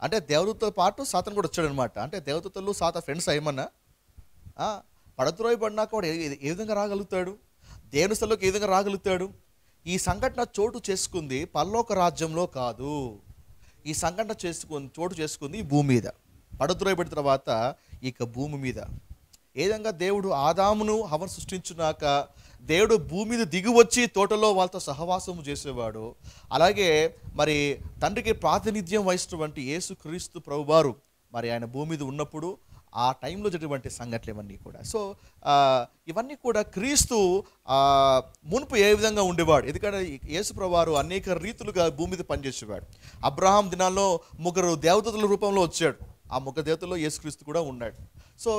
అంటే దేవదూతతో పాటు సాతాను కూడా వచ్చాడనమాట. అంటే దేవదూతలు సాతాను ఫ్రెండ్స్ ఏమన్నా? పడద్రోయబడినాక వాడు ఏ విధంగా రాగలుగుతాడు? దేవుని స్థలంలోకి ఏ విధంగా రాగలుగుతాడు? ఈ సంఘటన చోటు చేసుకుంది పరలోక రాజ్యంలో కాదు. ఈ సంఘటన చోటు చేసుకుంది భూమి మీద. పడద్రోయబడిన తర్వాత ఇక భూమి మీద. ఏ విధంగా దేవుడు ఆదామును హవ్వను సృష్టించున్నాక దేవుడు భూమి మీద దిగి వచ్చి తోటలో వాళ్ళతో సహవాసము చేసేవాడు. అలాగే మరి తండ్రికి ప్రాతినిధ్యం వహిస్తున్నటువంటి యేసుక్రీస్తు ప్రభువారు మరి ఆయన భూమి మీద ఉన్నప్పుడు ఆ టైంలో జరిగినటువంటి సంఘటనలు ఇవన్నీ కూడా. సో ఇవన్నీ కూడా క్రీస్తు మునుపు ఏ విధంగా ఉండేవాడు. ఎందుకంటే యేసు ప్రభువారు అనేక రీతులుగా భూమి మీద పనిచేసేవాడు. అబ్రహాం దినాల్లో 3 దేవదూతల రూపంలో వచ్చాడు. ఆ 3 దేవతల్లో యేసుక్రీస్తు కూడా ఉన్నాడు. సో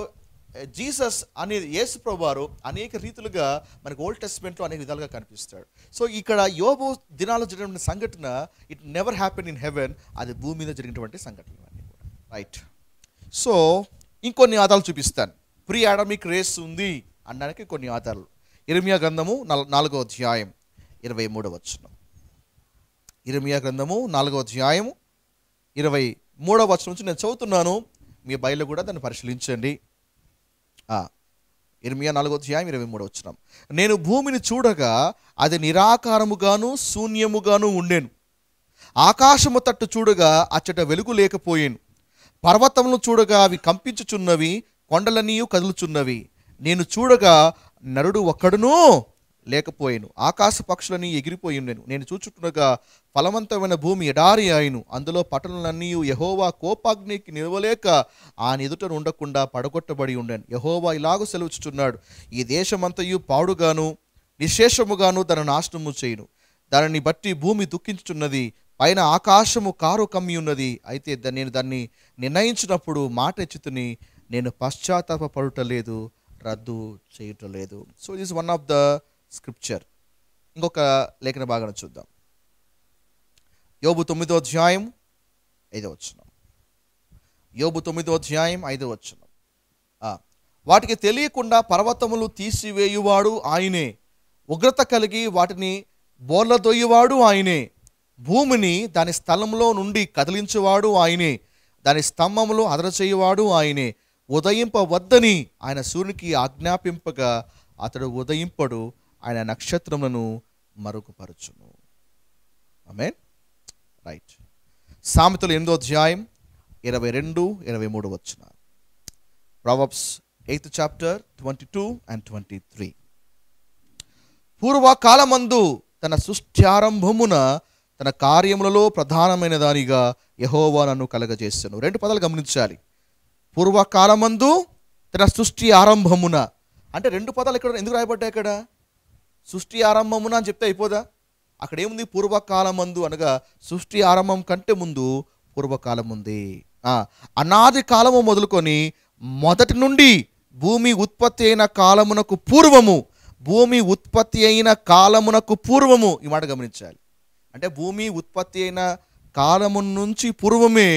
జీసస్ అనే యేసు ప్రభువారు అనేక రీతులుగా మనకు ఓల్డ్ టెస్ట్మెంట్లో అనేక విధాలుగా కనిపిస్తాడు. సో ఇక్కడ యోబు దినాల్లో జరిగిన సంఘటన it never happen in heaven, అది భూమి మీద జరిగినటువంటి సంఘటనలు అన్నీ కూడా. రైట్. సో ఇంకొన్ని ఆధారాలు చూపిస్తాను. ప్రీ ఆడమిక్ రేస్ ఉంది అనడానికి కొన్ని ఆధారాలు. ఇర్మియా గ్రంథము 4వ అధ్యాయం 23వ వచనం. ఇర్మియా గ్రంథము 4వ అధ్యాయం 23వ వచనం నుంచి నేను చదువుతున్నాను. మీ బైబిల్లో కూడా దాన్ని పరిశీలించండి. ఇర్మియా 4వ అధ్యాయం 23వ వచనం. నేను భూమిని చూడగా అది నిరాకారముగాను శూన్యముగాను ఉండెను. ఆకాశము తట్టు చూడగా అచ్చట వెలుగు లేకపోయేను. పర్వతములను చూడగా అవి కంపించుచున్నవి, కొండలన్నీ కదులుచున్నవి. నేను చూడగా నరుడు ఒక్కడునూ లేకపోయాను. ఆకాశ పక్షులని ఎగిరిపోయి ఉండెను. నేను చూచుచుండగా ఫలవంతమైన భూమి ఎడారి అయ్యను. అందులో పట్టణాలన్నీ యెహోవా కోపాగ్నికి నిలవలేక ఆయన ఎదుట ఉండకుండా పడగొట్టబడి ఉండెను. యెహోవా ఇలాగూ సెలవుచుచున్నాడు, ఈ దేశమంతయు పాడుగాను నిశ్శేషముగాను దాని నాశనము చేయును. దానిని బట్టి భూమి దుఃఖించుచున్నది, పైన ఆకాశము కారు కమ్మి ఉన్నది. అయితే నేను దాన్ని నిర్ణయించినప్పుడు మాట ఎచ్చుతుని, నేను పశ్చాత్తాపపడుటలేదు, రద్దు చేయటలేదు. So this one of the scripture. ఇంకొక లేఖన భాగాన్ని చూద్దాం. యోబు 9వ అధ్యాయం 5వ వచనం. యోబు 9వ అధ్యాయం 5వ వచనం. వాటికి తెలియకుండా పర్వతములు తీసివేయువాడు ఆయనే, ఉగ్రత కలిగి వాటిని బోర్లదొయ్యువాడు ఆయనే. భూమిని దాని స్థలంలో నుండి కదిలించేవాడు ఆయనే, దాని స్తంభములో అదరచేయువాడు ఆయనే. ఉదయింపవద్దని ఆయన సూర్యునికి ఆజ్ఞాపింపగా అతడు ఉదయింపడు, ఆయన నక్షత్రములను మరుగుపరచును. ఆమేన్. రైట్. సామెతలు 8వ అధ్యాయం 22, 23 వచనాలు. Proverbs 8th chapter 22 and 23. పూర్వకాలమందు తన సృష్ట్యారంభమున తన కార్యములలో ప్రధానమైన దానిగా యెహోవా నన్ను కలగజేసెను. 2 పదాలు గమనించాలి. పూర్వకాలమందు తన సృష్టి ఆరంభమున అంటే 2 పదాలు ఇక్కడ ఎందుకు రాయబడ్డాయి? ఇక్కడ సృష్టి ఆరంభమున అని చెప్తే అయిపోదా? అక్కడ ఏముంది? పూర్వకాలమందు అనగా సృష్టి ఆరంభం కంటే ముందు పూర్వకాలం ఉంది. అనాది కాలము మొదలుకొని మొదటి నుండి భూమి ఉత్పత్తి అయిన కాలమునకు పూర్వము, భూమి ఉత్పత్తి అయిన కాలమునకు పూర్వము. ఈ మాట గమనించాలి. అంటే భూమి ఉత్పత్తి అయిన కాలము నుంచి పూర్వమే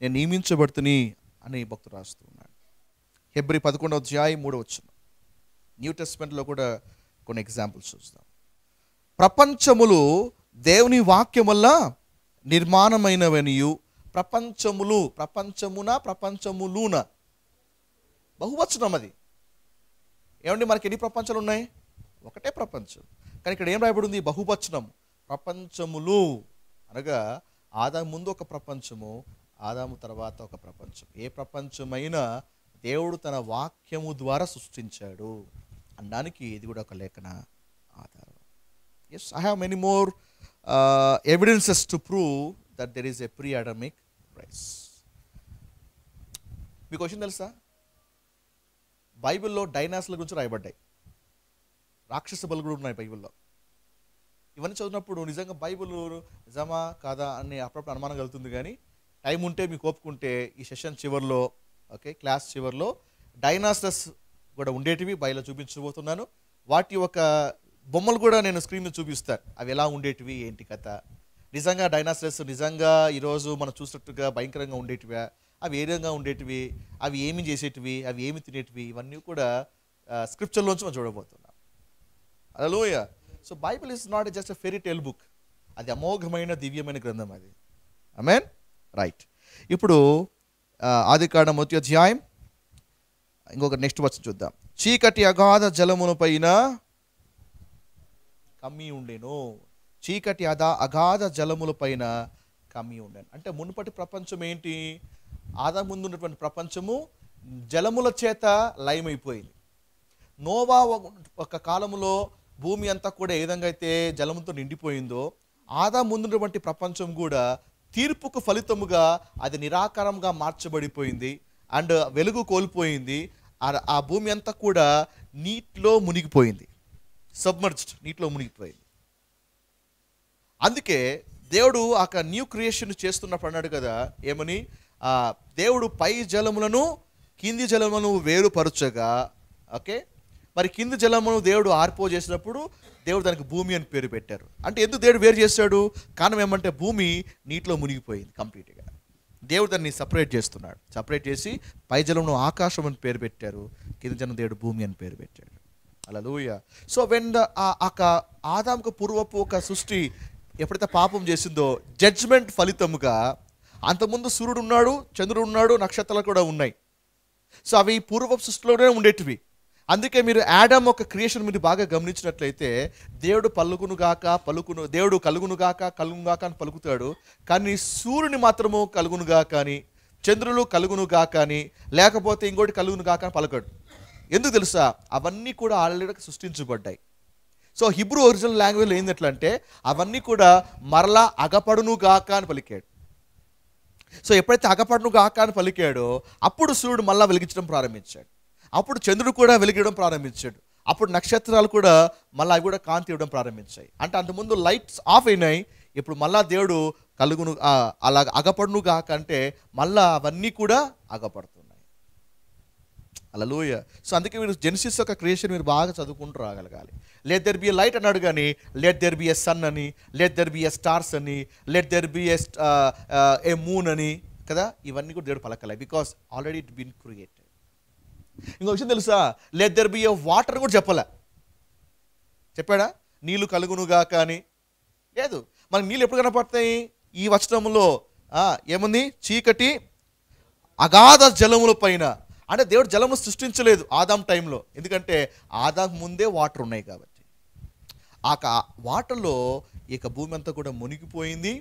నేను నియమించబడుతుని అని భక్తుడు రాస్తూ ఉన్నాడు. హెబ్రీ 11వ అధ్యాయం 3వ వచనం. న్యూ టెస్ట్మెంట్లో కూడా కొన్ని ఎగ్జాంపుల్స్ చూస్తాం. ప్రపంచములు దేవుని వాక్యం వల్ల నిర్మాణమైనవనియు. ప్రపంచములు, ప్రపంచమున, ప్రపంచములున బహువచనం అది. ఏమండి, మనకి ఎన్ని ప్రపంచాలు ఉన్నాయి? ఒకటే ప్రపంచం. కానీ ఇక్కడ ఏం రాయబడింది? బహువచనం. ప్రపంచములు అనగా ఆదాము ముందు ఒక ప్రపంచము, ఆదాము తర్వాత ఒక ప్రపంచం. ఏ ప్రపంచమైనా దేవుడు తన వాక్యము ద్వారా సృష్టించాడు అనడానికి ఇది కూడా ఒక లేఖన ఆధారం. Yes, I have many more evidences to prove that there is a pre Adamic race. మీకు క్వశ్చన్ తెలుసా? బైబిల్లో డైనాసుల గురించి రాయబడ్డాయి, రాక్షస బలుగులు ఉన్నాయి బైబిల్లో. ఇవన్నీ చదివినప్పుడు నిజంగా బైబిల్ నిజమా కాదా అని అప్పుడప్పుడు అనుమానం కలుగుతుంది. కానీ టైం ఉంటే మీకు ఒప్పుకుంటే ఈ సెషన్ చివరిలో, ఓకే, క్లాస్ చివరిలో డైనాసరస్ కూడా ఉండేటివి బైబిల్లో చూపించబోతున్నాను. వాటి ఒక బొమ్మలు కూడా నేను స్క్రీన్ మీద చూపిస్తాను. అవి ఎలా ఉండేటివి, ఏంటి కథ. నిజంగా డైనాసరస్ నిజంగా ఈరోజు మనం చూసినట్టుగా భయంకరంగా ఉండేటివా, అవి ఏ విధంగా ఉండేటివి, అవి ఏమి చేసేటివి, అవి ఏమి తినేటివి, ఇవన్నీ కూడా స్క్రిప్చర్లోంచి మనం చూడబోతున్నాం. Hallelujah. So Bible is not just a fairy tale book. అది అమోఘమైన దివ్యమైన గ్రంథం అది. ఆమేన్. రైట్. ఇప్పుడు ఆదికాండం 1వ అధ్యాయం ఇంకొక నెక్స్ట్ వచ్చి చూద్దాం. చీకటి అగాధ జలముల పైన కమ్మి ఉండెను. చీకటి అగాధ జలముల పైన కమ్మి ఉండను. అంటే మునుపటి ప్రపంచం ఏంటి? ఆదాము ముందు ఉన్నటువంటి ప్రపంచము జలముల చేత లయమైపోయింది. నోవా ఒక కాలంలో భూమి అంతా కూడా ఏ విధంగా అయితే జలముతో నిండిపోయిందో, ఆదాము ముందున్నటువంటి ప్రపంచం కూడా తీర్పుకు ఫలితముగా అది నిరాకారంగా మార్చబడిపోయింది అండ్ వెలుగు కోల్పోయింది. ఆ భూమి అంతా కూడా నీటిలో మునిగిపోయింది, సబ్మర్జ్డ్, నీటిలో మునిగిపోయింది. అందుకే దేవుడు ఆ న్యూ క్రియేషన్ చేస్తున్నప్పుడు అన్నాడు కదా, ఏమని? దేవుడు పై జలములను కింది జలములను వేరుపరచగా, ఓకే, మరి కింది జలమును దేవుడు చేసినప్పుడు దేవుడు దానికి భూమి అని పేరు పెట్టారు. అంటే ఎందుకు దేవుడు వేరు చేశాడు? కారణం ఏమంటే భూమి నీటిలో మునిగిపోయింది కంప్లీట్గా. దేవుడు దాన్ని సపరేట్ చేస్తున్నాడు. సపరేట్ చేసి పై జలమును ఆకాశం అని పేరు పెట్టారు, కింది జలం దేవుడు భూమి అని పేరు పెట్టాడు. హల్లెలూయా. సో వెన్ ఆదాముకు పూర్వపు ఒక సృష్టి ఎప్పుడైతే పాపం చేసిందో, జడ్జ్మెంట్ ఫలితముగా అంతకుముందు సూర్యుడు ఉన్నాడు, చంద్రుడు ఉన్నాడు, నక్షత్రాలు కూడా ఉన్నాయి. సో అవి పూర్వపు సృష్టిలోనే ఉండేటివి. అందుకే మీరు ఆడమ్ ఒక క్రియేషన్ మీరు బాగా గమనించినట్లయితే, దేవుడు దేవుడు కలుగునుగాక అని పలుకుతాడు. కానీ సూర్యుని మాత్రము కలుగునుగాక అని, చంద్రులు కలుగునుగాక అని, లేకపోతే ఇంకోటి కలుగునుగాక అని పలకడు. ఎందుకు తెలుసా? అవన్నీ కూడా ఆల్రెడీ సృష్టించబడ్డాయి. సో హిబ్రూ ఒరిజినల్ లాంగ్వేజ్లో ఏంది ఎట్లా అంటే, అవన్నీ కూడా మరలా అగపడునుగాక అని పలికాడు. సో ఎప్పుడైతే అగపడునుగాక అని పలికాడో, అప్పుడు సూర్యుడు మళ్ళా వెలిగించడం ప్రారంభించాడు. అప్పుడు చంద్రుడు కూడా వెలిగడం ప్రారంభించాడు. అప్పుడు నక్షత్రాలు కూడా మళ్ళీ అవి కూడా కాంతి ఇవ్వడం ప్రారంభించాయి. అంటే అంతకుముందు లైట్స్ ఆఫ్ అయినాయి, ఇప్పుడు మళ్ళా దేవుడు అలా అగపడునుగాక అంటే మళ్ళా అవన్నీ కూడా అగపడుతున్నాయి. హల్లెలూయా. సో అందుకే మీరు జెనసిస్ యొక్క క్రియేషన్ మీరు బాగా చదువుకుంటూ రాగలగాలి. Let there be a light అన్నాడు, కానీ let there be a sun అని, let there be a stars అని, let there be a moon అని కదా, ఇవన్నీ కూడా దేవుడు పలకలే. Because already it been created. ఇంకో విషయం తెలుసా? Let there be a water కూడా చెప్పాడా? నీళ్లు కలుగునుగా కానీ లేదు. మనకి నీళ్ళు ఎప్పుడు కనపడతాయి? ఈ వచనంలో ఏముంది? చీకటి అగాధ జలముల పైన. అంటే దేవుడు జలమును సృష్టించలేదు ఆదాం టైంలో, ఎందుకంటే ఆదాం ముందే వాటర్ ఉన్నాయి కాబట్టి. వాటర్లో ఇక భూమి అంతా కూడా మునిగిపోయింది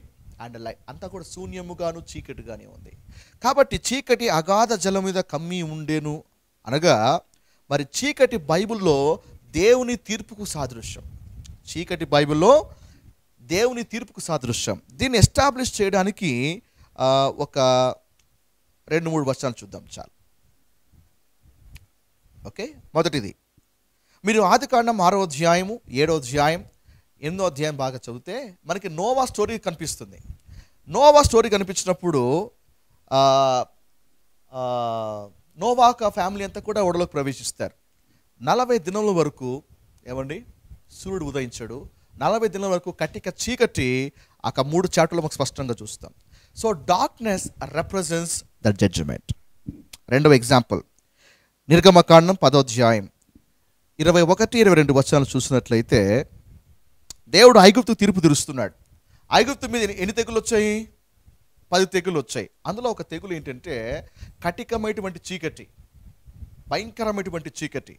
అండ్ అంతా కూడా శూన్యముగాను చీకటిగానే ఉంది. కాబట్టి చీకటి అగాధ జలం మీద కమ్మి ఉండేను అనగా, మరి చీకటి బైబిల్లో దేవుని తీర్పుకు సాదృశ్యం. చీకటి బైబిల్లో దేవుని తీర్పుకు సాదృశ్యం. దీన్ని ఎస్టాబ్లిష్ చేయడానికి ఒక 2-3 వచనాలు చూద్దాం చాలు. ఓకే, మొదటిది మీరు ఆదికాండం 6వ అధ్యాయము 7వ అధ్యాయం 8వ అధ్యాయం బాగా చదివితే మనకి నోవా స్టోరీ కనిపిస్తుంది. నోవా స్టోరీ కనిపించినప్పుడు నోవాక ఫ్యామిలీ అంతా కూడా ఓడలోకి ప్రవేశిస్తారు. 40 దినముల వరకు ఏమండి సూర్యుడు ఉదయించాడు. 40 దినాల వరకు కట్టిక చీకటి. 3 చాప్టర్లు మాకు స్పష్టంగా చూస్తాం. So darkness represents the judgement. రెండవ ఎగ్జాంపుల్ నిర్గమకాండం 10వ అధ్యాయం 21-22 వచనాలు చూసినట్లయితే, దేవుడు ఐగుప్తు తీర్పు తీరుస్తున్నాడు. ఐగుప్తు మీద ఎన్ని తెగులు వచ్చాయి? 10 తెగులు వచ్చాయి. అందులో ఒక తెగులు ఏంటంటే కటికమైనటువంటి చీకటి, భయంకరమైనటువంటి చీకటి.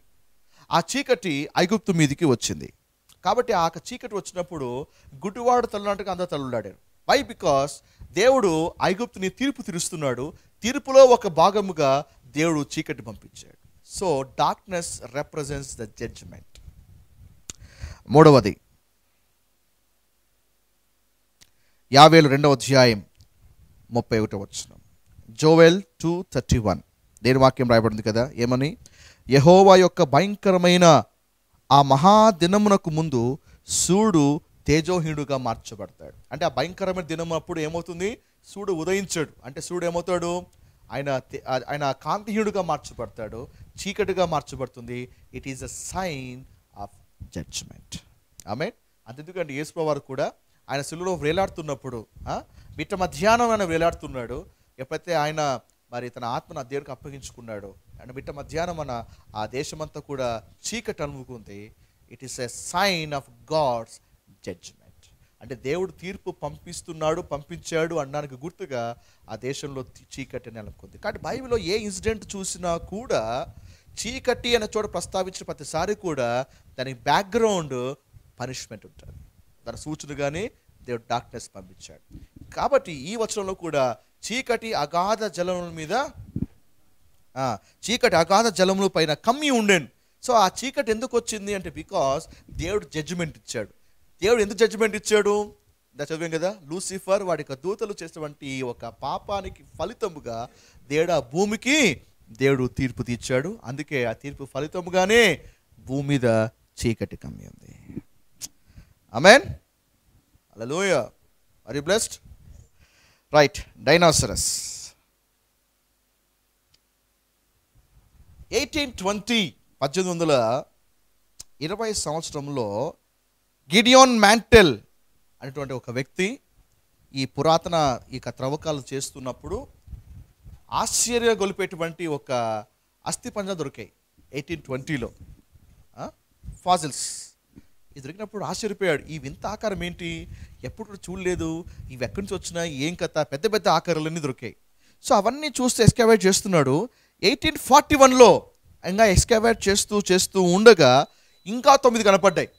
ఆ చీకటి ఐగుప్తు మీదకి వచ్చింది. కాబట్టి ఆ చీకటి వచ్చినప్పుడు గుడ్డివాడు తల్లినట్టుగా అందరూ తల్లులాడారు. వై? బికాస్ దేవుడు ఐగుప్తుని తీర్పు తీరుస్తున్నాడు. తీర్పులో ఒక భాగముగా దేవుడు చీకటి పంపించాడు. So darkness represents the judgement. మూడవది 52వ అధ్యాయం 31వ వచనం, జోవెల్ 2:31. దేని వాక్యం రాయబడింది కదా, ఏమని? యెహోవా యొక్క భయంకరమైన ఆ మహాదినమునకు ముందు సూర్యుడు తేజోహీనుడుగా మార్చబడతాడు. అంటే ఆ భయంకరమైన దినం అప్పుడు ఏమవుతుంది? సూర్యుడు ఉదయించాడు అంటే సూర్యుడు ఏమవుతాడు? ఆయన కాంతిహీనుడుగా మార్చబడతాడు, చీకటిగా మార్చబడుతుంది. It is a sign of judgement. Amen. అంతెందుకంటే యేసు వారు కూడా ఆయన శిలువలో వేలాడుతున్నప్పుడు మిట్ట మధ్యాహ్నం ఆయన వేలాడుతున్నాడు. ఎప్పుడైతే ఆయన మరి తన ఆత్మను దేవునికి అప్పగించుకున్నాడు అండ్ మిట్ట మధ్యాహ్నం ఆ దేశమంతా కూడా చీకటి అలుముకుంది. It is a sign of God's judgement. అంటే దేవుడు తీర్పు పంపించాడు అనడానికి గుర్తుగా ఆ దేశంలో చీకటి నెలకొంది. కాబట్టి బైబిల్లో ఏ ఇన్సిడెంట్ చూసినా కూడా చీకటి అనే చోట ప్రస్తావించిన ప్రతిసారి కూడా దానికి బ్యాక్గ్రౌండ్ పనిష్మెంట్ ఉంటుంది, తన సూచనగానే దేవుడు డార్క్నెస్ పంపించాడు. కాబట్టి ఈ వచనంలో కూడా చీకటి అగాధ జలముల మీద చీకటి అగాధ జలముల పైన కమ్మి ఉండేను. సో ఆ చీకటి ఎందుకు వచ్చింది అంటే బికాస్ దేవుడు జడ్జిమెంట్ ఇచ్చాడు. దేవుడు ఎందుకు జడ్జిమెంట్ ఇచ్చాడు? చదివాం కదా, లూసిఫర్ వాడి యొక్క దూతలు చేసినటువంటి ఒక పాపానికి ఫలితముగా దేవుడు ఆ భూమికి దేవుడు తీర్పు తీర్చాడు. అందుకే ఆ తీర్పు ఫలితముగానే భూమి మీద చీకటి కమ్మి ఉంది. Amen, hallelujah. Are you blessed? Right. Dinosaurs 1820 సంవత్సరంలో గిడియోన్ మ్యాంటెల్ అనేటువంటి ఒక వ్యక్తి ఈ పురాతన త్రవ్వకాలు చేస్తున్నప్పుడు ఆశ్చర్యగొలిపేటువంటి ఒక అస్థిపంజ దొరికాయి 1820లో ఫాజిల్స్. ఇది దొరికినప్పుడు ఆశ్చర్యపోయాడు. ఈ వింత ఆకారం ఏంటి, ఎప్పుడు చూడలేదు, ఇవి ఎక్కడి నుంచి వచ్చినాయి, ఏం కథ, పెద్ద పెద్ద ఆకారాలన్నీ దొరికాయి. సో అవన్నీ చూస్తే ఎస్కావేట్ చేస్తున్నాడు. 1841లో ఇంకా ఎస్కావేట్ చేస్తూ ఉండగా ఇంకా 9 కనపడ్డాయి.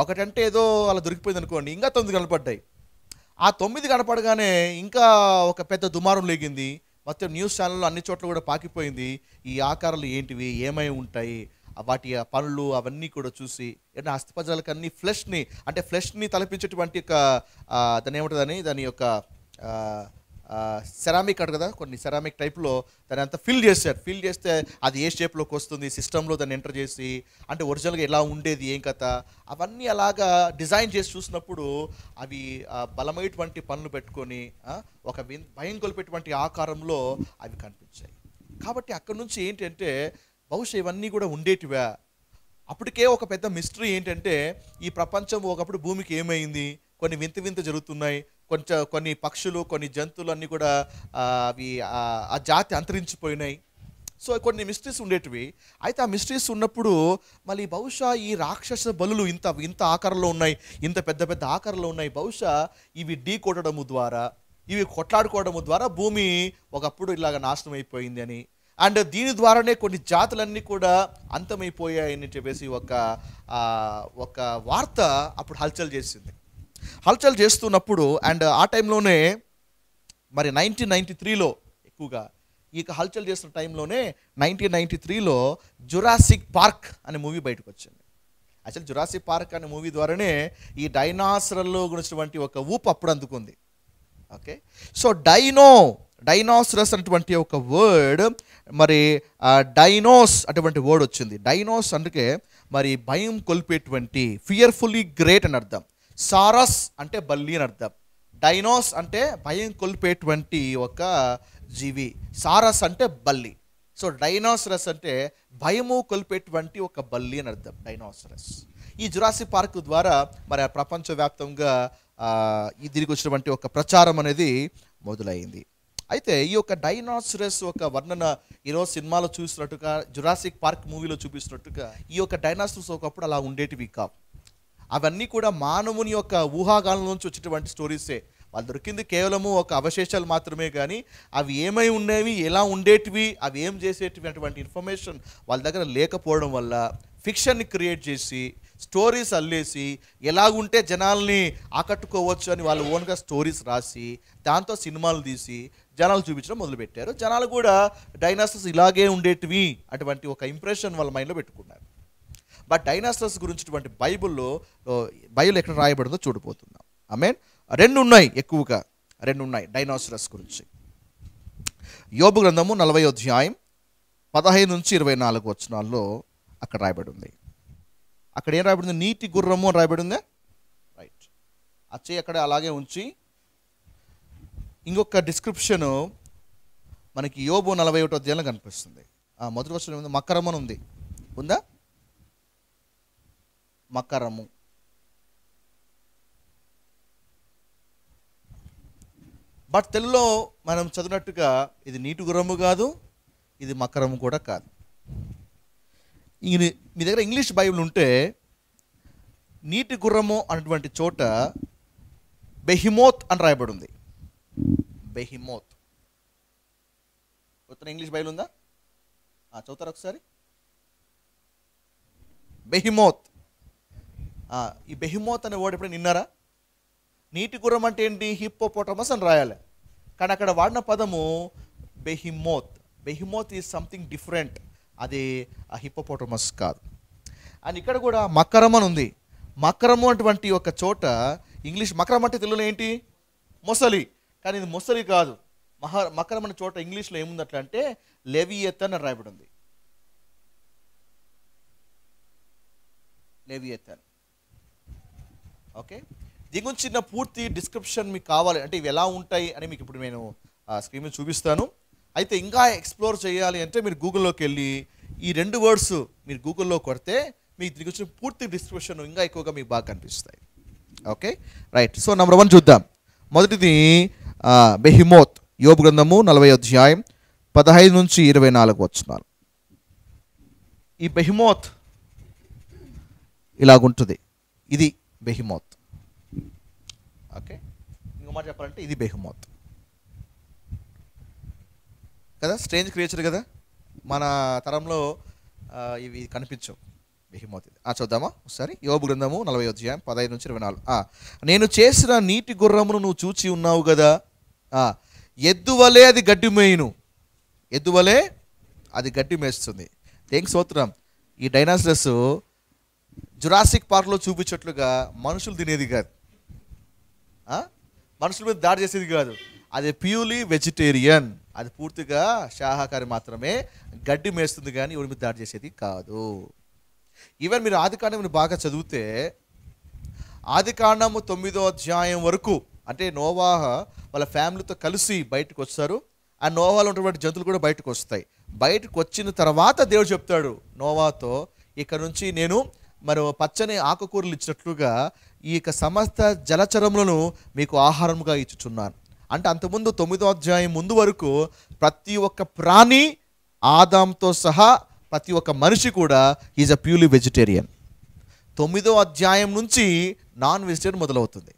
ఒకటంటే ఏదో అలా దొరికిపోయింది అనుకోండి, ఇంకా 9 కనపడ్డాయి. ఆ 9 కనపడగానే ఇంకా ఒక పెద్ద దుమారం లేగింది. మొత్తం న్యూస్ ఛానల్లో అన్ని చోట్ల కూడా పాకిపోయింది. ఈ ఆకారాలు ఏంటివి, ఏమై ఉంటాయి, వాటి పనులు అవన్నీ కూడా చూసి ఏదైనా అస్థిపంజరాలకు అన్ని ఫ్లెష్ని తలపించేటువంటి దాని ఏముంటుందని దాని యొక్క సెరామిక్ అంట కదా, కొన్ని సెరామిక్ టైప్లో దాన్ని అంతా ఫిల్ చేస్తే అది ఏ షేప్లోకి వస్తుంది, సిస్టంలో దాన్ని ఎంటర్ చేసి అంటే ఒరిజినల్గా ఎలా ఉండేది, ఏం కథ, అవన్నీ అలాగా డిజైన్ చేసి చూసినప్పుడు అవి బలమైనటువంటి పనులు పెట్టుకొని ఒక భయం కొలిపేటువంటి ఆకారంలో అవి కనిపించాయి. కాబట్టి అక్కడి నుంచి ఏంటంటే బహుశా ఇవన్నీ కూడా ఉండేటివా. అప్పటికే ఒక పెద్ద మిస్టరీ ఏంటంటే ఈ ప్రపంచం ఒకప్పుడు భూమికి ఏమైంది, కొన్ని వింత జరుగుతున్నాయి, కొన్ని పక్షులు, కొన్ని జంతువులు అన్నీ కూడా అవి ఆ జాతి అంతరించిపోయినాయి. సో కొన్ని మిస్టరీస్ ఉండేటివి. అయితే ఆ మిస్టరీస్ ఉన్నప్పుడు మళ్ళీ బహుశా ఈ రాక్షస బలులు ఇంత ఆకారంలో ఉన్నాయి, ఇంత పెద్ద ఆకారంలో ఉన్నాయి, బహుశా ఇవి ఢీ కొట్టడము ద్వారా, ఇవి కొట్లాడుకోవడము ద్వారా భూమి ఒకప్పుడు ఇలాగ నాశనం అయిపోయింది అని, అండ్ దీని ద్వారానే కొన్ని జాతులన్నీ కూడా అంతమైపోయాయని చెప్పేసి ఒక వార్త అప్పుడు హల్చల్ చేస్తున్నప్పుడు అండ్ ఆ టైంలోనే మరి 1993లో ఎక్కువగా హల్చల్ చేస్తున్న టైంలోనే 1993లో జురాసిక్ పార్క్ అనే మూవీ బయటకు వచ్చింది. యాక్చువల్ జురాసిక్ పార్క్ అనే మూవీ ద్వారానే ఈ డైనాసరల్లో గురించినటువంటి ఒక ఊపు అప్పుడు అందుకుంది. ఓకే, సో డైనోసరస్ అటువంటి ఒక వర్డ్, మరి డైనోస్ అటువంటి వర్డ్ వచ్చింది. డైనోస్ అందుకే మరి భయం కొల్పేటువంటి, ఫియర్ఫుల్లీ గ్రేట్ అని అర్థం. సారస్ అంటే బల్లి అని అర్థం. డైనోస్ అంటే భయం కొల్పేటువంటి ఒక జీవి, సారస్ అంటే బల్లి. సో డైనోసరస్ అంటే భయము కొల్పేటువంటి ఒక బల్లి అని అర్థం డైనోసరస్. ఈ జురాసిక్ పార్క్ ద్వారా మరి ప్రపంచవ్యాప్తంగా దీనికి వచ్చినటువంటి ఒక ప్రచారం అనేది మొదలైంది. అయితే ఈ యొక్క డైనోసరస్ ఒక వర్ణన ఈరోజు సినిమాలో చూసినట్టుగా, జురాసిక్ పార్క్ మూవీలో చూపిస్తున్నట్టుగా ఈ యొక్క డైనోసరస్ ఒకప్పుడు అలా ఉండేటివి కావు. అవన్నీ కూడా మానవుని యొక్క ఊహాగానం నుంచి వచ్చేటువంటి స్టోరీసే. వాళ్ళు దొరికింది కేవలము ఒక అవశేషాలు మాత్రమే, కానీ అవి ఏమై ఉండేవి, ఎలా ఉండేటివి, అవి ఏం చేసేటివి అటువంటి ఇన్ఫర్మేషన్ వాళ్ళ దగ్గర లేకపోవడం వల్ల ఫిక్షన్ని క్రియేట్ చేసి స్టోరీస్ అల్లేసి ఎలాగుంటే జనాల్ని ఆకట్టుకోవచ్చు అని వాళ్ళు ఓన్గా స్టోరీస్ రాసి దాంతో సినిమాలు తీసి జనాలు చూపించడం మొదలుపెట్టారు. జనాలు కూడా డైనోసరస్ ఇలాగే ఉండేటివి అటువంటి ఒక ఇంప్రెషన్ వాళ్ళ మైండ్లో పెట్టుకున్నారు. బట్ డైనోసరస్ గురించినటువంటి బైబిల్ ఎక్కడ రాయబడిందో చూడిపోతున్నాం. ఆమేన్. రెండు ఉన్నాయి డైనోసరస్ గురించి. యోబు గ్రంథము 40వ అధ్యాయం 15 నుంచి 24 వచనాల్లో అక్కడ రాయబడి ఉంది. అక్కడ ఏం రాయబడింది? నీటి గుర్రము అని రాయబడి ఉందా? రైట్. అచ్చే అక్కడ అలాగే ఉంచి ఇంకొక డిస్క్రిప్షను మనకి యోబు 41వ అధ్యాయంలో కనిపిస్తుంది. మొదటి వచనం ఏముంది? మకరము అని ఉందా? మకరము. బట్ తెలుగులో మనం చదివినట్టుగా ఇది నీటి గుర్రము కాదు, ఇది మకరము కూడా కాదు. మీ దగ్గర ఇంగ్లీష్ బైబిల్ ఉంటే నీటి గుర్రము అన్నటువంటి చోట బెహిమోత్ అని రాయబడి ఉంది. బెహిమోత్. ఇంగ్లీష్ బైబిల్ ఉందా? చదువుతారు ఒకసారి. బెహిమోత్. ఈ బెహిమోత్ అనే వర్డ్ ఎప్పుడైనా విన్నారా? నీటి గుర్రం అంటే ఏంటి? హిప్పోపోటమస్ అని రాయాలి, కానీ అక్కడ వాడిన పదము బెహిమోత్. బెహిమోత్ ఈజ్ సంథింగ్ డిఫరెంట్, అది ఆ హిప్పోపోటమస్ కాదు. అండ్ ఇక్కడ కూడా మకరం అని ఉంది. మకరము అటువంటి ఒక చోట ఇంగ్లీష్ మకరం అంటే తెలుగులో ఏంటి? మొసలి, కానీ ఇది మొసలి కాదు. మకరం అనే చోట ఇంగ్లీష్లో ఏముంది అట్లా అంటే లెవియథన్ అని రాయబడి ఉంది. లెవియథన్. ఓకే, దీని గురించి చిన్న పూర్తి డిస్క్రిప్షన్ మీకు కావాలి అంటే ఇవి ఎలా ఉంటాయి అని మీకు ఇప్పుడు నేను స్క్రీన్ మీద చూపిస్తాను. అయితే ఇంకా ఎక్స్ప్లోర్ చేయాలి అంటే మీరు గూగుల్లోకి వెళ్ళి ఈ 2 వర్డ్స్ మీరు గూగుల్లో కొడితే మీకు దీని గురించి పూర్తి డిస్క్రిప్షన్ ఇంకా ఎక్కువగా మీకు బాగా కనిపిస్తాయి. Okay right. సో నెంబర్ 1 చూద్దాం. మొదటిది బెహిమోత్. యోబు గ్రంథము 40వ అధ్యాయం 15 నుంచి 24 వచనాలు. ఈ బెహిమోత్ ఇలాగుంటుంది. ఇది బెహిమోత్. ఓకే, ఇంకో మాట చెప్పాలంటే ఇది బెహిమోత్ కదా, స్ట్రేంజ్ క్రియేచర్ కదా, మన తరంలో ఇవి కనిపించవు. బెహిమోత్ ఇది. చూద్దామా ఒకసారి. యోబు గ్రంథము 40వ అధ్యాయం 15 నుంచి 24. నేను చేసిన నీటి గుర్రమును నువ్వు చూచి ఉన్నావు కదా, ఎద్దువలే అది గడ్డి మేయును. ఎద్దువలే అది గడ్డి మేస్తుంది. దేనికి స్తోత్రం. ఈ డైనాసరస్ జురాసిక్ పార్క్లో చూపించట్లుగా మనుషులు తినేది కాదు, మనుషుల మీద దాడి చేసేది కాదు. అది ప్యూర్లీ వెజిటేరియన్, అది పూర్తిగా శాకాహారి మాత్రమే, గడ్డి మేస్తుంది కానీ ఎవరి మీద దాడి చేసేది కాదు. ఈవెన్ మీరు ఆదికాండం బాగా చదివితే ఆదికాండము 9వ అధ్యాయం వరకు అంటే నోవాహ వాళ్ళ ఫ్యామిలీతో కలిసి బయటకు వస్తారు. ఆ నోవాలో ఉన్నటువంటి జంతువులు కూడా బయటకు వస్తాయి. బయటకు వచ్చిన తర్వాత దేవుడు చెప్తాడు నోవాతో, ఇక్కడ నుంచి నేను మరి పచ్చని ఆకుకూరలు ఇచ్చినట్లుగా ఈ యొక్క సమస్త జలచరములను మీకు ఆహారముగా ఇచ్చుచున్నాను. అంటే అంతకుముందు 9వ అధ్యాయం ముందు వరకు ప్రతి ఒక్క ప్రాణి ఆదాంతో సహా ప్రతి ఒక్క మనిషి కూడా ఈజ్ అ ప్యూర్లీ వెజిటేరియన్. 9వ అధ్యాయం నుంచి నాన్ వెజిటేరియన్ మొదలవుతుంది.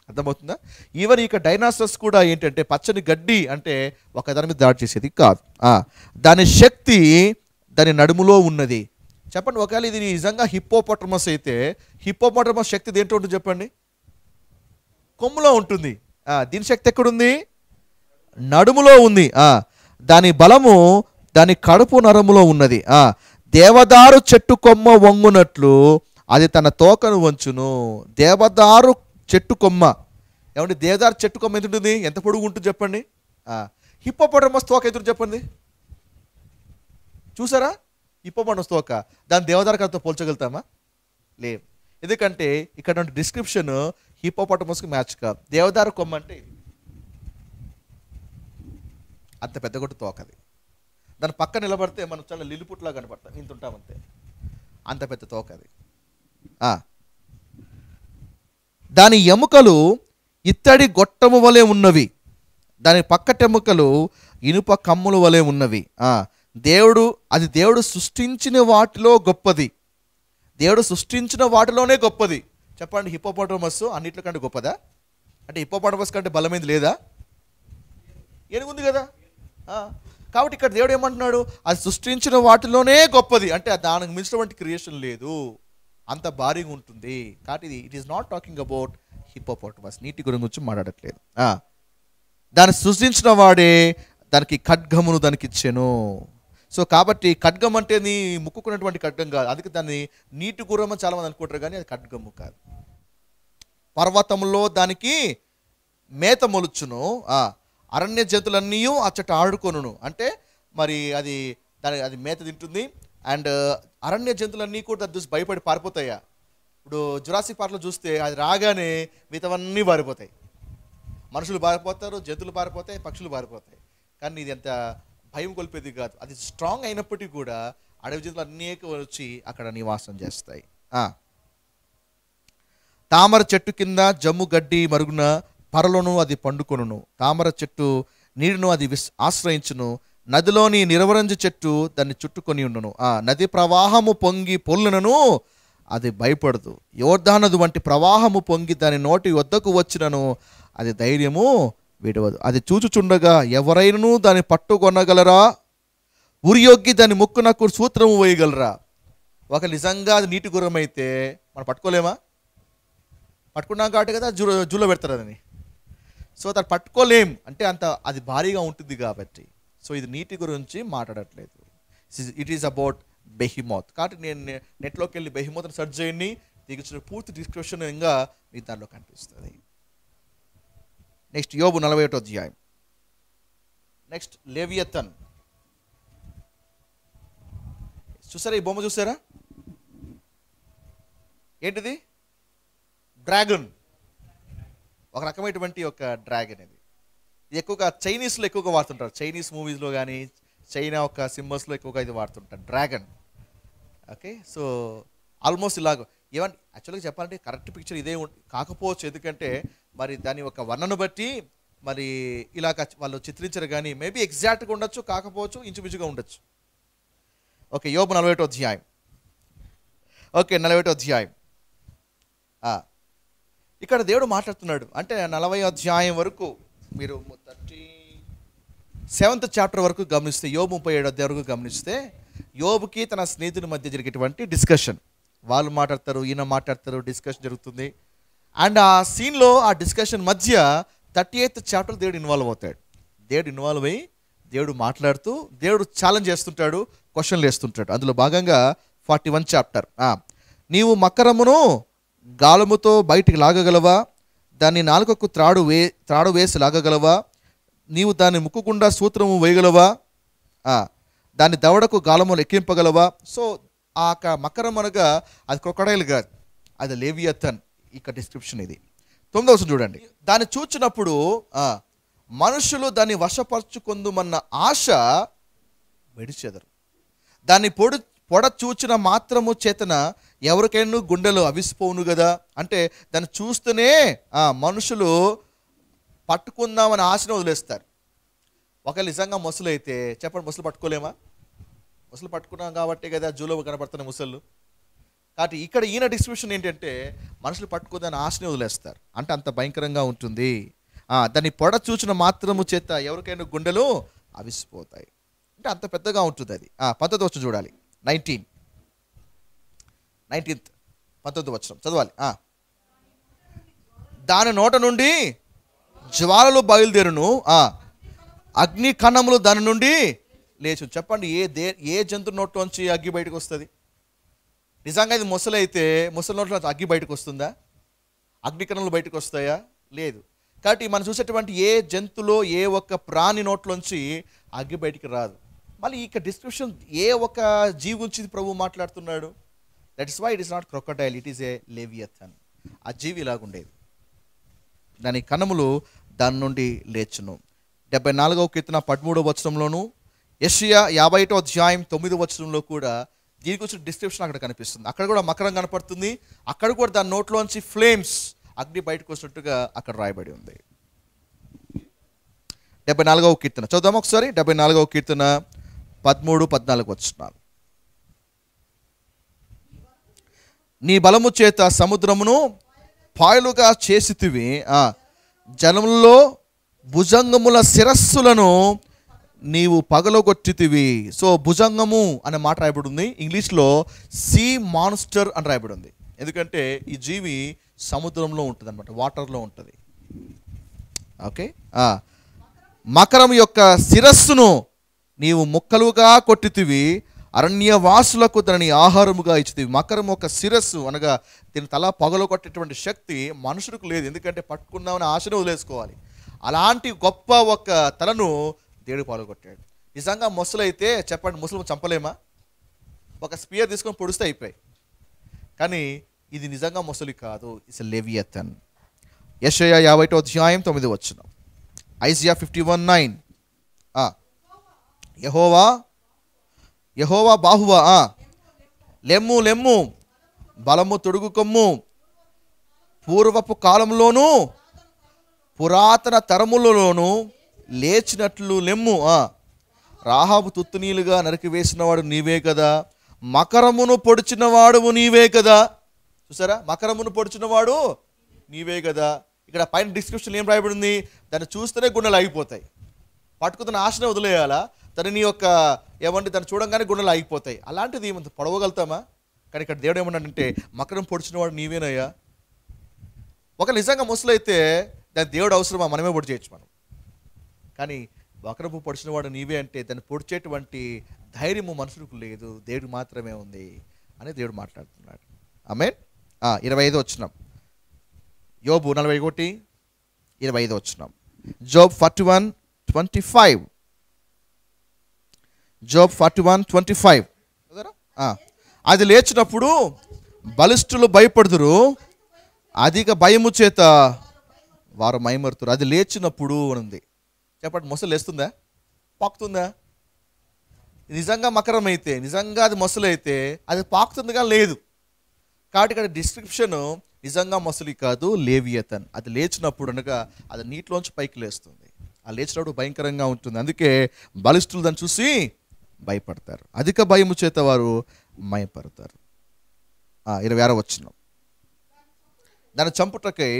అర్థమవుతుందా? ఈవెన్ ఇక డైనాసరస్ కూడా ఏంటంటే పచ్చని గడ్డి అంటే ఒక దాని మీద దాడి చేసేది కాదు. దాని శక్తి దాని నడుములో ఉన్నది. చెప్పండి, ఒకవేళ ఇది నిజంగా హిప్పోపోటమస్ అయితే హిప్పోపోటమస్ శక్తి దేంట్లో ఉంటుంది చెప్పండి? కొమ్ములో ఉంటుంది. దీని శక్తి ఎక్కడుంది? నడుములో ఉంది. దాని బలము దాని కడుపు నరములో ఉన్నది. దేవదారు చెట్టు కొమ్మ వంగునట్లు అది తన తోకను వంచును. దేవదారు చెట్టు కొమ్మ, ఏమంటే దేవదారు చెట్టు కొమ్మ ఎంత ఉంటుంది? ఎంత పొడుగు ఉంటుంది చెప్పండి? హిప్పోపోటమస్ తోక ఎంత చెప్పండి? చూసారా హిప్పోపోటమస్ తోక? దాని దేవదారు కథతో పోల్చగలుగుతామా? లేదు. ఎందుకంటే ఇక్కడ డిస్క్రిప్షన్ హిప్పోపోటమస్కి మ్యాచ్ కాదు. దేవదారు కొమ్మ అంటే అంత పెద్ద కొట్టు తోకది. దాని పక్క నిలబడితే మనం చాలా లిలిపుట్లా కనపడతాం, ఇంత ఉంటామంతే, అంత పెద్ద తోకది. దాని ఎముకలు ఇత్తడి గొట్టము వలె ఉన్నవి, దాని పక్కటెముకలు ఇనుప కమ్ముల వలె ఉన్నవి. దేవుడు సృష్టించిన వాటిలో గొప్పది. దేవుడు సృష్టించిన వాటిలోనే గొప్పది. చెప్పండి, హిప్పోపోటమస్ అన్నిటికంటే గొప్పదా? అంటే హిప్పోపోటమస్ కంటే బలమైంది లేదా? ఏనుగుంది కదా. కాబట్టి ఇక్కడ దేవుడు ఏమంటున్నాడు? అది సృష్టించిన వాటిలోనే గొప్పది, అంటే దానికి మించినటువంటి క్రియేషన్ లేదు, అంత భారీగా ఉంటుంది. కాబట్టి it is not talking about hippopotamus, నీటి గురించి మాట్లాడట్లేదు. దాన్ని సృష్టించిన వాడే దానికి ఖడ్గమును దానికి ఇచ్చాను. సో కాబట్టి ఖడ్గం అంటే నీ ముక్కుకున్నటువంటి ఖడ్గం కాదు, అందుకే దాన్ని నీటి గుర్రం చాలా మంది అనుకుంటారు, కానీ అది ఖడ్గము కాదు. పర్వతంలో దానికి మేత మొలుచును, అరణ్య జంతువులన్నీ అచ్చట ఆడుకొనును. అంటే మరి అది మేత తింటుంది. అండ్ అరణ్య జంతువులన్నీ కూడా దాన్ని చూసి భయపడి పారిపోతాయా? ఇప్పుడు జురాసిక్ పార్క్లో చూస్తే అది రాగానే మిగతావన్నీ పారిపోతాయి. మనుషులు పారిపోతారు, జంతువులు పారిపోతాయి, పక్షులు పారిపోతాయి. కానీ ఇది ఎంత భయం కొలిపేది కాదు. అది స్ట్రాంగ్ అయినప్పటికీ కూడా అడవి జంతువులు అనేక వచ్చి అక్కడ నివాసం చేస్తాయి. తామర చెట్టు కింద జమ్ము గడ్డి మరుగున పరలోను అది పండుకొనును. తామర చెట్టు నీరును అది ఆశ్రయించును. నదిలోని నిరవరంజ చెట్టు దాన్ని చుట్టుకొని ఉండును. నది ప్రవాహము పొంగి పొల్లునను అది భయపడదు. యోర్దానదు వంటి ప్రవాహము పొంగి దాని నోటి వద్దకు వచ్చినను అది ధైర్యము విడవదు. అది చూచుచుండగా ఎవరైనను దాన్ని పట్టుకొనగలరా? ఉరియొగ్గి దాని ముక్కునకు సూత్రము వేయగలరా? ఒక నిజంగా అది నీటి గుర్రం అయితే మనం పట్టుకోలేమా? పట్టుకున్నాం కాబట్టి కదా జూలో పెడతారు అదని. సో దాన్ని పట్టుకోలేం అంటే అంత అది భారీగా ఉంటుంది కాబట్టి. సో ఇది నీటి గురించి మాట్లాడట్లేదు. It is about behemoth. కాబట్టి నేను నెట్లోకి వెళ్ళి బెహిమోత్ని సెర్చ్ చేయండి, దీనికి వచ్చిన పూర్తి డిస్క్రిప్షన్ ఇంకా మీకు దాంట్లో కనిపిస్తుంది. నెక్స్ట్ యోబు 41వ అధ్యాయం. నెక్స్ట్ లేవియతన్. చూసారా ఈ బొమ్మ? చూసారా ఏంటిది? డ్రాగన్. ఒక రకమైనటువంటి ఒక డ్రాగన్. ఇది ఎక్కువగా చైనీస్లో ఎక్కువగా వాడుతుంటారు. చైనీస్ మూవీస్లో కానీ చైనా ఒక సింబల్స్లో ఎక్కువగా ఇది వాడుతుంటారు, డ్రాగన్. ఓకే, సో ఆల్మోస్ట్ ఇలాగ ఈవెన్ యాక్చువల్గా చెప్పాలంటే కరెక్ట్ పిక్చర్ ఇదే కాకపోవచ్చు, ఎందుకంటే మరి దాని ఒక వర్ణను బట్టి మరి ఇలాగ వాళ్ళు చిత్రించరు, కానీ మేబీ ఎగ్జాక్ట్గా ఉండొచ్చు, కాకపోవచ్చు, ఇంచుమించుగా ఉండొచ్చు. ఓకే, యోబు 41వ అధ్యాయం. ఓకే, 41వ అధ్యాయం. ఇక్కడ దేవుడు మాట్లాడుతున్నాడు. అంటే 40వ అధ్యాయం వరకు మీరు 37th చాప్టర్ వరకు గమనిస్తే, యోబు 37వ అధ్యాయం వరకు గమనిస్తే, యోబుకి తన స్నేహితుని మధ్య జరిగేటువంటి డిస్కషన్. వాళ్ళు మాట్లాడతారు, ఈయన మాట్లాడతారు, డిస్కషన్ జరుగుతుంది. అండ్ ఆ సీన్లో ఆ డిస్కషన్ మధ్య 38th చాప్టర్ దేవుడు ఇన్వాల్వ్ అవుతాడు. దేవుడు ఇన్వాల్వ్ అయ్యి దేవుడు మాట్లాడుతూ దేవుడు ఛాలెంజ్ చేస్తుంటాడు, క్వశ్చన్లు వేస్తుంటాడు. అందులో భాగంగా 41 చాప్టర్. నీవు మకరమును గాలముతో బయటికి లాగగలవా? దాన్ని నాలుకకు త్రాడు వేసి లాగగలవా? నీవు దాన్ని ముక్కుకుండా సూత్రము వేయగలవా? దాన్ని దవడకు గాలమును ఎక్కింపగలవా? సో ఆ మకరం అనగా అది క్రొకడైల్ కాదు, అది లేవియతన్. ఇక డిస్క్రిప్షన్ ఇది. 9వ వచనం చూడండి. దాన్ని చూచినప్పుడు మనుషులు దాన్ని వశపరచుకొందుమన్న ఆశ విడిచెదరు. దాన్ని పొడ చూచిన మాత్రము చేతన ఎవరికైనా గుండెలు అవిసిపోవును కదా. అంటే దాన్ని చూస్తూనే మనుషులు పట్టుకుందామని ఆశను వదిలేస్తారు. ఒకవేళ నిజంగా ముసలు అయితే చెప్పండి, ముసలు పట్టుకోలేమా? ముసలు పట్టుకున్నాం కాబట్టి కదా జూలో కనపడుతున్నాయి ముసళ్ళు. కాబట్టి ఇక్కడ ఈయన డిస్క్రిప్షన్ ఏంటంటే మనుషులు పట్టుకోదాన్ని ఆశని వదిలేస్తారు, అంటే అంత భయంకరంగా ఉంటుంది. దాన్ని పొడ చూచిన మాత్రము చేత ఎవరికైనా గుండెలు అవిసిపోతాయి, అంటే అంత పెద్దగా ఉంటుంది అది. 19వ వచనం చూడాలి. 19th 19వ వచనం చదవాలి. దాని నోట నుండి జ్వాలలు బయలుదేరును, అగ్ని కణములు దాని నుండి లేచు. చెప్పండి, ఏ జంతు నోట్లోంచి అగ్గి బయటకు వస్తుంది? నిజంగా ఇది ముసలి అయితే ముసలి నోట్లో అగ్గి బయటకు వస్తుందా? అగ్ని కణములు బయటకు వస్తాయా? లేదు. కాబట్టి మనం చూసేటువంటి ఏ జంతులో ఏ ఒక్క ప్రాణి నోట్లోంచి అగ్గి బయటికి రాదు. మళ్ళీ ఇక డిస్క్రిప్షన్ ఏ ఒక్క జీవి గురించి ప్రభు మాట్లాడుతున్నాడు? That is why it is not crocodile, it is a leviathan. ఆ జీవి ఇలాగుండేది, దాని కణములు దాని నుండి లేచును. 74వ కీర్తన 13వ వచనంలోను, యెషయా 51వ అధ్యాయం 9వ వచనంలో కూడా దీని గురించి డిస్క్రిప్షన్ అక్కడ కనిపిస్తుంది. అక్కడ కూడా మకరం కనపడుతుంది, అక్కడ కూడా దాని నోట్లోంచి ఫ్లేమ్స్, అగ్ని బయటకు వచ్చినట్టుగా అక్కడ రాయబడి ఉంది. 74వ కీర్తన చూద్దాం ఒకసారి. 74వ కీర్తన 13-14 వచనాలు. నీ బలము చేత సముద్రమును పాయలుగా చేసితివి, జలములలో భుజంగముల శిరస్సులను నీవు పగలగొట్టితివి. సో భుజంగము అనే మాట రాయబడి ఉంది. ఇంగ్లీష్లో సీ మాన్స్టర్ అని రాయబడి ఉంది, ఎందుకంటే ఈ జీవి సముద్రంలో ఉంటుంది అనమాట, వాటర్లో ఉంటుంది. ఓకే, మకరం యొక్క శిరస్సును నీవు ముక్కలుగా కొట్టితివి, అరణ్యవాసులకు దానిని ఆహారముగా ఇచ్చితివి. మకరం ఒక శిరస్సు అనగా దీని తల పగలు కొట్టేటువంటి శక్తి మనుషులకు లేదు, ఎందుకంటే పట్టుకున్నామని ఆశను వదిలేసుకోవాలి. అలాంటి గొప్ప ఒక తలను దేవుడు పగలగొట్టాడు. నిజంగా ముసలైతే చెప్పండి, ముసలు చంపలేమా? ఒక స్పియర్ తీసుకొని పొడిస్తే అయిపోయి. కానీ ఇది నిజంగా ముసలి కాదు, ఇట్స్ లెవియథన్. యెషయా 51వ అధ్యాయం 9వ వచనం. ఐజియా 51:9. యెహోవా బాహువా, లెమ్ము లెమ్ము, బలము తొడుగు కొమ్ము, పూర్వపు కాలంలోనూ పురాతన తరములలోనూ లేచినట్లు లెమ్ము. రాహాబు తుత్తునీలుగా నరికివేసినవాడు నీవే కదా, మకరమును పొడిచినవాడు నీవే కదా. చూసారా, మకరమును పొడిచినవాడు నీవే కదా. ఇక్కడ పైన డిస్క్రిప్షన్ ఏం రాయబడింది? దాన్ని చూస్తేనే గుండెలు ఆగిపోతాయి. పట్టుకుతున్న ఆశనే వదిలేయాలా? దాన్ని నీ యొక్క ఏమంటే దాన్ని చూడంగానే గుండెలు ఆగిపోతాయి. అలాంటిది పొడవగలుగుతామా? కానీ ఇక్కడ దేవుడు ఏమన్నాడంటే మకరం పొడిచిన వాడు నీవేనయ్యా. ఒక నిజంగా ముసలి అయితే దాని దేవుడు అవసరమా, మనమే పొడి చేయొచ్చు మనం. కానీ మకరపు పొడిచిన వాడు నీవే అంటే దాన్ని పొడిచేటువంటి ధైర్యము మనుషులకు లేదు, దేవుడికి మాత్రమే ఉంది అని దేవుడు మాట్లాడుతున్నాడు. ఆమేన్. 25 వచనం, యోబు 41:25 వచనం. జోబ్ 41:25. జోబ్ 41:25. అది లేచినప్పుడు బలిష్ఠులు భయపడుదురు, అధిక భయము చేత వారు మైమరుతురు. అది లేచినప్పుడు అని ఉంది. చెప్పండి, మొసలు లేస్తుందా, పాకుతుందా? నిజంగా మకరం అయితే, నిజంగా అది మొసలు అయితే అది పాకుతుంది కానీ లేదు. కాబట్టి ఇక్కడ డిస్క్రిప్షన్ నిజంగా మొసలి కాదు, లేవియతన్. అది లేచినప్పుడు అనగా అది నీటిలోంచి పైకి లేస్తుంది. ఆ లేచినప్పుడు భయంకరంగా ఉంటుంది. అందుకే బలిష్ఠులు దాన్ని చూసి భయపడతారు, అధిక భయము చేత వారు మయపడతారు. 26 వచనం, దాన్ని చంపుటకై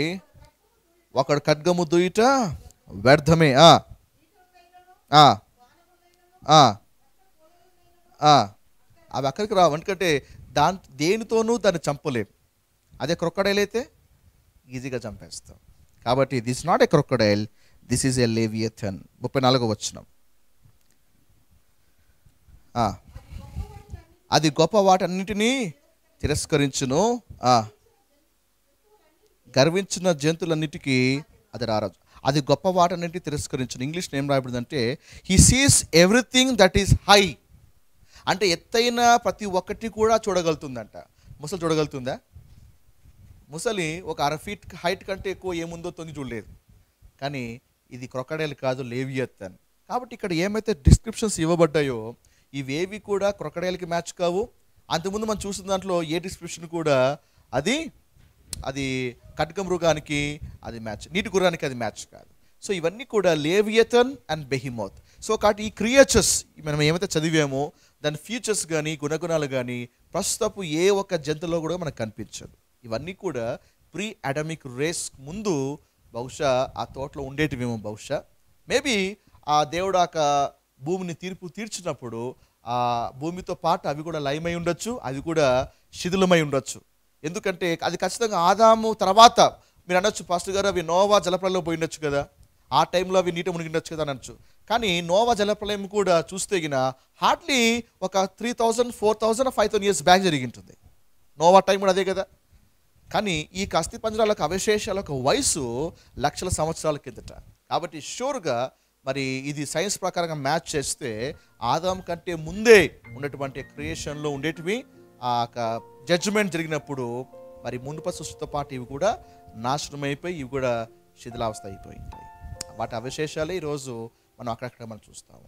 ఒకడు ఖడ్గము దుయ్యుట వ్యర్థమే. అవి అక్కడికి రావు, ఎందుకంటే దేనితోనూ దాన్ని చంపలేము. అదే క్రొక్కడైల్ అయితే ఈజీగా చంపేస్తాం. కాబట్టి this not a crocodile, this is a leviathan. 34 వచనం, అది గొప్ప వాటన్నిటినీ తిరస్కరించును, గర్వించిన జంతువులన్నిటికీ అది రారాజు. అది గొప్ప వాటన్నిటిని తిరస్కరించును. ఇంగ్లీష్లో ఏం రాయబడిందంటే he sees everything that is high. అంటే ఎత్తైన ప్రతి ఒక్కటి కూడా చూడగలుగుతుందంట. ముసలి చూడగలుగుతుందా? ముసలి ఒక 1/2 ఫీట్ హైట్ కంటే ఎక్కువ ఏముందో తొంగి చూడలేదు. కానీ ఇది క్రొకడైల్ కాదు, లేవియథన్. కాబట్టి ఇక్కడ ఏమైతే డిస్క్రిప్షన్స్ ఇవ్వబడ్డాయో ఇవేవి కూడా క్రొకడైల్కి మ్యాచ్ కావు. అంతకుముందు మనం చూసిన దాంట్లో ఏ డిస్క్రిప్షన్ కూడా అది ఖడ్గ మృగానికి అది మ్యాచ్, నీటి గుర్రానికి అది మ్యాచ్ కాదు. సో ఇవన్నీ కూడా లేవియథన్ అండ్ బెహిమోత్. సో కాబట్టి ఈ క్రియేచర్స్ మనం ఏమైతే చదివామో దాని ఫీచర్స్ కానీ గుణగుణాలు కానీ ప్రస్తుతపు ఏ ఒక్క జంతువులో కూడా మనకు కనిపించదు. ఇవన్నీ కూడా ప్రీ అడమిక్ రేస్ ముందు బహుశా ఆ తోటలో ఉండేటివేమో. బహుశా మేబీ ఆ దేవుడు భూమిని తీర్చినప్పుడు ఆ భూమితో పాటు అవి కూడా లయమై ఉండొచ్చు, అవి కూడా శిథిలమై ఉండొచ్చు. ఎందుకంటే అది ఖచ్చితంగా ఆదాము తర్వాత మీరు అనొచ్చు, పాస్టర్ గారు అవి నోవా జలప్రలయంలో పోయి ఉండొచ్చు కదా, ఆ టైంలో అవి నీట మునిగిండొచ్చు కదా అనొచ్చు. కానీ నోవా జలప్రలయం కూడా చూస్తే గిన హార్డ్లీ ఒక 3000, 4000, 5000 ఇయర్స్ బ్యాక్ జరిగింటుంది. నోవా టైం కూడా అదే కదా. కానీ ఈ అస్థి పంజరాలకు అవశేషాలకు వయసు లక్షల సంవత్సరాల కిందట. కాబట్టి షూర్గా మరి ఇది సైన్స్ ప్రకారంగా మ్యాచ్ చేస్తే ఆదాం కంటే ముందే ఉన్నటువంటి క్రియేషన్లో ఉండేటివి ఆ జడ్జిమెంట్ జరిగినప్పుడు మరి మునుప సృష్టితో పాటు ఇవి కూడా నాశనం అయిపోయి ఇవి కూడా శిథిలావస్థ అయిపోయి ఉంటాయి. వాటి అవశేషాలే ఈరోజు మనం అక్కడక్కడ మనం చూస్తాము.